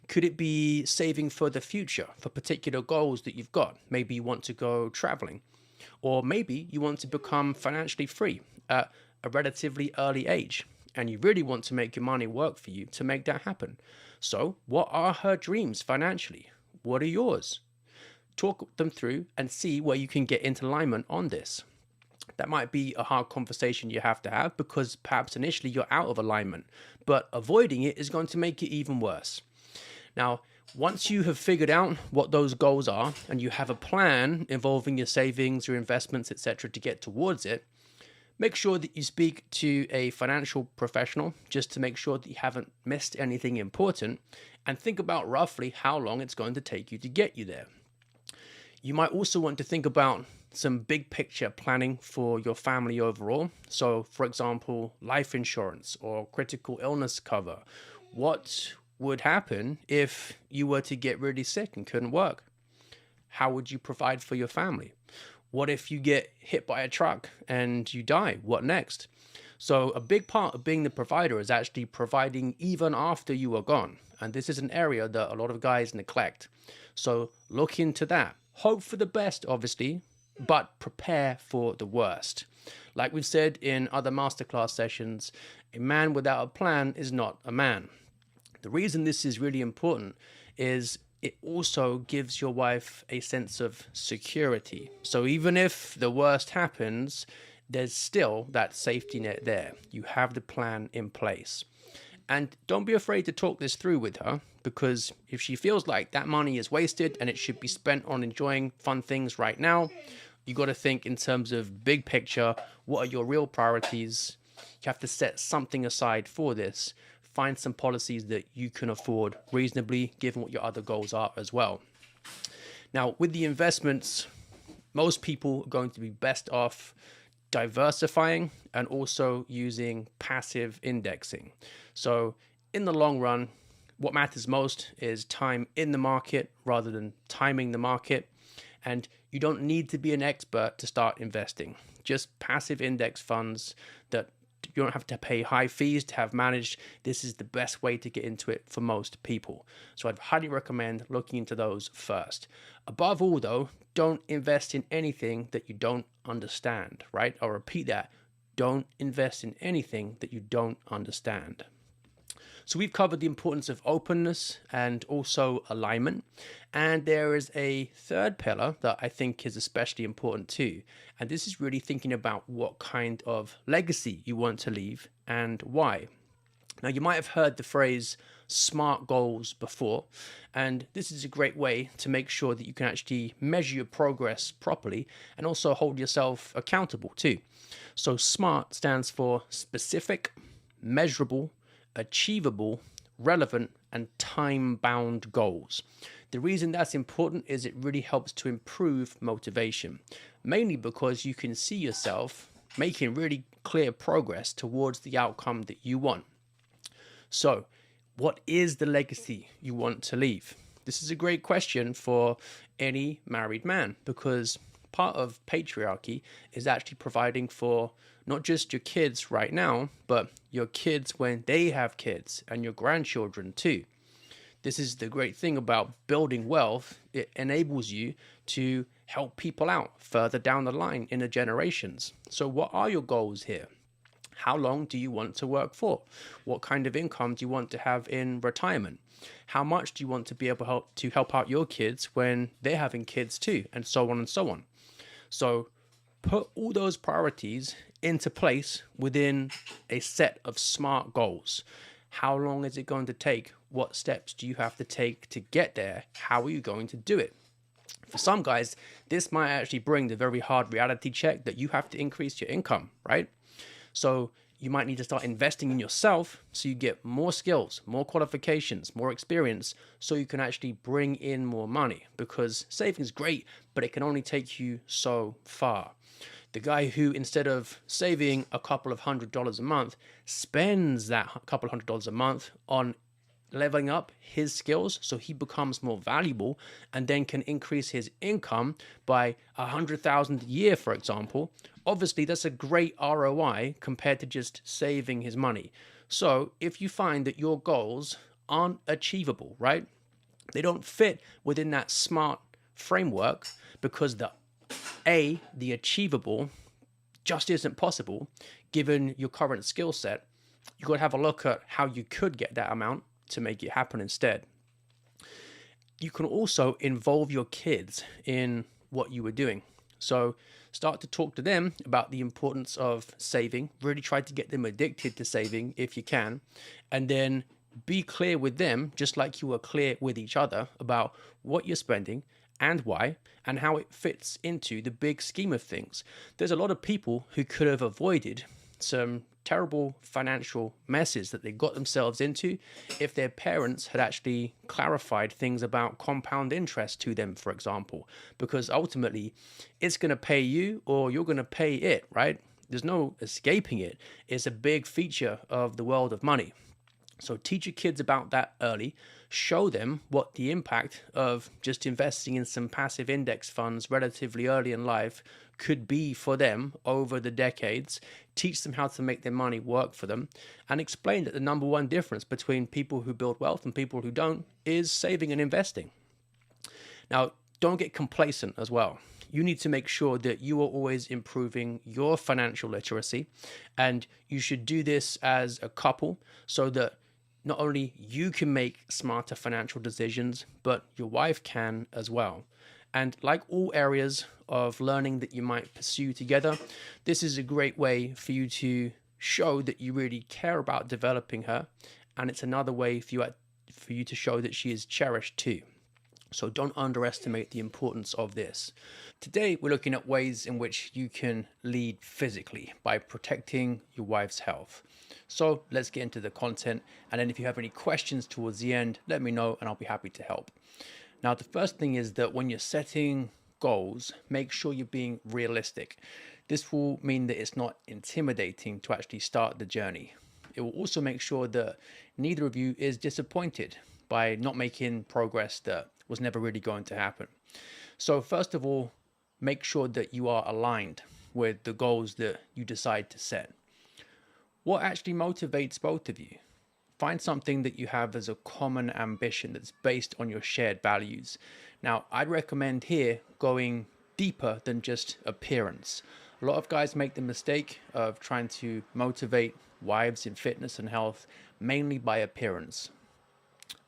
Could it be saving for the future for particular goals that you've got? Maybe you want to go traveling, or maybe you want to become financially free at a relatively early age, and you really want to make your money work for you to make that happen. So what are her dreams financially? What are yours? Talk them through and see where you can get into alignment on this. That might be a hard conversation you have to have because perhaps initially you're out of alignment, but avoiding it is going to make it even worse. Now, once you have figured out what those goals are and you have a plan involving your savings, your investments, etc., to get towards it, make sure that you speak to a financial professional just to make sure that you haven't missed anything important, and think about roughly how long it's going to take you to get you there. You might also want to think about some big picture planning for your family overall. So, for example, life insurance or critical illness cover. What would happen if you were to get really sick and couldn't work? How would you provide for your family? What if you get hit by a truck and you die? What next? So a big part of being the provider is actually providing even after you are gone. And this is an area that a lot of guys neglect. So look into that. Hope for the best, obviously, but prepare for the worst. Like we've said in other masterclass sessions, a man without a plan is not a man. The reason this is really important is it also gives your wife a sense of security. So even if the worst happens, there's still that safety net there. You have the plan in place. And don't be afraid to talk this through with her, because if she feels like that money is wasted and it should be spent on enjoying fun things right now, you got to think in terms of big picture. What are your real priorities? You have to set something aside for this. Find some policies that you can afford reasonably, given what your other goals are as well. Now, with the investments, most people are going to be best off diversifying and also using passive indexing. So in the long run, what matters most is time in the market rather than timing the market. And you don't need to be an expert to start investing. Just passive index funds that you don't have to pay high fees to have managed. This is the best way to get into it for most people. So I'd highly recommend looking into those first. Above all, though, don't invest in anything that you don't understand, right? I'll repeat that. Don't invest in anything that you don't understand. So we've covered the importance of openness and also alignment. And there is a third pillar that I think is especially important too. And this is really thinking about what kind of legacy you want to leave and why. Now, you might have heard the phrase SMART goals before, and this is a great way to make sure that you can actually measure your progress properly and also hold yourself accountable too. So SMART stands for specific, measurable, achievable, relevant, and time-bound goals. The reason that's important is it really helps to improve motivation, mainly because you can see yourself making really clear progress towards the outcome that you want. So, what is the legacy you want to leave? This is a great question for any married man, because part of patriarchy is actually providing for not just your kids right now, but your kids when they have kids and your grandchildren too. This is the great thing about building wealth. It enables you to help people out further down the line in the generations. So what are your goals here? How long do you want to work for? What kind of income do you want to have in retirement? How much do you want to be able to help out your kids when they're having kids too? And so on and so on. So put all those priorities into place within a set of SMART goals. How long is it going to take? What steps do you have to take to get there? How are you going to do it? For some guys, this might actually bring the very hard reality check that you have to increase your income, right? So you might need to start investing in yourself so you get more skills, more qualifications, more experience, so you can actually bring in more money, because saving is great, but it can only take you so far. The guy who, instead of saving a couple of $100s a month, spends that couple of $100s a month on leveling up his skills so he becomes more valuable and then can increase his income by $100,000 a year, for example. Obviously, that's a great ROI compared to just saving his money. So if you find that your goals aren't achievable, right? They don't fit within that SMART framework because the achievable just isn't possible given your current skill set. You've got to have a look at how you could get that amount to make it happen instead. You can also involve your kids in what you were doing. So start to talk to them about the importance of saving. Really try to get them addicted to saving if you can. And then be clear with them, just like you were clear with each other, about what you're spending and why, and how it fits into the big scheme of things. There's a lot of people who could have avoided some terrible financial messes that they got themselves into if their parents had actually clarified things about compound interest to them, for example, because ultimately it's going to pay you or you're going to pay it, right? There's no escaping it. It's a big feature of the world of money. So teach your kids about that early. Show them what the impact of just investing in some passive index funds relatively early in life could be for them over the decades. Teach them how to make their money work for them, and explain that the number one difference between people who build wealth and people who don't is saving and investing. Now, don't get complacent as well. You need to make sure that you are always improving your financial literacy, and you should do this as a couple so that not only you can make smarter financial decisions, but your wife can as well. And like all areas of learning that you might pursue together, this is a great way for you to show that you really care about developing her. And it's another way for you to show that she is cherished too. So don't underestimate the importance of this. Today, we're looking at ways in which you can lead physically by protecting your wife's health. So let's get into the content. And then if you have any questions towards the end, let me know and I'll be happy to help. Now, the first thing is that when you're setting goals, make sure you're being realistic. This will mean that it's not intimidating to actually start the journey. It will also make sure that neither of you is disappointed by not making progress that was never really going to happen. So first of all, make sure that you are aligned with the goals that you decide to set. What actually motivates both of you? Find something that you have as a common ambition that's based on your shared values. Now, I'd recommend here going deeper than just appearance. A lot of guys make the mistake of trying to motivate wives in fitness and health mainly by appearance.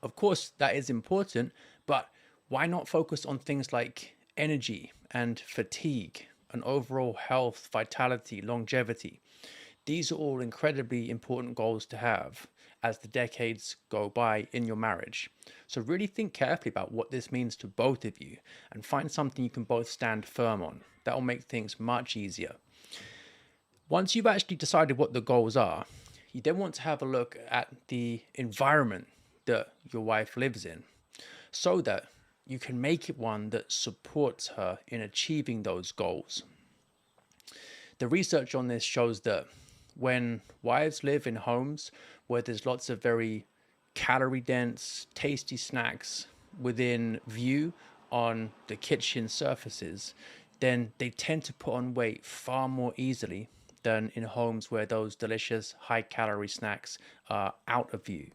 Of course, that is important, but why not focus on things like energy and fatigue and overall health, vitality, longevity? These are all incredibly important goals to have as the decades go by in your marriage. So really think carefully about what this means to both of you and find something you can both stand firm on. That will make things much easier. Once you've actually decided what the goals are, you then want to have a look at the environment that your wife lives in, so that you can make it one that supports her in achieving those goals. The research on this shows that when wives live in homes where there's lots of very calorie dense, tasty snacks within view on the kitchen surfaces, then they tend to put on weight far more easily than in homes where those delicious high calorie snacks are out of view.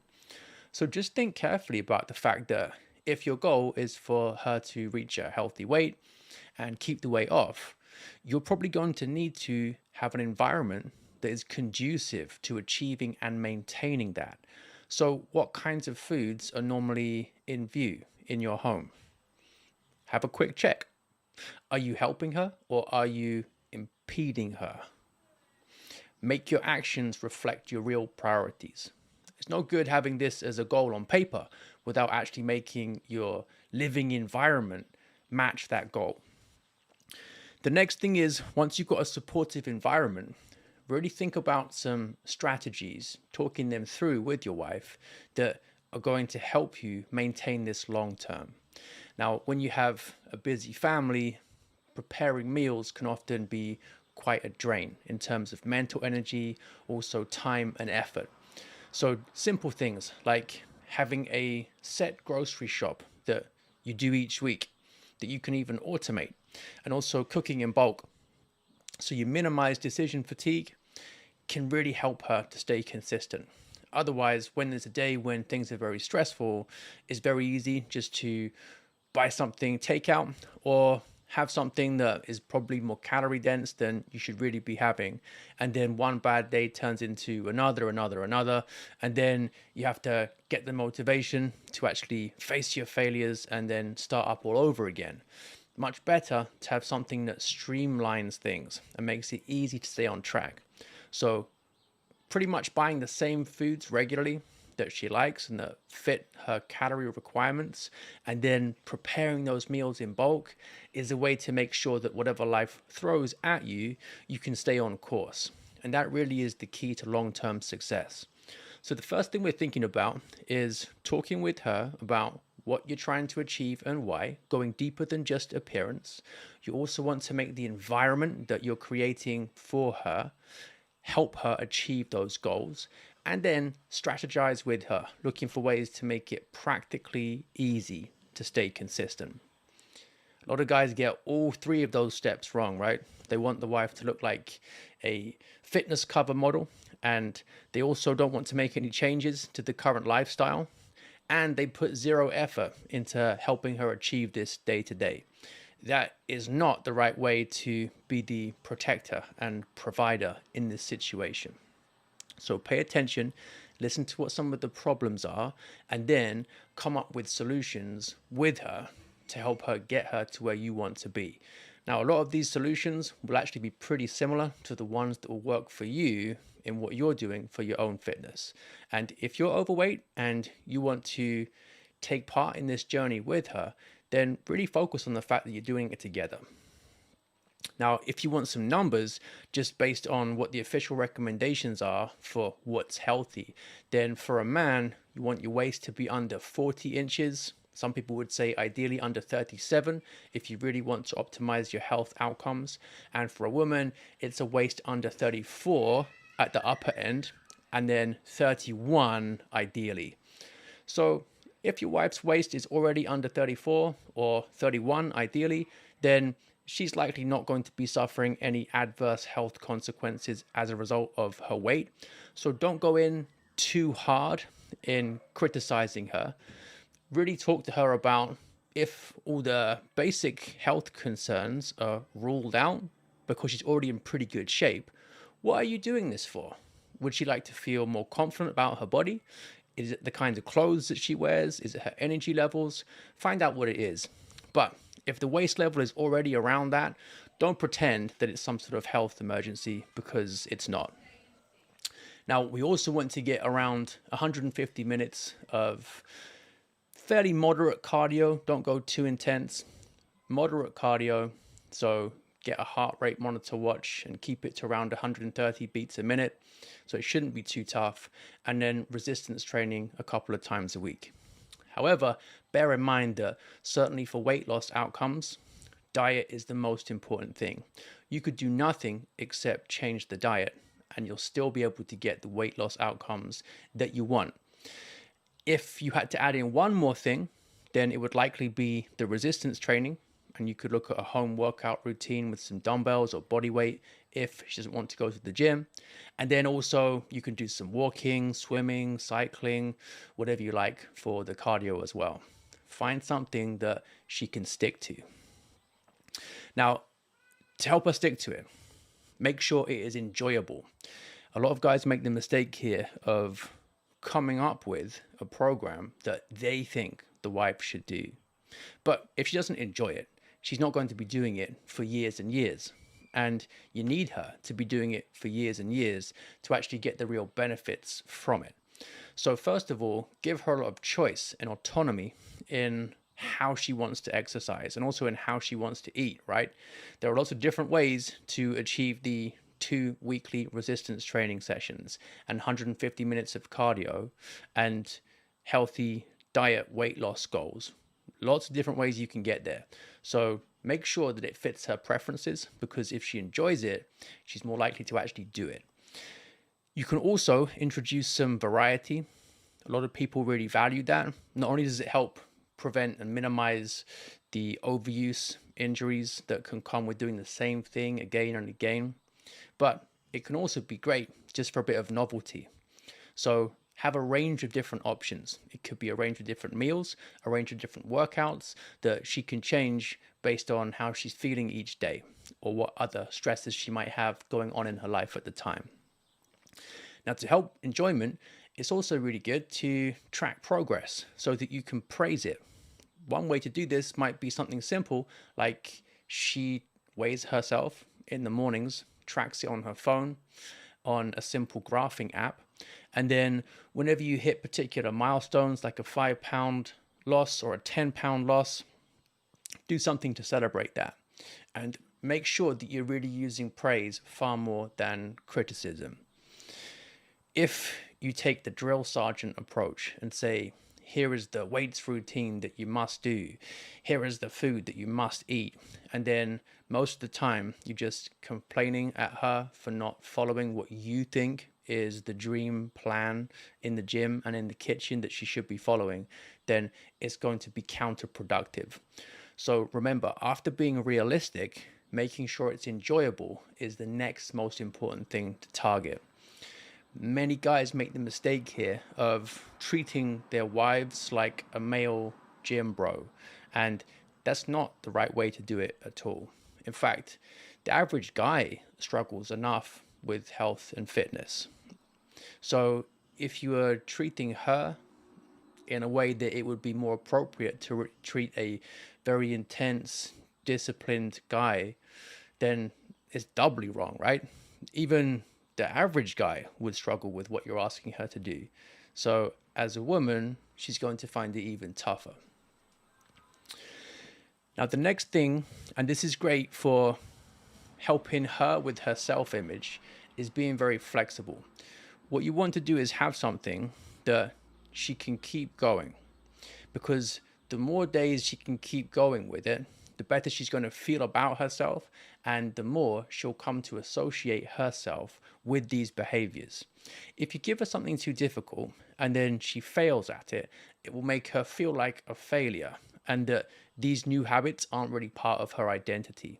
So just think carefully about the fact that if your goal is for her to reach a healthy weight and keep the weight off, you're probably going to need to have an environment that is conducive to achieving and maintaining that. So what kinds of foods are normally in view in your home? Have a quick check. Are you helping her or are you impeding her? Make your actions reflect your real priorities. It's no good having this as a goal on paper without actually making your living environment match that goal. The next thing is, once you've got a supportive environment, really think about some strategies, talking them through with your wife that are going to help you maintain this long term. Now, when you have a busy family, preparing meals can often be quite a drain in terms of mental energy, also time and effort. So simple things like having a set grocery shop that you do each week that you can even automate, and also cooking in bulk so you minimize decision fatigue can really help her to stay consistent. Otherwise, when there's a day when things are very stressful, it's very easy just to buy something takeout or have something that is probably more calorie dense than you should really be having. And then one bad day turns into another. And then you have to get the motivation to actually face your failures and then start up all over again. Much better to have something that streamlines things and makes it easy to stay on track. So pretty much buying the same foods regularly that she likes and that fit her calorie requirements, and then preparing those meals in bulk is a way to make sure that whatever life throws at you, you can stay on course. And that really is the key to long-term success. So the first thing we're thinking about is talking with her about what you're trying to achieve and why, going deeper than just appearance. You also want to make the environment that you're creating for her help her achieve those goals, and then strategize with her, looking for ways to make it practically easy to stay consistent. A lot of guys get all three of those steps wrong, right? They want the wife to look like a fitness cover model, and they also don't want to make any changes to the current lifestyle, and they put zero effort into helping her achieve this day to day. That is not the right way to be the protector and provider in this situation. So pay attention, listen to what some of the problems are, and then come up with solutions with her to help her get her to where you want to be. Now, a lot of these solutions will actually be pretty similar to the ones that will work for you in what you're doing for your own fitness. And if you're overweight and you want to take part in this journey with her, then really focus on the fact that you're doing it together. Now, if you want some numbers just based on what the official recommendations are for what's healthy, then for a man, you want your waist to be under 40 inches. Some people would say ideally under 37 if you really want to optimize your health outcomes. And for a woman, it's a waist under 34 at the upper end, and then 31 ideally. So if your wife's waist is already under 34 or 31 ideally, then she's likely not going to be suffering any adverse health consequences as a result of her weight. So don't go in too hard in criticizing her. Really talk to her about if all the basic health concerns are ruled out because she's already in pretty good shape. What are you doing this for? Would she like to feel more confident about her body? Is it the kinds of clothes that she wears? Is it her energy levels? Find out what it is. But if the waist level is already around that, don't pretend that it's some sort of health emergency, because it's not. Now, we also want to get around 150 minutes of fairly moderate cardio. Don't go too intense. Moderate cardio. So get a heart rate monitor watch and keep it to around 130 beats a minute. So it shouldn't be too tough. And then resistance training a couple of times a week. However, bear in mind that certainly for weight loss outcomes, diet is the most important thing. You could do nothing except change the diet, and you'll still be able to get the weight loss outcomes that you want. If you had to add in one more thing, then it would likely be the resistance training. And you could look at a home workout routine with some dumbbells or body weight if she doesn't want to go to the gym. And then also you can do some walking, swimming, cycling, whatever you like for the cardio as well. Find something that she can stick to. Now, to help her stick to it, make sure it is enjoyable. A lot of guys make the mistake here of coming up with a program that they think the wife should do. But if she doesn't enjoy it, she's not going to be doing it for years and years. And you need her to be doing it for years and years to actually get the real benefits from it. So first of all, give her a lot of choice and autonomy in how she wants to exercise and also in how she wants to eat, right? There are lots of different ways to achieve the 2 weekly resistance training sessions and 150 minutes of cardio and healthy diet weight loss goals. Lots of different ways you can get there. So make sure that it fits her preferences, because if she enjoys it, she's more likely to actually do it. You can also introduce some variety. A lot of people really value that. Not only does it help prevent and minimize the overuse injuries that can come with doing the same thing again and again, but it can also be great just for a bit of novelty. So have a range of different options. It could be a range of different meals, a range of different workouts that she can change based on how she's feeling each day or what other stresses she might have going on in her life at the time. Now, to help enjoyment, it's also really good to track progress so that you can praise it. One way to do this might be something simple, like she weighs herself in the mornings, tracks it on her phone, on a simple graphing app. And then whenever you hit particular milestones, like a 5-pound loss or a 10-pound loss, do something to celebrate that. And make sure that you're really using praise far more than criticism. If you take the drill sergeant approach and say, here is the weights routine that you must do, here is the food that you must eat, and then most of the time you're just complaining at her for not following what you think is the dream plan in the gym and in the kitchen that she should be following, then it's going to be counterproductive. So remember, after being realistic, making sure it's enjoyable is the next most important thing to target. Many guys make the mistake here of treating their wives like a male gym bro, and that's not the right way to do it at all. In fact, the average guy struggles enough with health and fitness. So if you are treating her in a way that it would be more appropriate to treat a very intense, disciplined guy, then it's doubly wrong, right? Even the average guy would struggle with what you're asking her to do. So as a woman, she's going to find it even tougher. Now, the next thing, and this is great for helping her with her self-image, is being very flexible. What you want to do is have something that she can keep going, because the more days she can keep going with it, the better she's going to feel about herself, and the more she'll come to associate herself with these behaviors. If you give her something too difficult and then she fails at it, it will make her feel like a failure and that these new habits aren't really part of her identity.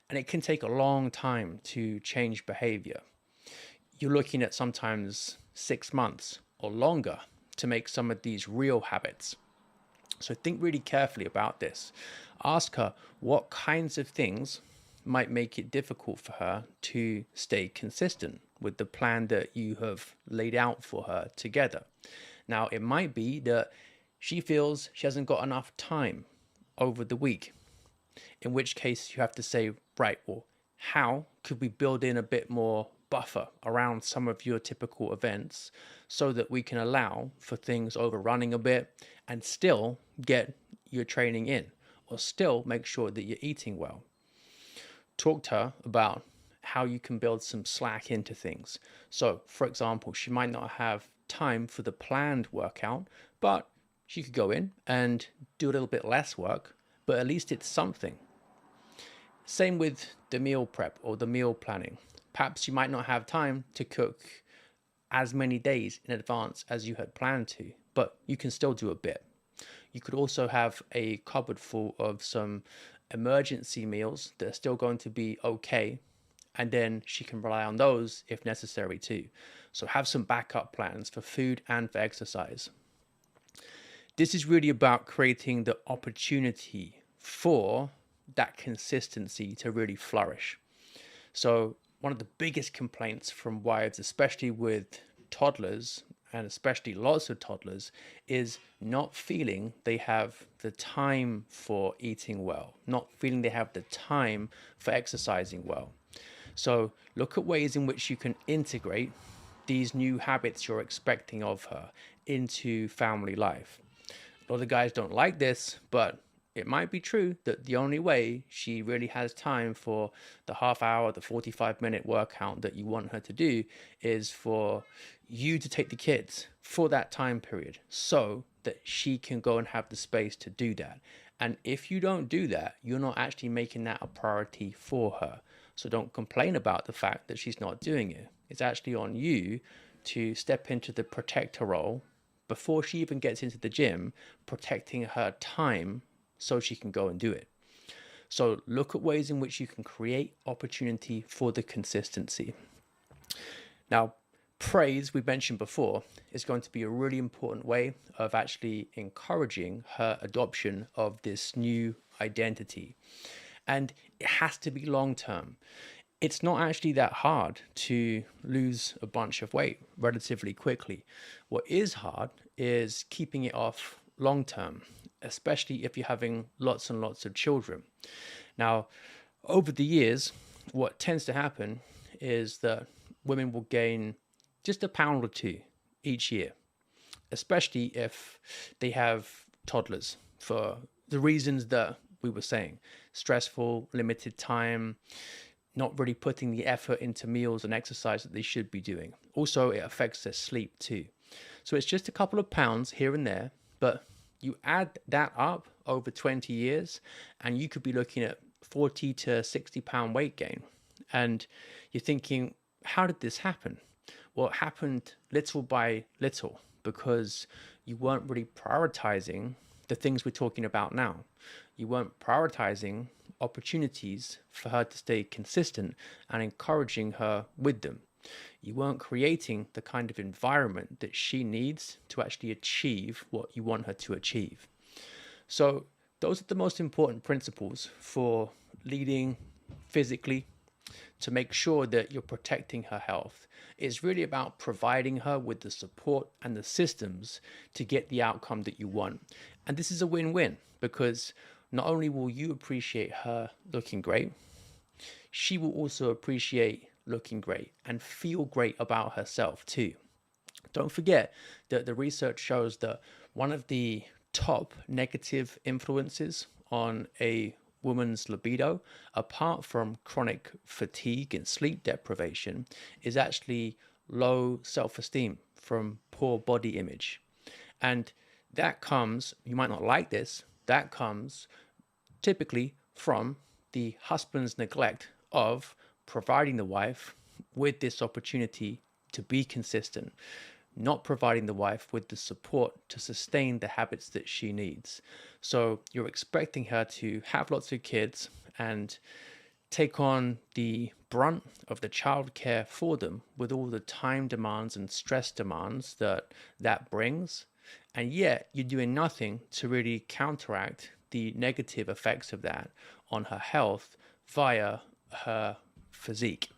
And it can take a long time to change behavior. You're looking at sometimes 6 months or longer to make some of these real habits. So think really carefully about this. Ask her what kinds of things might make it difficult for her to stay consistent with the plan that you have laid out for her together. Now, it might be that she feels she hasn't got enough time over the week, in which case you have to say, right, well, how could we build in a bit more buffer around some of your typical events so that we can allow for things overrunning a bit and still get your training in, or still make sure that you're eating well? talk to her about how you can build some slack into things. So, for example, she might not have time for the planned workout, but she could go in and do a little bit less work, but at least it's something. Same with the meal prep or the meal planning. Perhaps you might not have time to cook as many days in advance as you had planned to, but you can still do a bit. You could also have a cupboard full of some emergency meals that are still going to be okay, and then she can rely on those if necessary too. So have some backup plans for food and for exercise. This is really about creating the opportunity for that consistency to really flourish. So one of the biggest complaints from wives, especially with toddlers and especially lots of toddlers, is not feeling they have the time for eating well, not feeling they have the time for exercising well. So look at ways in which you can integrate these new habits you're expecting of her into family life. A lot of guys don't like this, but it might be true that the only way she really has time for the half hour, the 45-minute workout that you want her to do is for you to take the kids for that time period so that she can go and have the space to do that. And if you don't do that, you're not actually making that a priority for her. So don't complain about the fact that she's not doing it. It's actually on you to step into the protector role before she even gets into the gym, protecting her time so she can go and do it. So look at ways in which you can create opportunity for the consistency. Now, praise, we mentioned before, is going to be a really important way of actually encouraging her adoption of this new identity. And it has to be long term. It's not actually that hard to lose a bunch of weight relatively quickly. What is hard is keeping it off long term, especially if you're having lots and lots of children. Now, over the years, what tends to happen is that women will gain just a pound or two each year, especially if they have toddlers for the reasons that we were saying: stressful, limited time, not really putting the effort into meals and exercise that they should be doing. Also, it affects their sleep too. So it's just a couple of pounds here and there, but you add that up over 20 years and you could be looking at 40 to 60-pound weight gain. And you're thinking, how did this happen? Well, it happened little by little because you weren't really prioritizing the things we're talking about now. You weren't prioritizing opportunities for her to stay consistent and encouraging her with them. You weren't creating the kind of environment that she needs to actually achieve what you want her to achieve. So those are the most important principles for leading physically, to make sure that you're protecting her health. It's really about providing her with the support and the systems to get the outcome that you want. And this is a win-win because not only will you appreciate her looking great, she will also appreciate looking great and feel great about herself too. Don't forget that the research shows that one of the top negative influences on a woman's libido, apart from chronic fatigue and sleep deprivation, is actually low self-esteem from poor body image. And that comes, you might not like this, that comes typically from the husband's neglect of providing the wife with this opportunity to be consistent, not providing the wife with the support to sustain the habits that she needs. So you're expecting her to have lots of kids and take on the brunt of the childcare for them with all the time demands and stress demands that brings. And yet you're doing nothing to really counteract the negative effects of that on her health via her physique.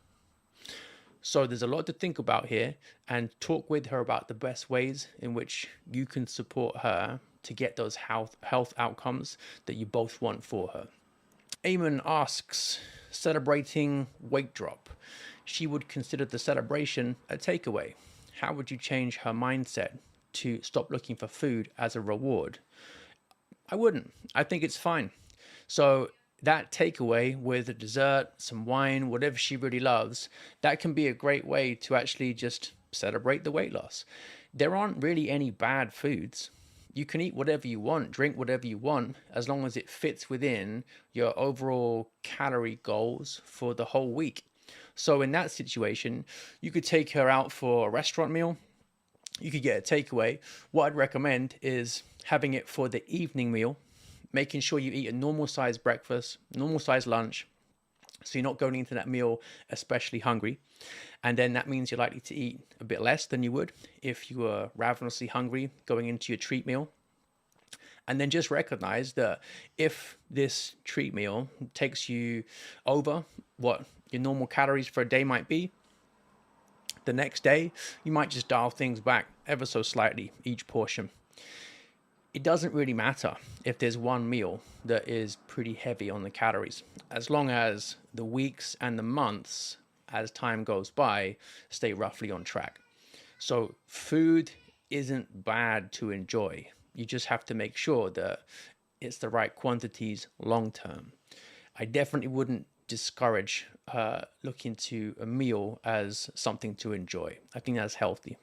So there's a lot to think about here, and talk with her about the best ways in which you can support her to get those health outcomes that you both want for her. Eamon asks, celebrating weight drop. She would consider the celebration a takeaway. How would you change her mindset to stop looking for food as a reward? I wouldn't. I think it's fine. So that takeaway with a dessert, some wine, whatever she really loves, that can be a great way to actually just celebrate the weight loss. There aren't really any bad foods. You can eat whatever you want, drink whatever you want, as long as it fits within your overall calorie goals for the whole week. So in that situation, you could take her out for a restaurant meal. You could get a takeaway. What I'd recommend is having it for the evening meal, making sure you eat a normal size breakfast, normal size lunch, so you're not going into that meal especially hungry. And then that means you're likely to eat a bit less than you would if you were ravenously hungry going into your treat meal. And then just recognize that if this treat meal takes you over what your normal calories for a day might be, the next day you might just dial things back ever so slightly each portion. It doesn't really matter if there's one meal that is pretty heavy on the calories, as long as the weeks and the months as time goes by stay roughly on track. So food isn't bad to enjoy. You just have to make sure that it's the right quantities long term. I definitely wouldn't discourage looking to a meal as something to enjoy. I think that's healthy.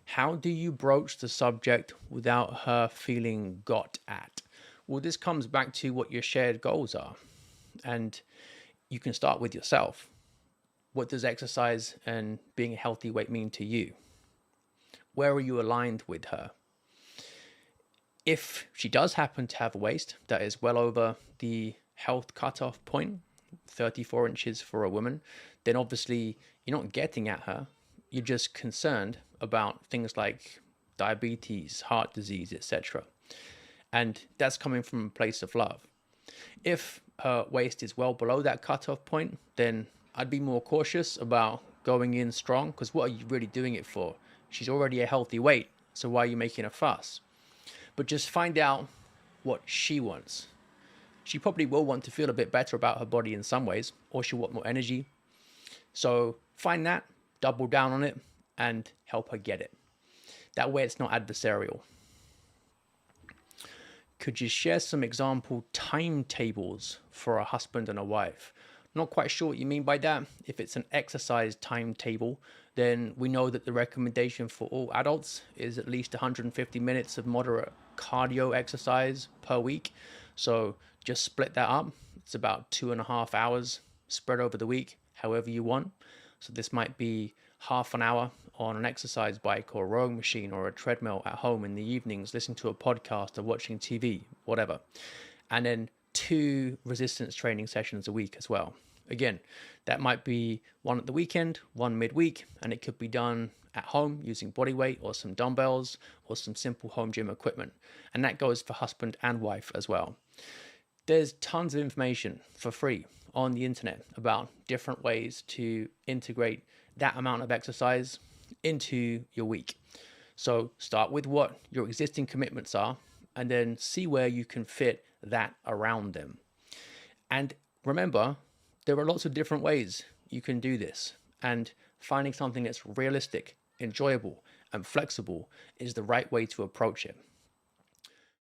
How do you broach the subject without her feeling got at? Well, this comes back to what your shared goals are. And you can start with yourself. What does exercise and being a healthy weight mean to you? Where are you aligned with her? If she does happen to have a waist that is well over the health cutoff point, 34 inches for a woman, then obviously you're not getting at her. You're just concerned about things like diabetes, heart disease, etc. And that's coming from a place of love. If her waist is well below that cutoff point, then I'd be more cautious about going in strong, because what are you really doing it for? She's already a healthy weight, so why are you making a fuss? But just find out what she wants. She probably will want to feel a bit better about her body in some ways, or she'll want more energy. So find that, double down on it, and help her get it. That way it's not adversarial. Could you share some example timetables for a husband and a wife? Not quite sure what you mean by that. If it's an exercise timetable, then we know that the recommendation for all adults is at least 150 minutes of moderate cardio exercise per week. So just split that up. It's about 2.5 hours spread over the week, however you want. So this might be half an hour on an exercise bike or a rowing machine or a treadmill at home in the evenings, listening to a podcast or watching TV, whatever. And then 2 resistance training sessions a week as well. Again, that might be one at the weekend, one midweek, and it could be done at home using body weight or some dumbbells or some simple home gym equipment. And that goes for husband and wife as well. There's tons of information for free on the internet about different ways to integrate that amount of exercise into your week. So start with what your existing commitments are and then see where you can fit that around them. And remember, there are lots of different ways you can do this, and finding something that's realistic, enjoyable, and flexible is the right way to approach it.